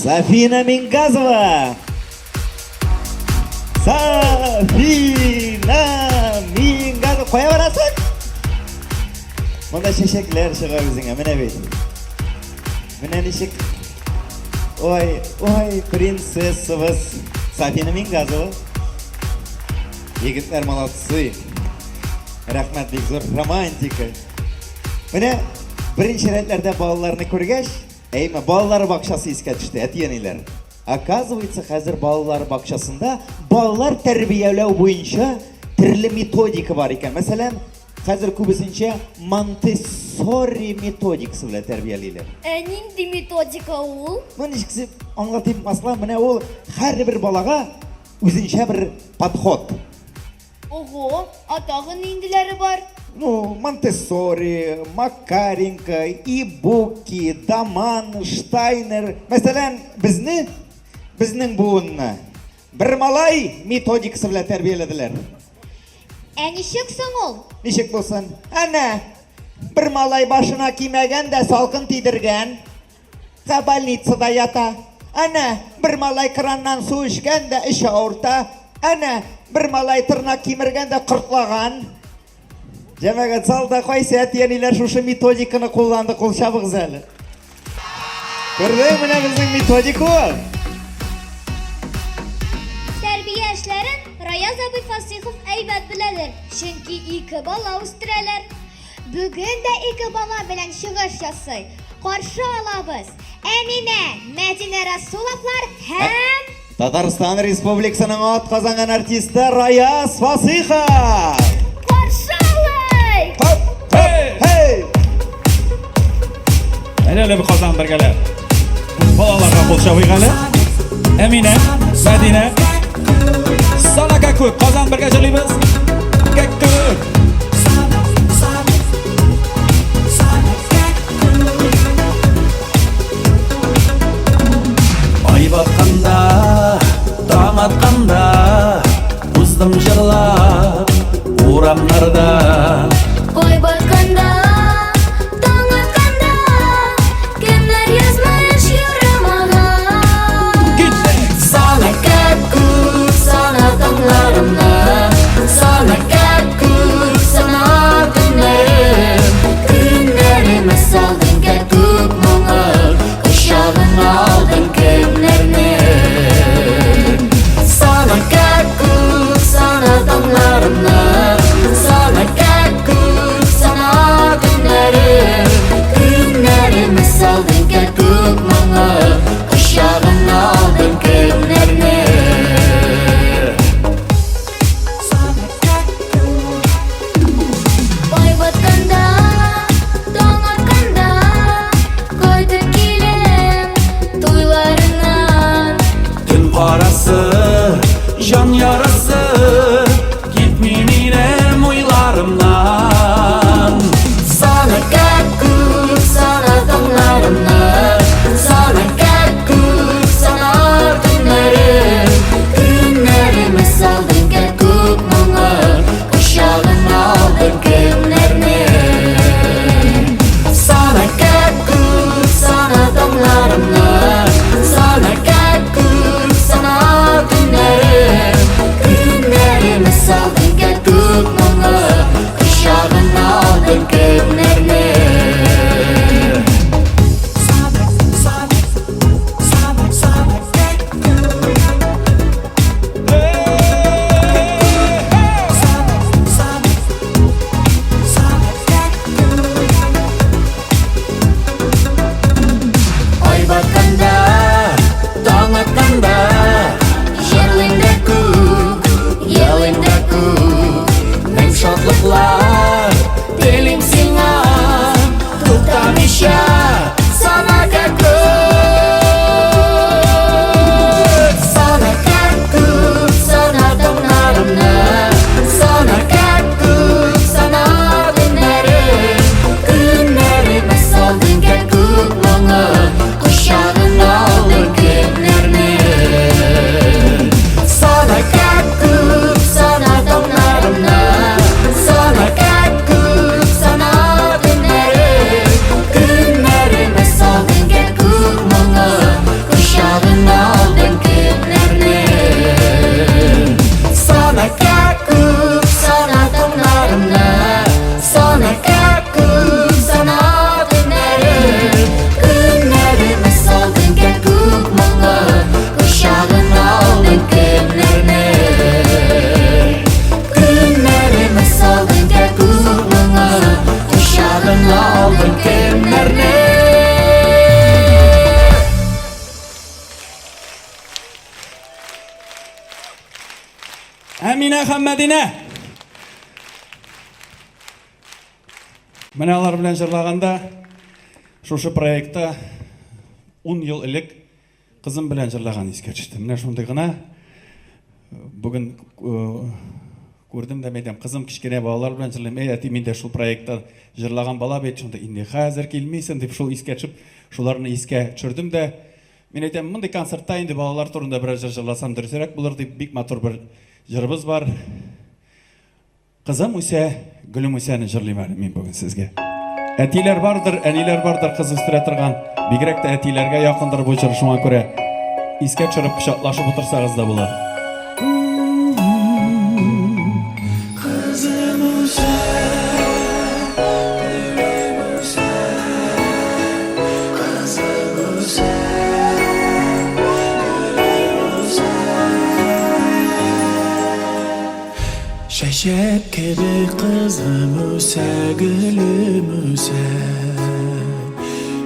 Safina Mingazova. Safina Mingazova. Qo'ya berasizmi? Bunda sheshaklar shiga o'zingga, mana bu. Mana nishik. Oy, prinsessamiz Safina Mingazova. Yigitlar молодцы. Rahmat, zo'r romantika. Mana birinchi raytlarda bolalarni ko'rgach, bolalar bog'chasi esga tushdi, aytganinglar. Оказывается, hozir bolalar bog'chasida bolalar tarbiyalash bo'yicha turli metodika bor ekan. Masalan, hozir ko'pincha Montessori metodikasi bilan tarbiyalaylar. Nindi metodika ul? Mana ishqisi anlatayım masalan, mana u har bir bolaga o'zincha bir подход. Oho, atag'ın nindilari bor. Ну, Montessori, Makarenko, Ibuki, Daman, Штайнер. Masalan, bizning buvinni bir malay metodikasi bilan tarbiyaladilar. Nishik so'ngol? Nishik bo'lsin? Ana, bir malay boshina kiymaganda salqin tiydirgan, больницада yata. Ana, bir malay krandan suv ichganda ishi o'rta. Ana, bir malay tirnoq kemirganda qirtlagan. Jamaat salda qo'ysa aytganinglar shu metodikani qo'llandi, qo'l shabig'zali. Ko'rdingmi, mana bizning metodika? Tarbiya ishlarini Rayaz Abiy Fasihov aybat biladir. Chunki ikki bola o'stiralar. Bugun da ikki bola bilan shigish yasay. Qarshi olamiz. Amina, Madina Rasulovlar ham Tatariston Respublikasining ot qozongan artisti Rayaz Fasihov. qarshi olay. Hey! Aylanib qozon birgalar. Bolalarga qo'l shavig'ali. Amina, Madina. Sana kakuk, qozon birgachiligimiz. Kakuk. Ay batqanda, taң atqanda, uzdim jırlab uramlarda. Oy batqanda, taң atqanda, kimlar yazmish yuramagan. Sana kakuk, sana tağlarımda, sana kakuk, sana günlerim. Günlerime saldın kakuk muğul, uşağın aldın kimlerini. Sana kakuk, sana tağlarımda, sana kakuk. Әминә һәм Мәдинә. Менә алар белән җырлаганда, шушы проектта 10 ел элек кызым белән җырлаган искә төште. Менә шундый гына бүген күрдем дә мәйдәм, кызым кичкенә балалар белән җырлыйм. Әти, мин дә шул проектта җырлаган бала бит, шунда инде хәзер килмисең дип шул искә төшеп, шуларны искә төшердем дә. Мин әйтәм, мондый концертта инде балалар турында бераз җырласам дөресрәк булыр дип, бик матур бер җырыбыз бар. Кызым үсә, гөлем үсәне җырлыйм әле мин бүген сезгә. Әтиләр бардыр, әниләр бардыр кыз үстерә торган. Бигрәк тә әтиләргә якындыр бу җыр, шуңа күрә искә төшереп кочаклашып утырсагыз да була. Şeşek gibi kızım üse, gülüm üse,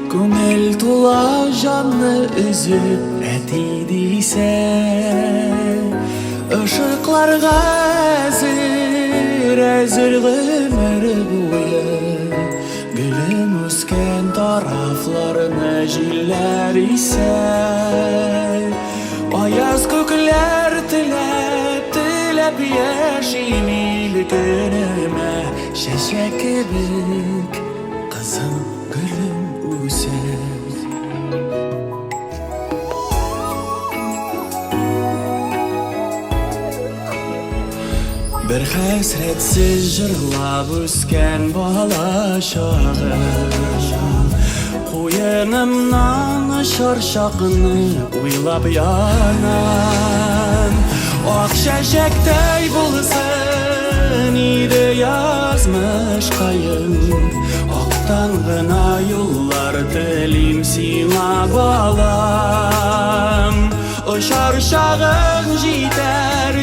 Көңіл тула жанны үзіп әтидейсе, Işıklarga әзір ғымыр бойы, Gülüm үскен тарафларына жиллер исе, Аяз көклер тілеп яшим ил күнімә, Шәшәк кебек қызым гүлім үсер. Bir həsrətsiz jırlab üskən bala şağım, Qoyunumdan şarşaqını uylab yanan, Ak şəşəkdəy bulsun idi yazmış qayın, Aktan gına yollar dilim sina balam, Şarşağın jiter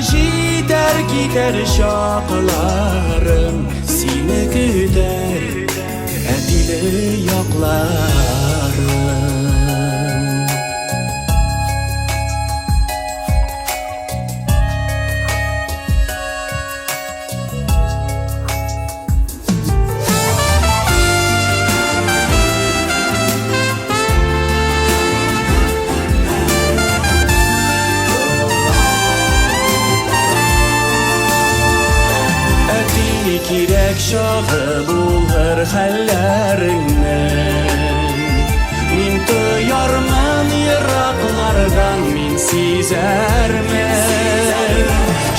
gider şaqlarım, Seni güder ədili yaqlarım. Kirek şağı bulur həllərindən, Min duyarmın yıraqlardan min sizərmən,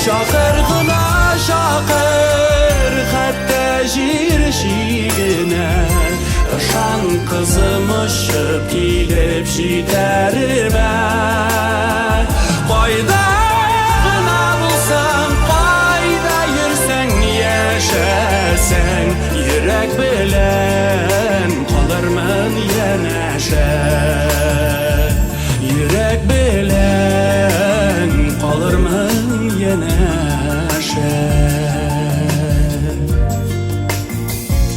Şaqır gına şaqır xəttə jirşiginə, Işan kızım ışıp kilip jitərmə, Qayda gına bulsam, qayda yürsən yaşasan, Yürek bilen kalırmın yanaşa, Yürek bilen kalırmın yanaşa.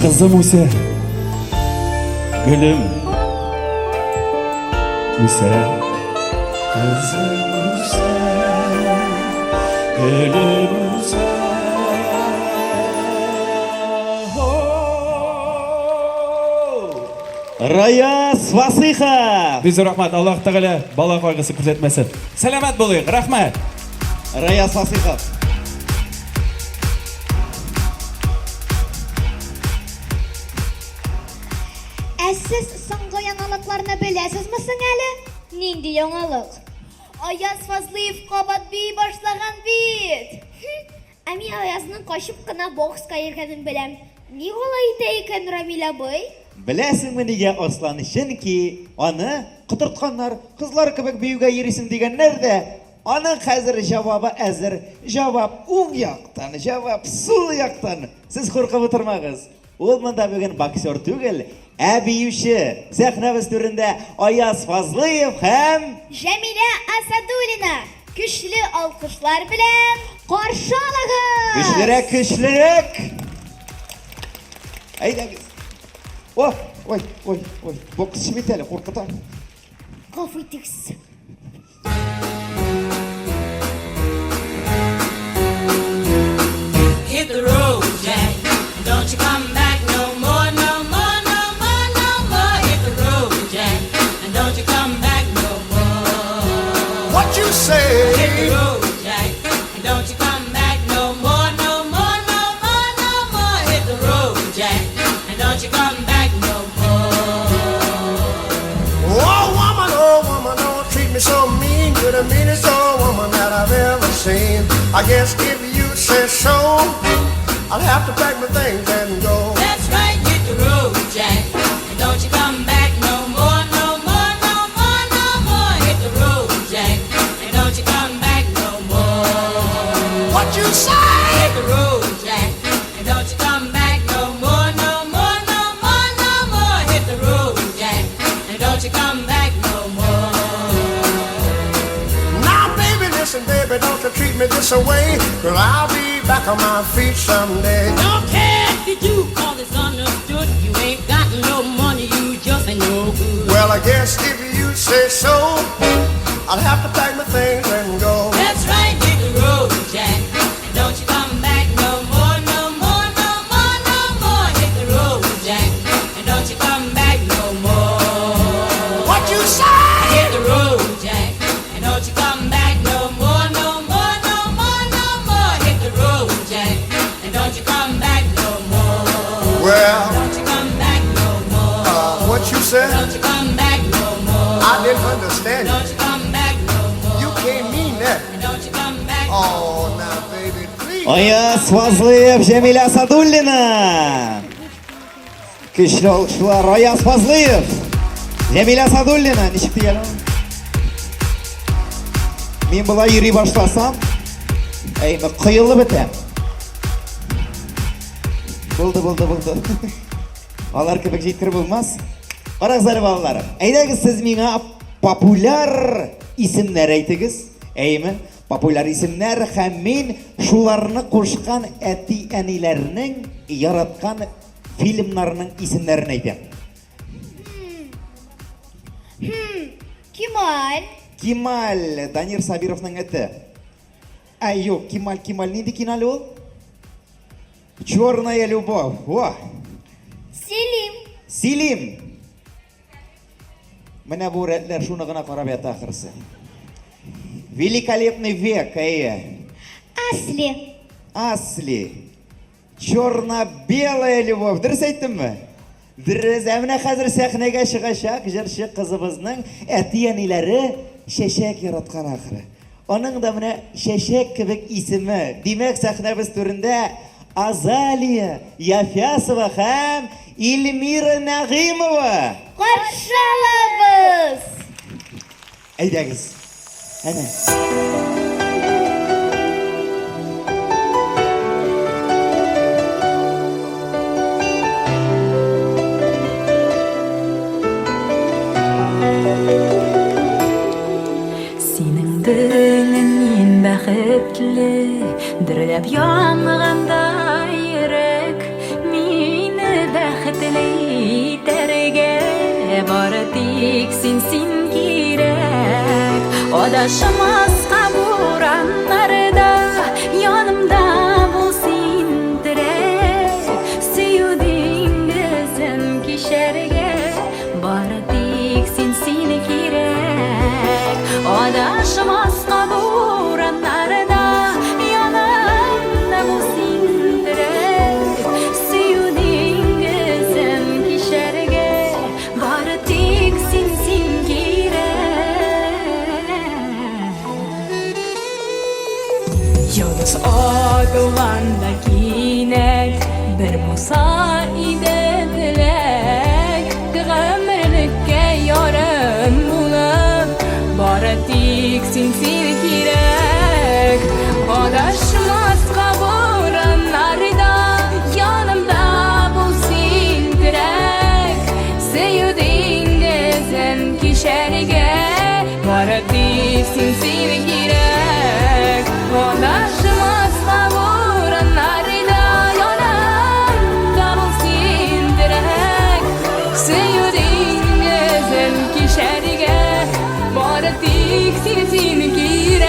Kızım üse, gülüm üse, Kızım üse, gülüm üse, Rayas Vasıxa. Biz rahmat, Allah Teala bala kaygısı күрсәтмәсен. Сәламәт булыйк, рахмәт. Rayas Vasıxa. Siz соңгы яңалыкларны беләсезме соң әле? Нинди яңалык? Аяз Фазлыев кабат бий башлаган бит. Мин Аязның качып кына бокска йөргәнен беләм. Ни алай итә икән Рамил абый? Беләсеңме нигә Аслан? Чөнки аны кытыртканнар, кызлар кебек биюгә йөрисең дигәннәр дә, аның хәзер җавабы әзер. Җавап уң яктан, җавап сул яктан. Сез куркып утырмагыз. Ул монда бүген боксер түгел, ә биюче. Сәхнәбез түрендә Аяз Фазлыев һәм Җәмилә Асадуллина. Көчле алкышлар белән каршы алыгыз. Көчлерәк, көчлерәк. Әйдәгез. Ой, боксчы бит әле, куркыта. Гафу итегез. say? Hit the road, Jack, and don't you come back no more, no more, no more, no more. Hit the road, Jack, and don't you come back no more. Oh woman, don't treat me so mean. You're the meanest old woman that I've ever seen. I guess if you say so, I'll have to pack my things and go. That's right, hit the road, Jack, and don't you come back no more, no more, no more, no more. Hit the road, Jack, and don't you come back no more. What you say? Hit the road, Jack, and don't you come back no more, no more, no more, no more. Hit the road, Jack, and don't you come back no more. Now baby, listen baby, don't you treat me this away, 'cause I'll be back on my feet someday. Don't care if you do, 'cause it's understood. You ain't got no money, you just ain't no good. Well, I guess if you say so, I'll have to pack my things and go. That's right, hit the road, Jack, and don't you come back no more, no more, no more, no more. Hit the road, Jack, and don't you come back no more. What you say? Hit the road, Jack, and don't you come back no more, no more, no more, no more. Hit the road, Jack, and don't you come back no more. Well, Don't you come back no more. what you said? Don't you come back no more. I didn't understand you. Don't you come back no more. You can't mean that. Don't you come back. Oh, now baby, please. Ояз Фазлыев, Жәмилә Садуллина. Көчле алкышлар, Ояз Фазлыев, Жәмилә Садуллина. Ничек дигән ул? Мин болай йөри башласам, әйме кыелып бетәм. Булды. Алар кебек җиткер булмас. Карагызлар балаларым. Әйдәгез сез миңа популяр исемнәр әйтегез. Әйме? Популяр исемнәр һәм мин шуларны кушкан әти-әниләрнең яраткан фильмнарның исемнәрен әйтәм. Кемаль. Кемаль, Данир Сабировның әте. Юк, Кемаль нинди кино ул? Черная любовь. О! Силим. Менә бу рәтләр шуны гына карап ята ахырсы. Великолепный век, Асли. Черно-белая любовь. Дөрес әйттемме? Дөрес. Менә хәзер сәхнәгә чыгачак җырчы кызыбызның әти-әниләре чәчәк яраткан ахыры. Аның да менә чәчәк кебек исеме. Димәк, сәхнәбез түрендә Азалия Яфясова һәм Илмира Нәгыймова. Каршылабыз. Әйдәгез. Әнә. Синең белән мин бәхетле, дөрләп янганда йөрәк, мине бәхетле итәргә бары тик син кирәк. Адашмаска бураннарда янымда бул син терәк, сөю диңгезен кишәргә бары тик син кирәк. Адашмаска бураннарда янымда бул син терәк, сөю диңгезен кишәргә бары тик син Yıldız ağılanda giyinek, bir musa ide dilek, ömürlükке yarım bulup, bari tik sin kirek. Adaşmaz kaburanlarda, yanımda bulsin direk, sevdiğin gezen kişerge, bari tik sin kirek. Adaşmaz kaburanlarda, yanımda bulsin direk, sevdiğin gezen kişerge, bari tik sin kirek.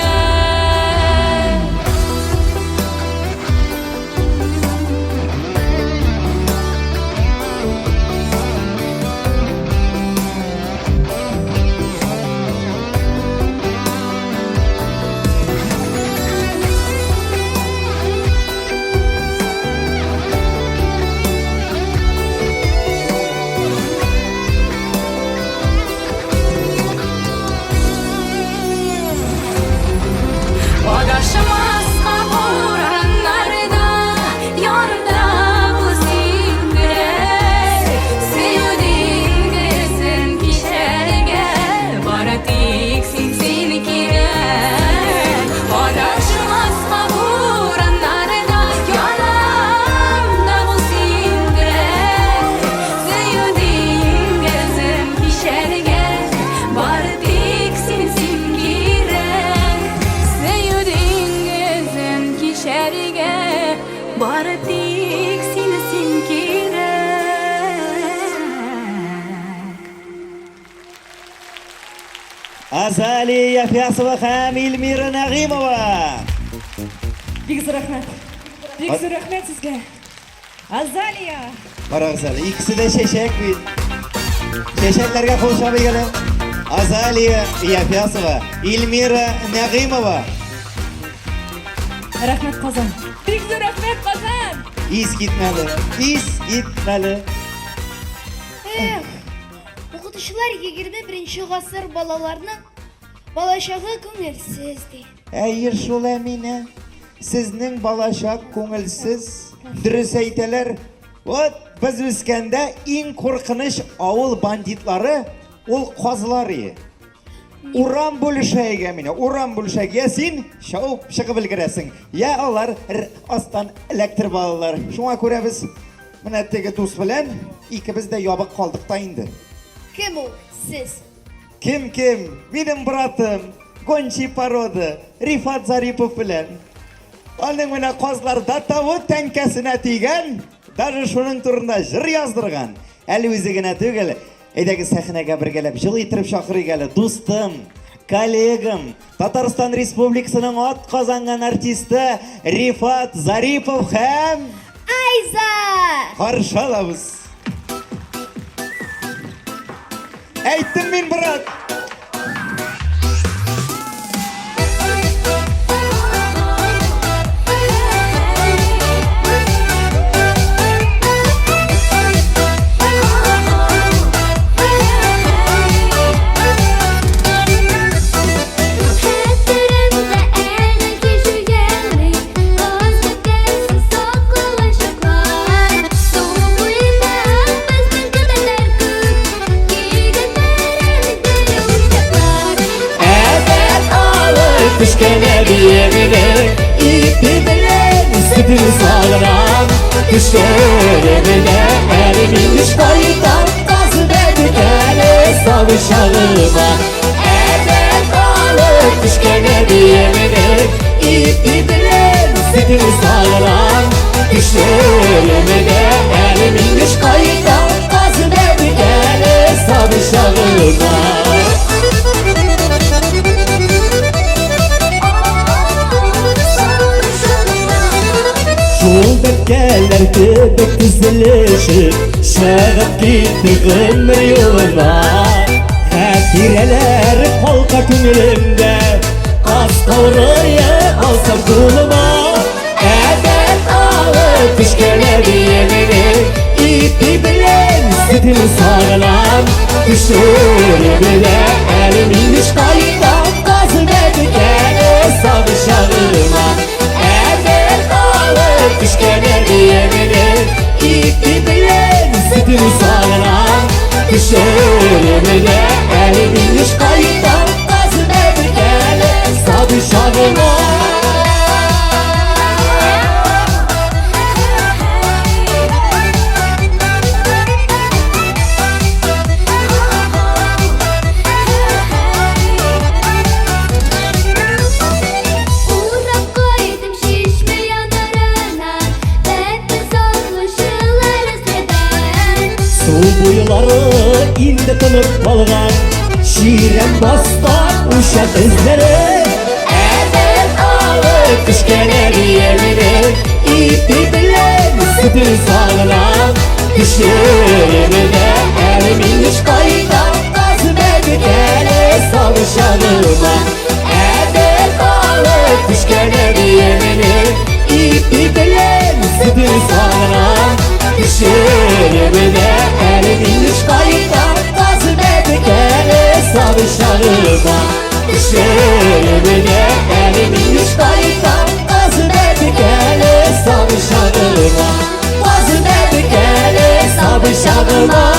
Azali Yafyasova ham Ilmira Nag'imova. Big zo'r rahmat. Big zo'r rahmat sizga. Azaliya. Qarag'zali, ikkisi de şeşek bir. Şeşeklerge qo'shib egilib. Azaliya Yafyasova, Ilmira Nag'imova. Rahmat Qozon. Big zo'r rahmat Qozon. Is gitmeli. Is gitmeli. O'qituvchilar 21-asr bolalarning balashog'i ko'ngilsiz deydi. Hayır şol Emine. Sizning balashak ko'ngilsiz. Dürüst ayteler. Ot biz o'skanda eng qo'rqinish avul banditlari ol qozlari. Uran bo'lishayga meni, uran bo'lishayga sen şaup chiqib bilgirasin. Ya ular astan elektr balalar. Şuna ko'ra biz mana tege do'st bilan ikkimiz de yobiq qoldik da endi. Kim u? Siz. Kim? Benim bratim Gonchi Parodi, Rifat Zaripov bilan. Oldin mana qozlar datavut tankasına tegan, даже shuning turida jir yozdirgan. Ali o'zigina tugil. Aydagi sahnaga birgalab jil yitirib chaqirgan do'stim, kollegam, Tatariston Respublikasining ot qozongan artisti Rifat Zaripov ham Ayza! qarshi olamiz. Aytdim men brat. Düşkene diyemine ipi bilen sütünü sağlam Düşkene elimin düş kayıtan Gazı verdi gele savuşalıma Evet alıp düşkene diyemine ipi bilen sütünü sağlam Düşkene elimin düş kayıtan Gazı verdi gele savuşalıma Şol bekkeler tebek dizilişi Şağıp gitti gımır yoluna Hatireler kolka tümürümde Kaz kavruya alsam kuluma Evet alıp düşkene diyemini İpi bilen sütünü sağlam Düşürümü de elimin düş kayıdan Gazı verdi gene savuşağıma Düşkene diyemini ipi bilen sütünü sağlam Düşürümü de elimin düş kayıtan Gazı verdi gele savuşağıma Buyuları indi tınıp kalgan Şiren bastan uşak izleri Evet alıp düşkene diyemini İpi bilen sütünü sağlam Düşürümü de elimin düş kayıdan Gazı verdi gele savuşağıma Evet alıp düşkene diyemini İpi bilen sütünü sağlam Düşürümü de elimin düş kayıtan Gazı verdi gele savuşağıma Düşürümü de elimin düş kayıtan Gazı verdi gele savuşağıma Gazı verdi gele savuşağıma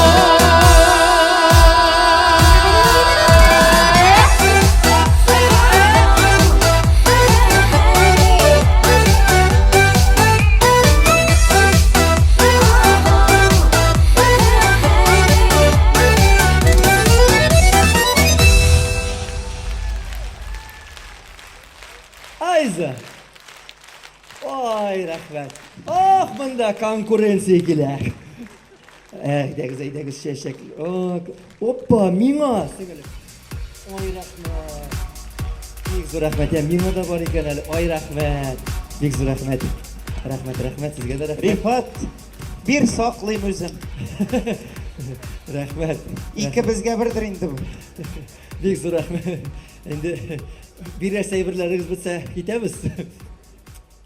Ayza. Oy rahmat. Oh bunda konkurensiya kelar. Aydagiz şeşek. Hoppa, minga. Ой, рахмет. Бик зур рахмет. Миңа да бар икән әле. Ой, рахмет. Бик зур рахмет. Рахмет, сезгә дә рахмет. Рифат, bir саклыйм үзем. Рахмет. Ике безгә бердер инде бу. Бик зур рахмет. Инде бирәр сәйберләрегез бетсә китәбез.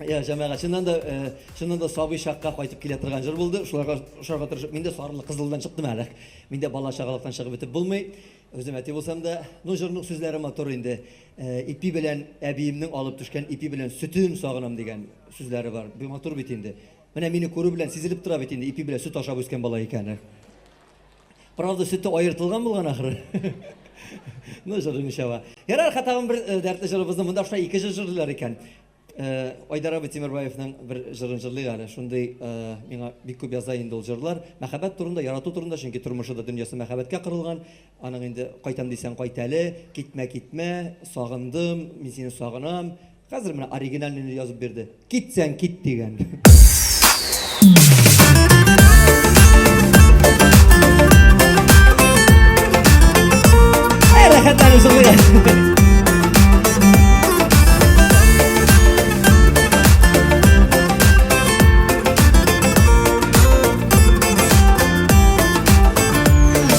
Я, җәмәгать, шуннан да сабый шакка кайтып килә торган җыр булды. Шуларга тырышып, мин дә сарылы кызылдан чыктым әле. Мин дә бала чагалыктан чыгып бетеп булмый. Өзем әти булсам да, ну җырның сүзләре матур инде. Ипи белән әбиемнең алып төшкән ипи белән сөтен сагынам дигән сүзләре бар. Бу матур бит инде. Менә мине күрү белән сизелеп тора бит инде, ипи белән сөт ашап үскән бала икән. Правда, сөте аертылган булган ахыры. Ну, җырым шава. Ярар, хатагым бер дәртле җырыбызны монда шулай ике җырлар икән. Айдар абый Тимербаевның бер җырын җырлый әле. Шундый миңа бик күп яза инде ул җырлар. Мәхәббәт турында, ярату турында, чөнки тормышы да дөньясы мәхәббәткә кырылган. Аның инде кайтам дисәң кайт әле, китмә, сагындым, мин сине сагынам. Хәзер менә оригиналны язып бирде. Китсәң кит дигән. Рәхәтләнеп җырлый.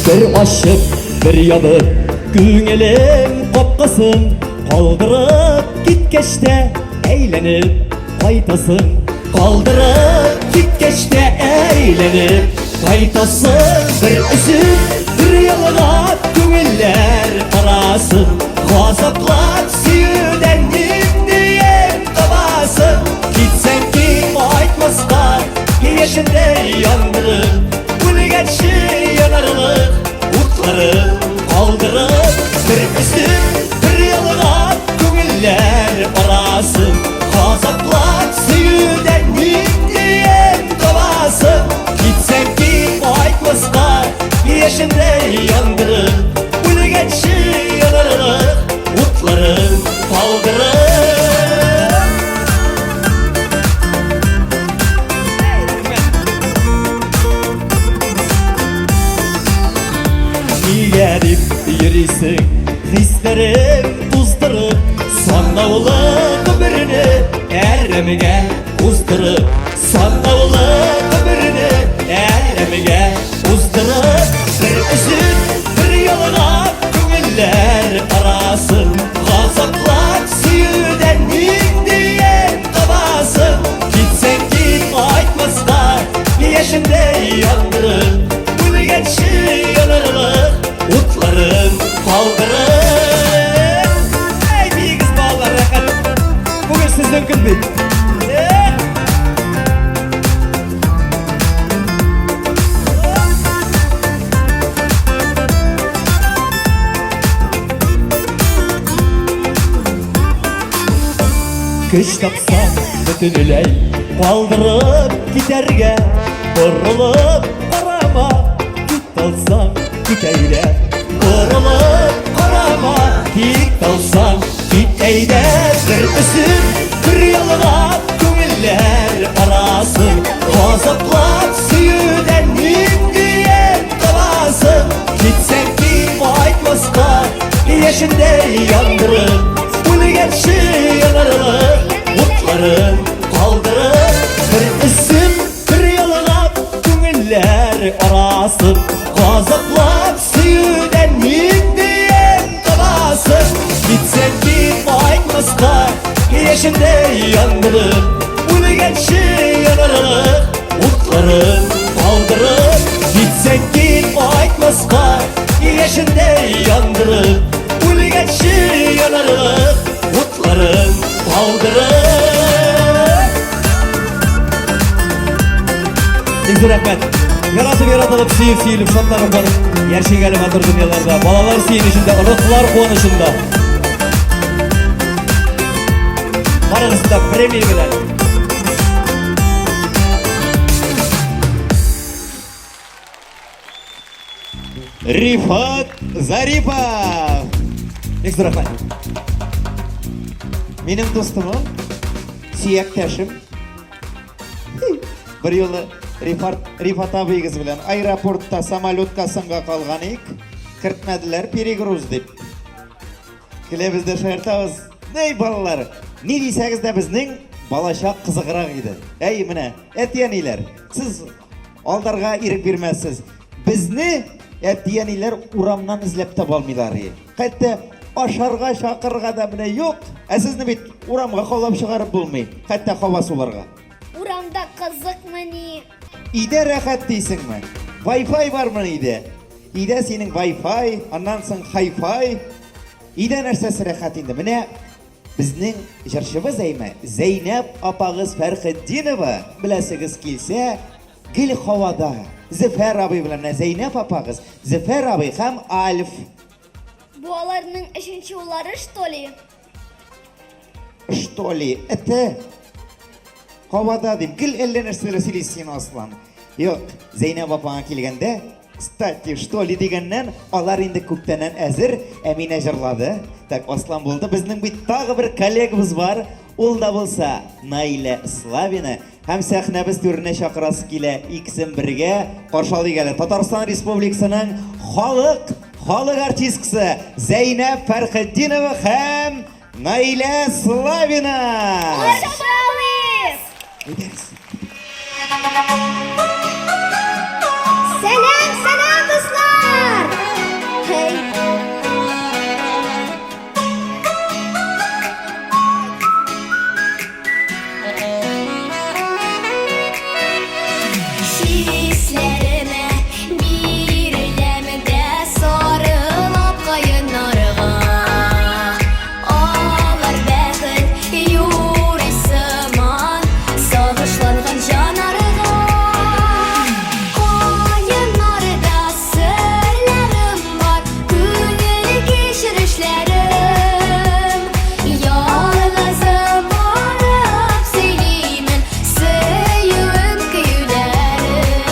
Bir aşık, bir yanıp, küngелең капкасын калдырып киткәчтә әйләнеп кайтасың. Калдырып киткәчтә әйләнеп кайтасың. Bir үзүн, bir ялгап күңелләр арасын газаплап сөюдән ниндиен табасың. Китсәң кит, кайтмаска яшендә яндырып, үлгәнче янарлык утларын калдырып. Bir үзүн, bir ялгап күңелләр арасын газаплап сөюдән ниндиен табасың. Китсәң кит, кайтмаска яшендә яндырып, үлгәнче янарлык утларын калдырып. Нигә дип йөрисең, хисләрен туздырып, санаулы гомерне әрәмегә уздырып, санаулы гомерне әрәмегә уздырып. Bir үзүн, bir ялгап күңелләр арасын газаплап сөюдән ниндиен табасың. Китсәң кит, кайтмаска яшендә яндырып, үлгәнче янарлык утларын калдырып. Эй, бигез балалар, рәхәт. Бүген сезнең көн бит. Көч тапсаң бөтенләй калдырып китәргә, борылып карама, кит алсаң кит әйдә. Борылып карама, кит алсаң кит әйдә. Bir үзүн, bir ялгап күңелләр арасын газаплап сөюдән ниндиен табасың. Китсәң кит, кайтмаска яшендә яндырып, үлгәнче янарлык утларын калдырып. Bir үзүн, bir ялгап күңелләр арасын газаплап сөюдән ниндиен табасың. Китсәң кит, кайтмаска яшендә яндырып, үлгәнче янарлык утларын калдырып. Китсәң кит, кайтмаска яшендә яндырып, үлгәнче янарлык утларын калдырып. Бик зур рәхмәт. Яратып, сөйіп, шатланып барып, яшәгәле матур дөньяларда, балалар сөенешендә, рухлар куанышында. Барыгыз да премия белән. Рифат Зарипов. Бик зур рәхмәт. Минем дустымым, сөяктәшем. Bir yo'li Rifat abiygiz bilan aeroportda samolyotga sınga qolganik, kiritmadilar перегруз deb. Кілебізді шағыртабыз. Ней балалар, не дейсәгіз де біздің балашақ қызығырақ еді. Әй, міне, әттиянилер, сіз алдарға ирік бермәсіз. Бізні әттиянилер урамнан ізлеп таб алмайлар. Қәтті ашарға шақырға да міне yok. Сізні бит урамға қаулап шығарып болмай. Қәтті қауа суларға. Урамда қызық мені. Иде рәхәт дейсің ме? Wi-Fi бар ма иде? Иде сенің Wi-Fi, аннан соң Hi-Fi. Иде нәрсәсі рәхәт инде. Менә біздің жыршыбыз әйме Зейнәп апағыз Фәрхетдинова біләсігіз келсе, гіл хавада. Зефер абый біләмне Зейнәп апағыз, Зефер абый һәм Альф. Бу аларның үшінші улары, что ли? Что ли? Әті? Хавада дейм. Гіл әлі нәрселері сөйлесін аслан. Yok, Зейнәп апаңа келгенде, кстати, что ли дегеннен, алар инде күптәннән әзір, Әминә жырлады. Так, аслан болды. Біздің бит тағы бір коллегабыз бар. Ул да булса Наилә Славина. Һәм сәхнәбез түренә шақырасы килә. Икесен бергә каршылый әле. Татарстан Республикасының халык артисткасы Зейнәп Фәрхетдинова һәм Наилә Славина. Сәлем, кызлар! Hey. Şişlerime birlemde sarılıp kayınlarga Ağlar bəxil yuri sıman Sağışlanğan janarga Kayınlarda sırlarım var Günlük geçirişlerim Yalnızım varıp selimin Söyün köylerim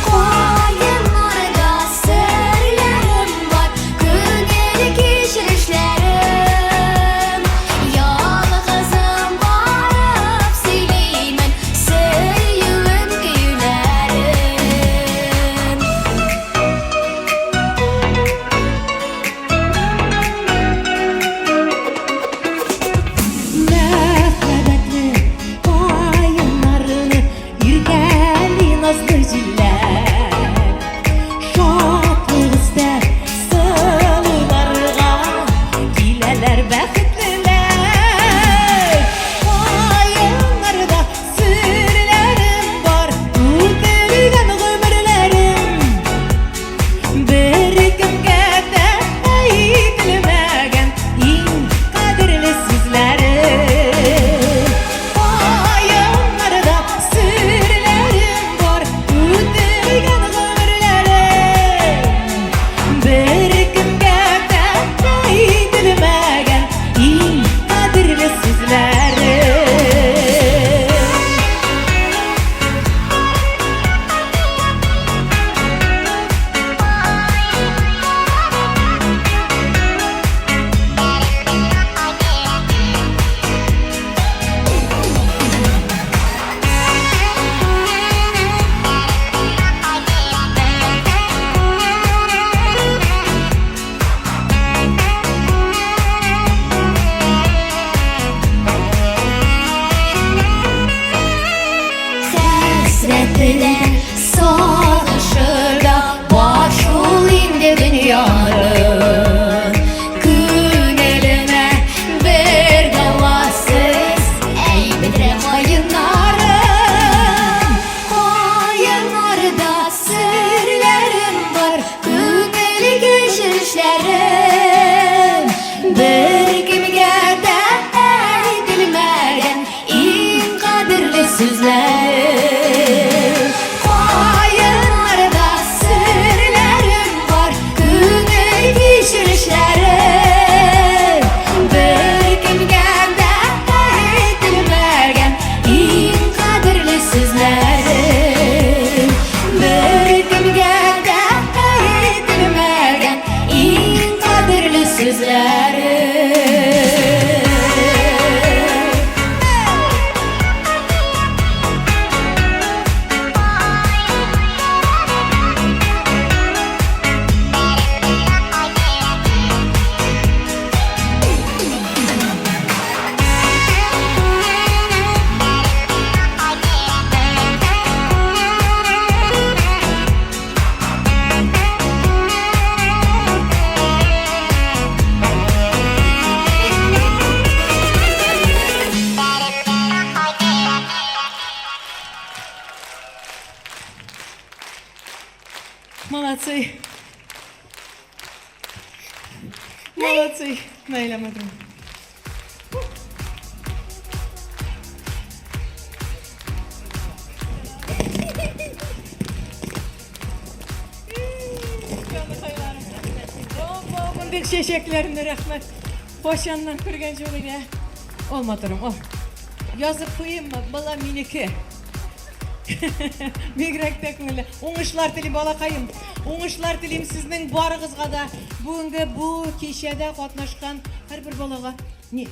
Kayınlarda sırlarım var Günlük geçirişlerim Yalnızım varıp selimin Söyün köylerim Məhdədli qayınlarını Yürgəli nazlı cillər Şadlıq istər sılılarga Gilələr bəxitlilər Qayınlarda sürülərim var Ötürgən ömürlərim Bir kimgə də eğitilməgən İn qadirli sizlərim Qayınlarda sürülərim var Ötürgən ömürlərim Bir kimgə də eğitilməgən Suy, maylamadım. Bunduk şeşeklerine rahmet. Hoşandan kırgan çoğuyla. Olmadım, o. Yazıp koyayım mı? Bala miniki. Migrek tekmeli. Oңышlar tili balakayım. Oңышlar tilim sizning barıгызга da бүгүнкү bu kişede katnaşkan her bir balaga ne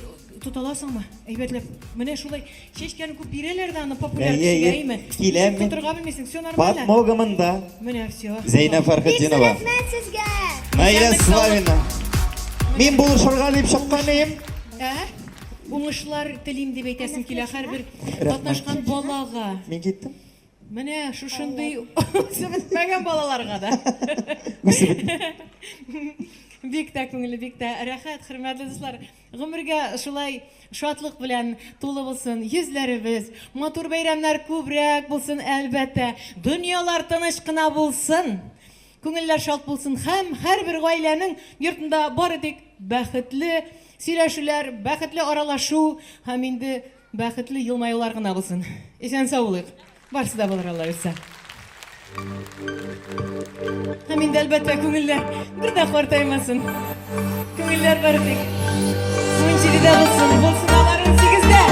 tutalasыңбы? Әйбәтләп. Менә шулай чәчкән күп бирәләр дә аны популяр кешегә әйме. Киләме? Тутырга белмисең, все нормально. Батмогымында Менә все. Зейнәп Фәрхетдинова. Рәхмәт сезгә. Майра Славина. Мин булышырга дип чыккан идем. Уңышлар телим дип әйтәсем килә һәрбер катнашкан балага. Мин киттем. Менә шушындый үсебетмәгән балаларга да. Бик тә күңелле, бик тә рәхәт, хөрмәтле дуслар. Гомергә шулай шатлык белән тулы булсын йөзләребез. Матур бәйрәмнәр күбрәк булсын әлбәттә. Дөньялар тыныч кына булсын. Күңелләр шат булсын һәм һәрбер гаиләнең йортында бары тик бәхетле сөйләшүләр, бәхетле аралашу һәм инде бәхетле елмаюлар гына булсын. Исән саулык. Барсы да булыр Алла үсә. Һәм инде әлбәттә күңелләр бер дә картаймасын. Күңелләр бары тик 17-дә булсын алар 18-дә.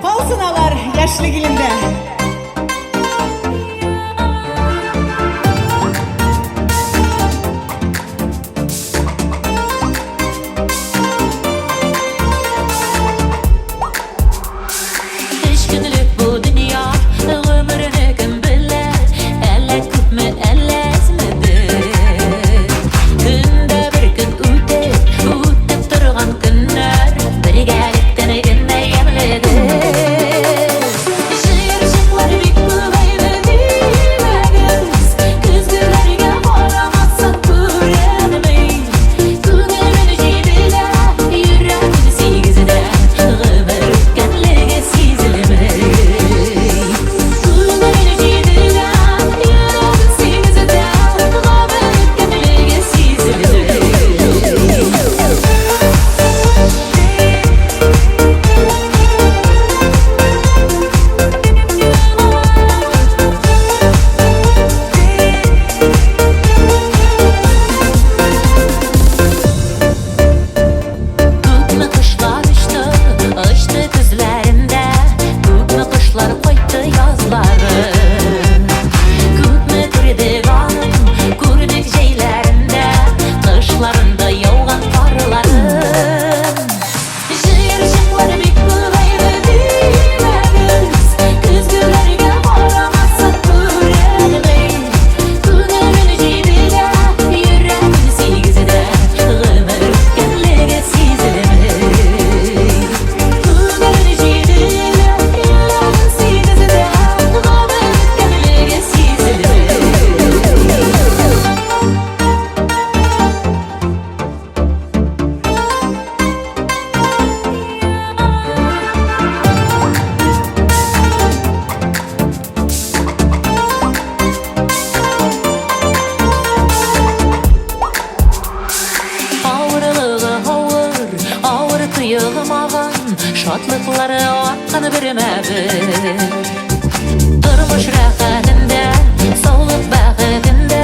Калсын алар яшьлек илендә. Şatlıkları akkanı birmədi. Durmuş rəxətində, sağlıq bəxətində,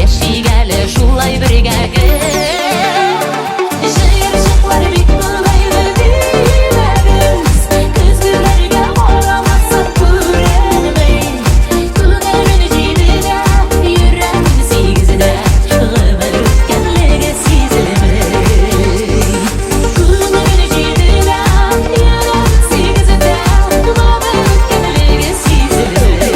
yeşi gəli şulay bir gəgir. Jıyırcıqlar bik qılaydı diləriz, Küzgülərgə oramazsak görənməy. Günərin cididə, yürəmin sigizdə, Qıvır ötkənliğə sizilməy. Günərin cididə, yürəmin sigizdə, Qıvır ötkənliğə sizilməy.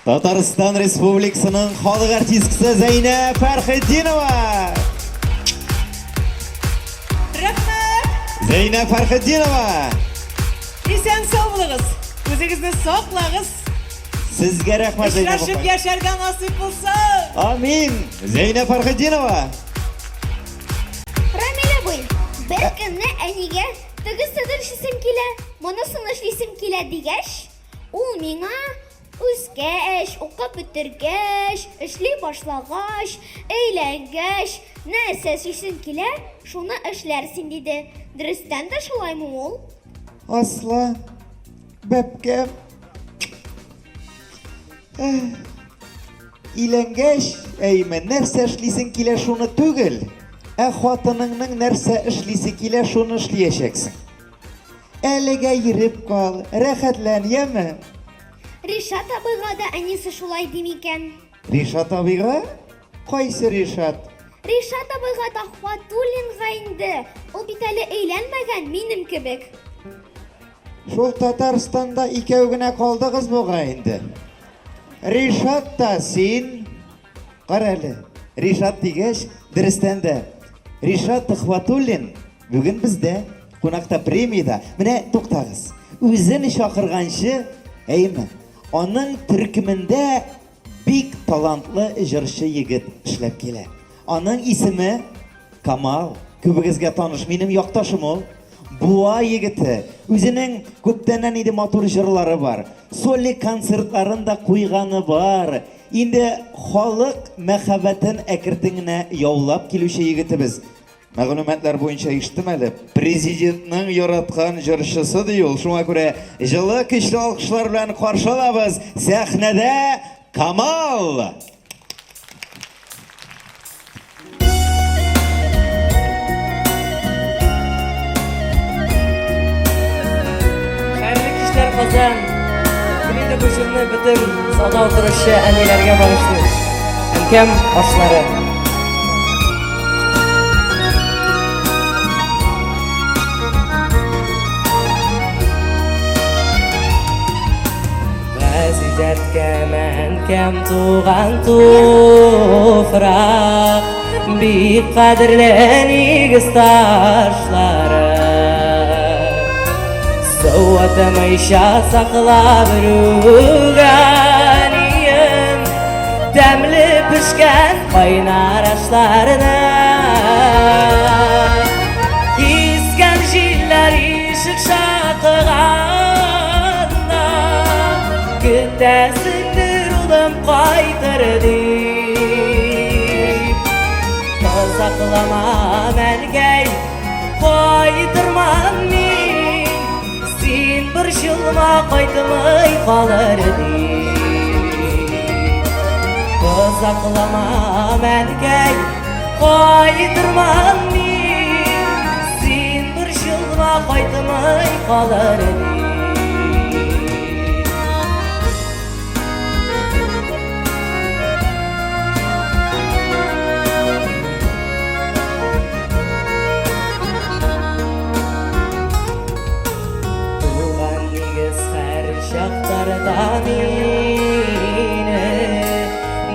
Татарстан Республикасының халық артисткасы Зәйнә Фәрхетдинова. Рәхмәт! Зәйнә Фәрхетдинова. Исән сау булыгыз. Үзегезне саклagыз. Сезгә рәхмәт Зәйнә. Очрашып яшәргә насыйп булса. Амин. Зәйнә Фәрхетдинова. Рамиля буй, бер көнне әнигә тыгыз-тыгыз эшлисем килә, монысын эшлисем килә дигәч, ул миңа үскәч, укып бетергәч, эшли башлагач, әйләнгәч, нәрсә эшлисем килә, шуны эшләрсең диде. Дөрестән дә шулаймы ул? Асла. Бәпкә. Иләнгәч, әйме, нәрсә эшлисең килә, шуны түгел. Хатыныңның нәрсә эшлисе килә, шуны эшләячәксең. Әлегә йөреп кал, рәхәтлән, яме? Ришат абыйга да әнисе шулай димикән. Ришат абыйга? Кайсы Ришат? Ришат абыйга да Хватуллинга инде. Ул бит әле өйләнмәгән, минем кебек. Шул Татарстанда икәү генә калдыгыз буга инде. Ришат та син. Кара әле. Ришат дигәч, дөрестән дә. Ришат Хватуллин бүген бездә кунакта премияда. Менә туктагыз. Үзен чакырганчы, әйме, аның төркемендә бик талантлы җырчы егет эшләп килә. Аның исеме Камал. Күбегезгә таныш, минем якташым ул. Буа егете. Үзенең күптәннән иде матур җырлары бар. Соло концертларында куйганы бар. Инде халык мәхәббәтен әкертеңенә яулап килүче егетебез. Мәгълүматлар буенча иштем әле. Президентның яраткан җырчысы ди ул. Шуңа күрә җылы көчле алкышлар белән каршы алабыз. Сәхнәдә Камал. Хәерле кичләр Казан. Инде бу җырны бөтен сада утырышы әниләргә багышлый. Әнкәм ашлары. Әзидәткәм әнкәм туган туфрак, бик кадерле нигез ташлары. Сауатымайша саклап рүгәнием, тәмле пешкән кайнар ашларына. Искән җилләр ишек шакыганда, көтәсеңдер улым кайтыр дип. Саклама мәнгәй, кайтырмам мин, син бер җылма кайтмый калыр дип. Саклама мәнгәй, кайтырмам мин, син бер җылма кайтмый калыр дип.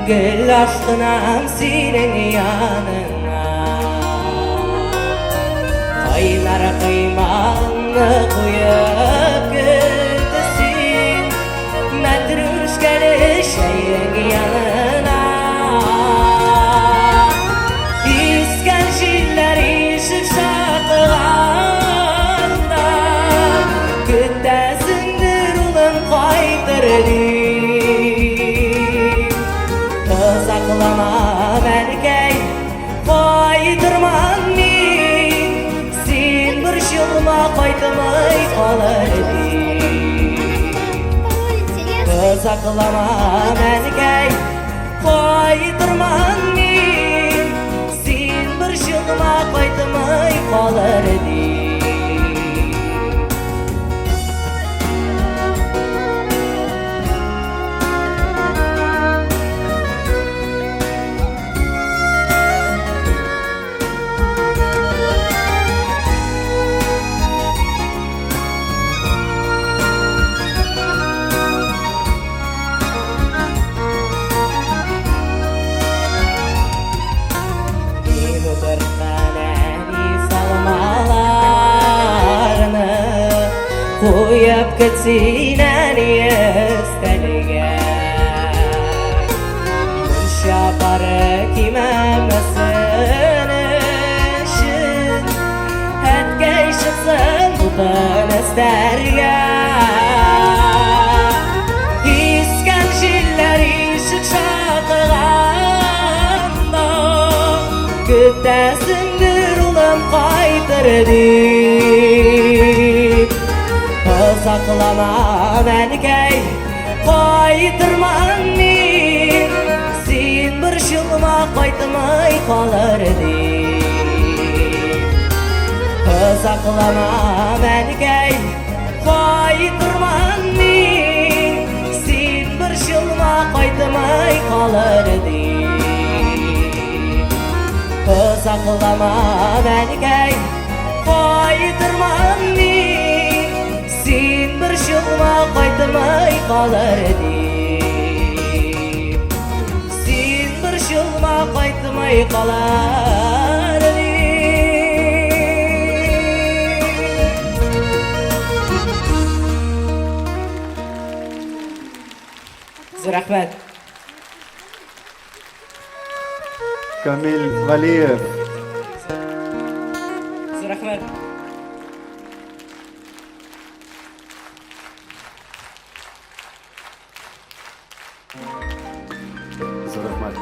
Gül aşkınam senin yanına, kaynar kıymanı koyup götürsün, matruşkalı şeyin yanına. İskan jiller ışık şakıganda, kütəsindir ulum kaydır deyip. Saklama mərgəy, qaytırman min, sen bir yılma qaytmay qalır deyip. Saklama mərgəy, qaytırman min, sen bir yılma qaytmay qalır deyip. Koyup gitsinen yestelge Şaparı kimemesin işin Etke çıksın tutan isterge İsken şiller işik şakıganda Küttesindir ulan kaytır deyip Saklama belgey Kaytırman min Sin bir şılma kaytmay kalır deyip Saklama belgey Kaytırman min Sin bir şılma kaytmay kalır deyip Saklama belgey Kaytırman min Sin bir şılma qaytmay qalar deyip Sin bir şılma qaytmay qalar deyip Rahmat Kamil Valiyev Rahmat Rahmat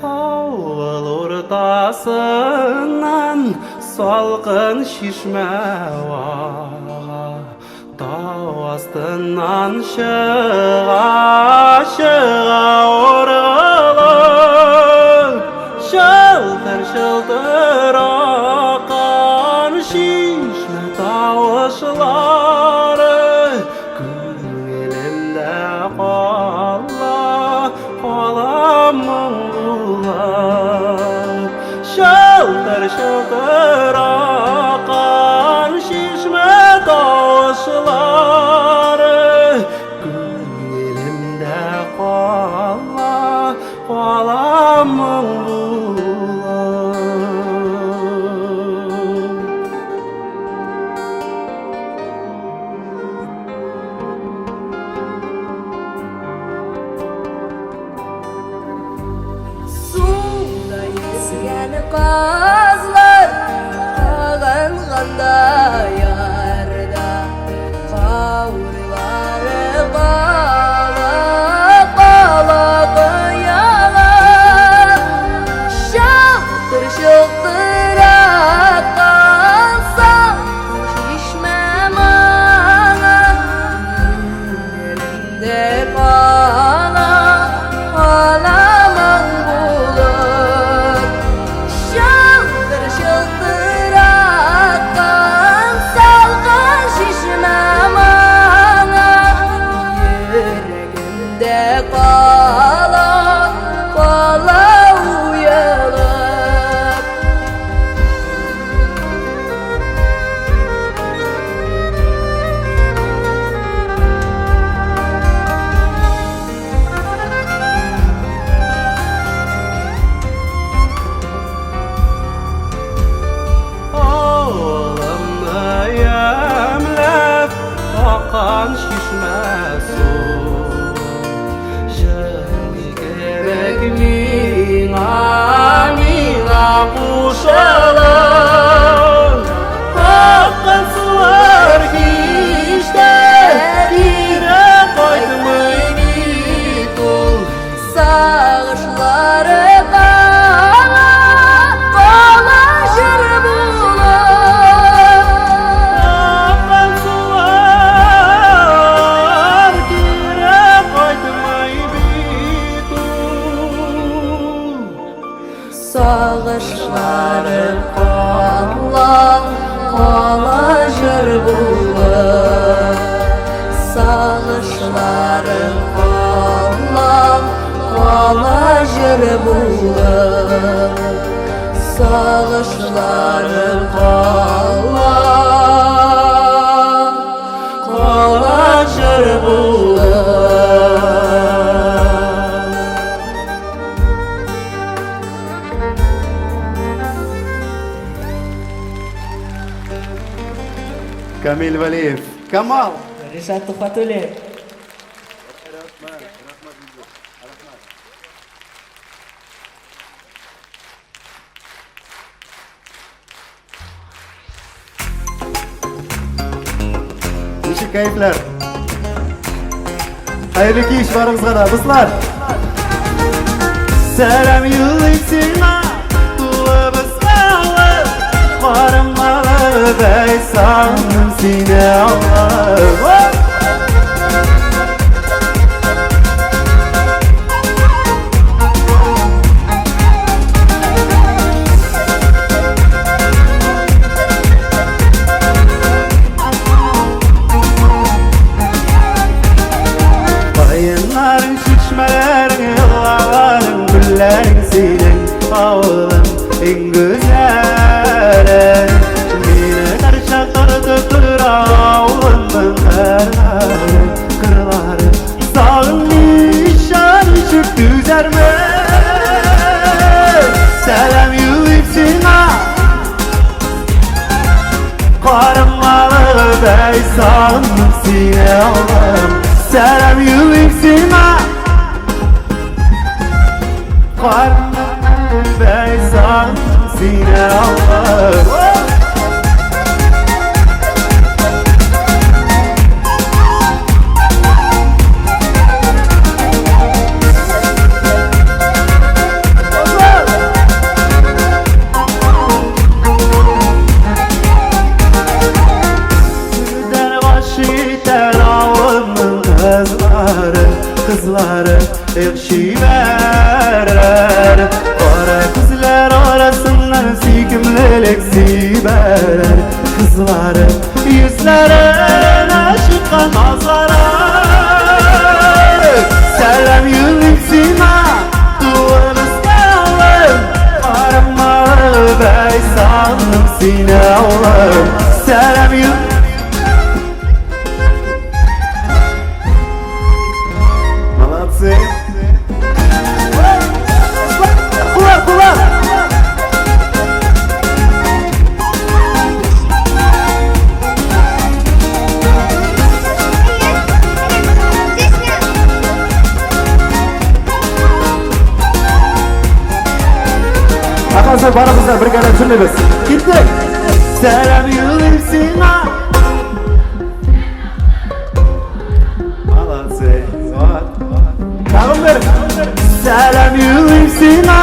Avval ortasından salqın şişme var Dağ astından çığa oralım Şıldır şıldır akan şişme taşları Gönlümde kalamın bular Şıldır şıldır akan şişme taşları Gönlümde kalamın bular Suda esgen qazlar qag'anganda yarda qavrilari qala qo'yalar Şıldır şıldır akan sal şişme mana Elimde kalamın bulur Şıldır şıldır akan salgın şişme mana Yüreğimde kala uyanıp Oğlumni yemlep akan şişme su Şimdi gerek mina kuşalım Hakkın sular işte Yine koymayı tul Sağışları kala jır bulur Hakkın sular Yine koymayı tul Sağışları kala jır bulur Sağışları kala jır bulur Sağışları kala jır bulur Kamil Valiyev. Kamal. Rishad Tuhfatuli. Nechuk kayflar? Xayrli kech barimizga bizlar. Selam yollaytsina, tuğabız bağlı. Varımmalı beysanım seni Allah. Bayınların çeşmelerin, yılların, güllerin senin ağılın en güzeli. Beni karşı kırdı ağılımın kırları, kırları. Sağın nişan çürktü üzerime. Selam yüksina, karımmalı beysanım seni Allah'ım. Selam yüksina, karımmalı beysanım seni Allah'ım. Kızları ekşi verer, kara kızlar arasından sikimlelek siberer. Kızları yüzlerin aşıkka nazarlar. Selam yüksina, duvarız kalın. Karımmalı beysanım seni Allah'ım. Selam yüksina. Kulak kulak. Arkadaşlar baramızda bir kadar söyleriz. Gittik. Selam yüksina. Tamam verin. Selam yüksina.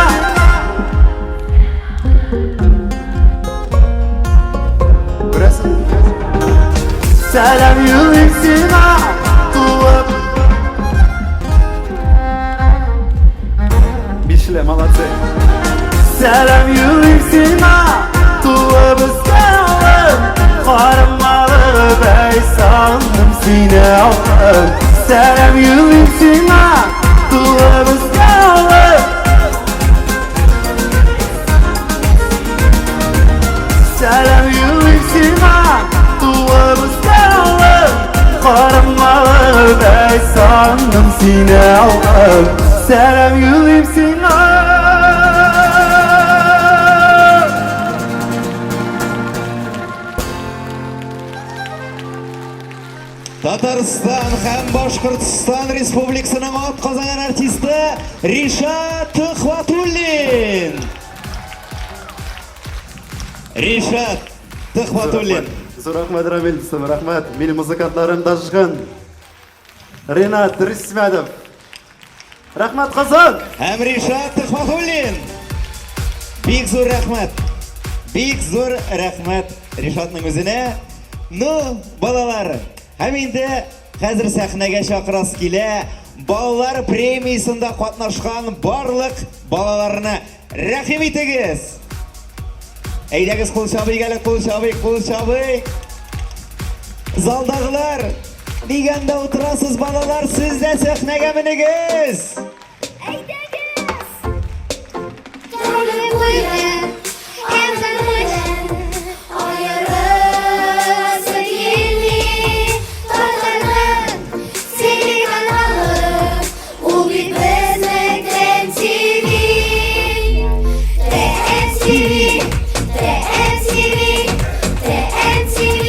Burası. Selam yüksina. Tuğab. Bişle malatı. Selam yüksina. Tuğabız kalın. Karımmalı beysanım seni Allah'ım. Selam yüksina, tuğabız kalın. Selam yüksina, tuğabız kalın. Karımmalı beysanım seni Allah'ım. Selam yüksina. Tatariston ham Boshqirdiston Respublikasining ot qozongan artisti Rishad Tuhfatulin. Rishad Tuhfatulin. Zo'r rahmat Ramil, zo'r rahmat. Meni muzikantlarim Dashg'in, Renat Rismadov. Rahmat Qozon. Ham Rishad Tuhfatulin. Bek zo'r rahmat. Bek zo'r rahmat Rishadning o'zine. Nu balalar. Hem endi hozir sahnaga chaqirasiz kela. Bolalar premiyasida qatnashgan barliq bolalarni rahim etigiz. Aydagiz qo'l chabigalik, qo'l chabig. Zaldagilar, deganda o'tirasiz bolalar, sizda sahnaga minigiz. Aydagiz. Qo'lni qo'ying. Emzan qo'ying. Ayarası yeni. Tarkanın seni kanalı. O bitmezmek TMTV. TMTV. TMTV. TMTV.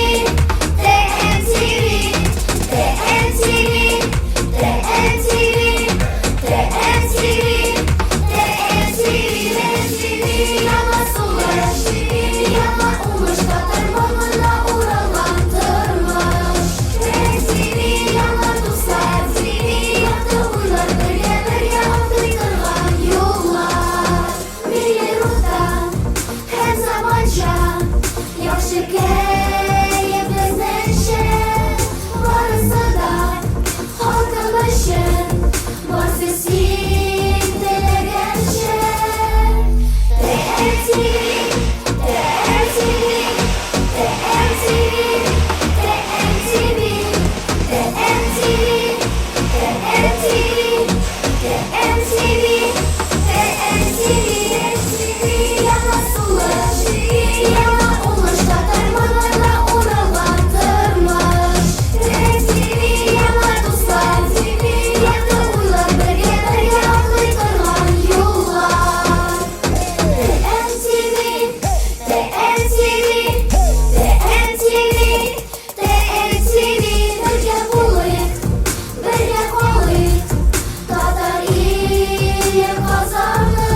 базарды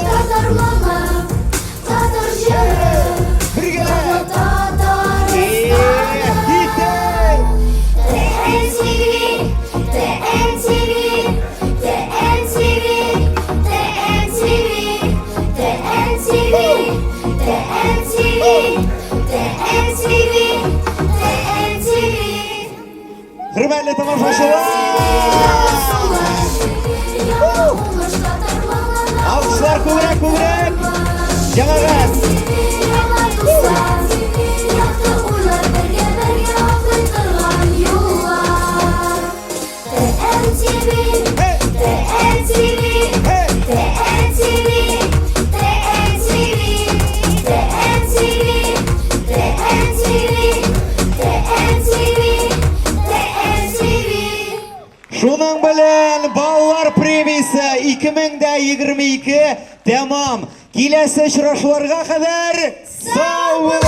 татарлама татар жері Hürmetli tamamlaşılar. Alkışlar kuvvet kuvvet. Cemaat. Şunun bilen Ballar Premiyası 2022 tamam. Kelesi uçrashuvlarga kadar sağ olun.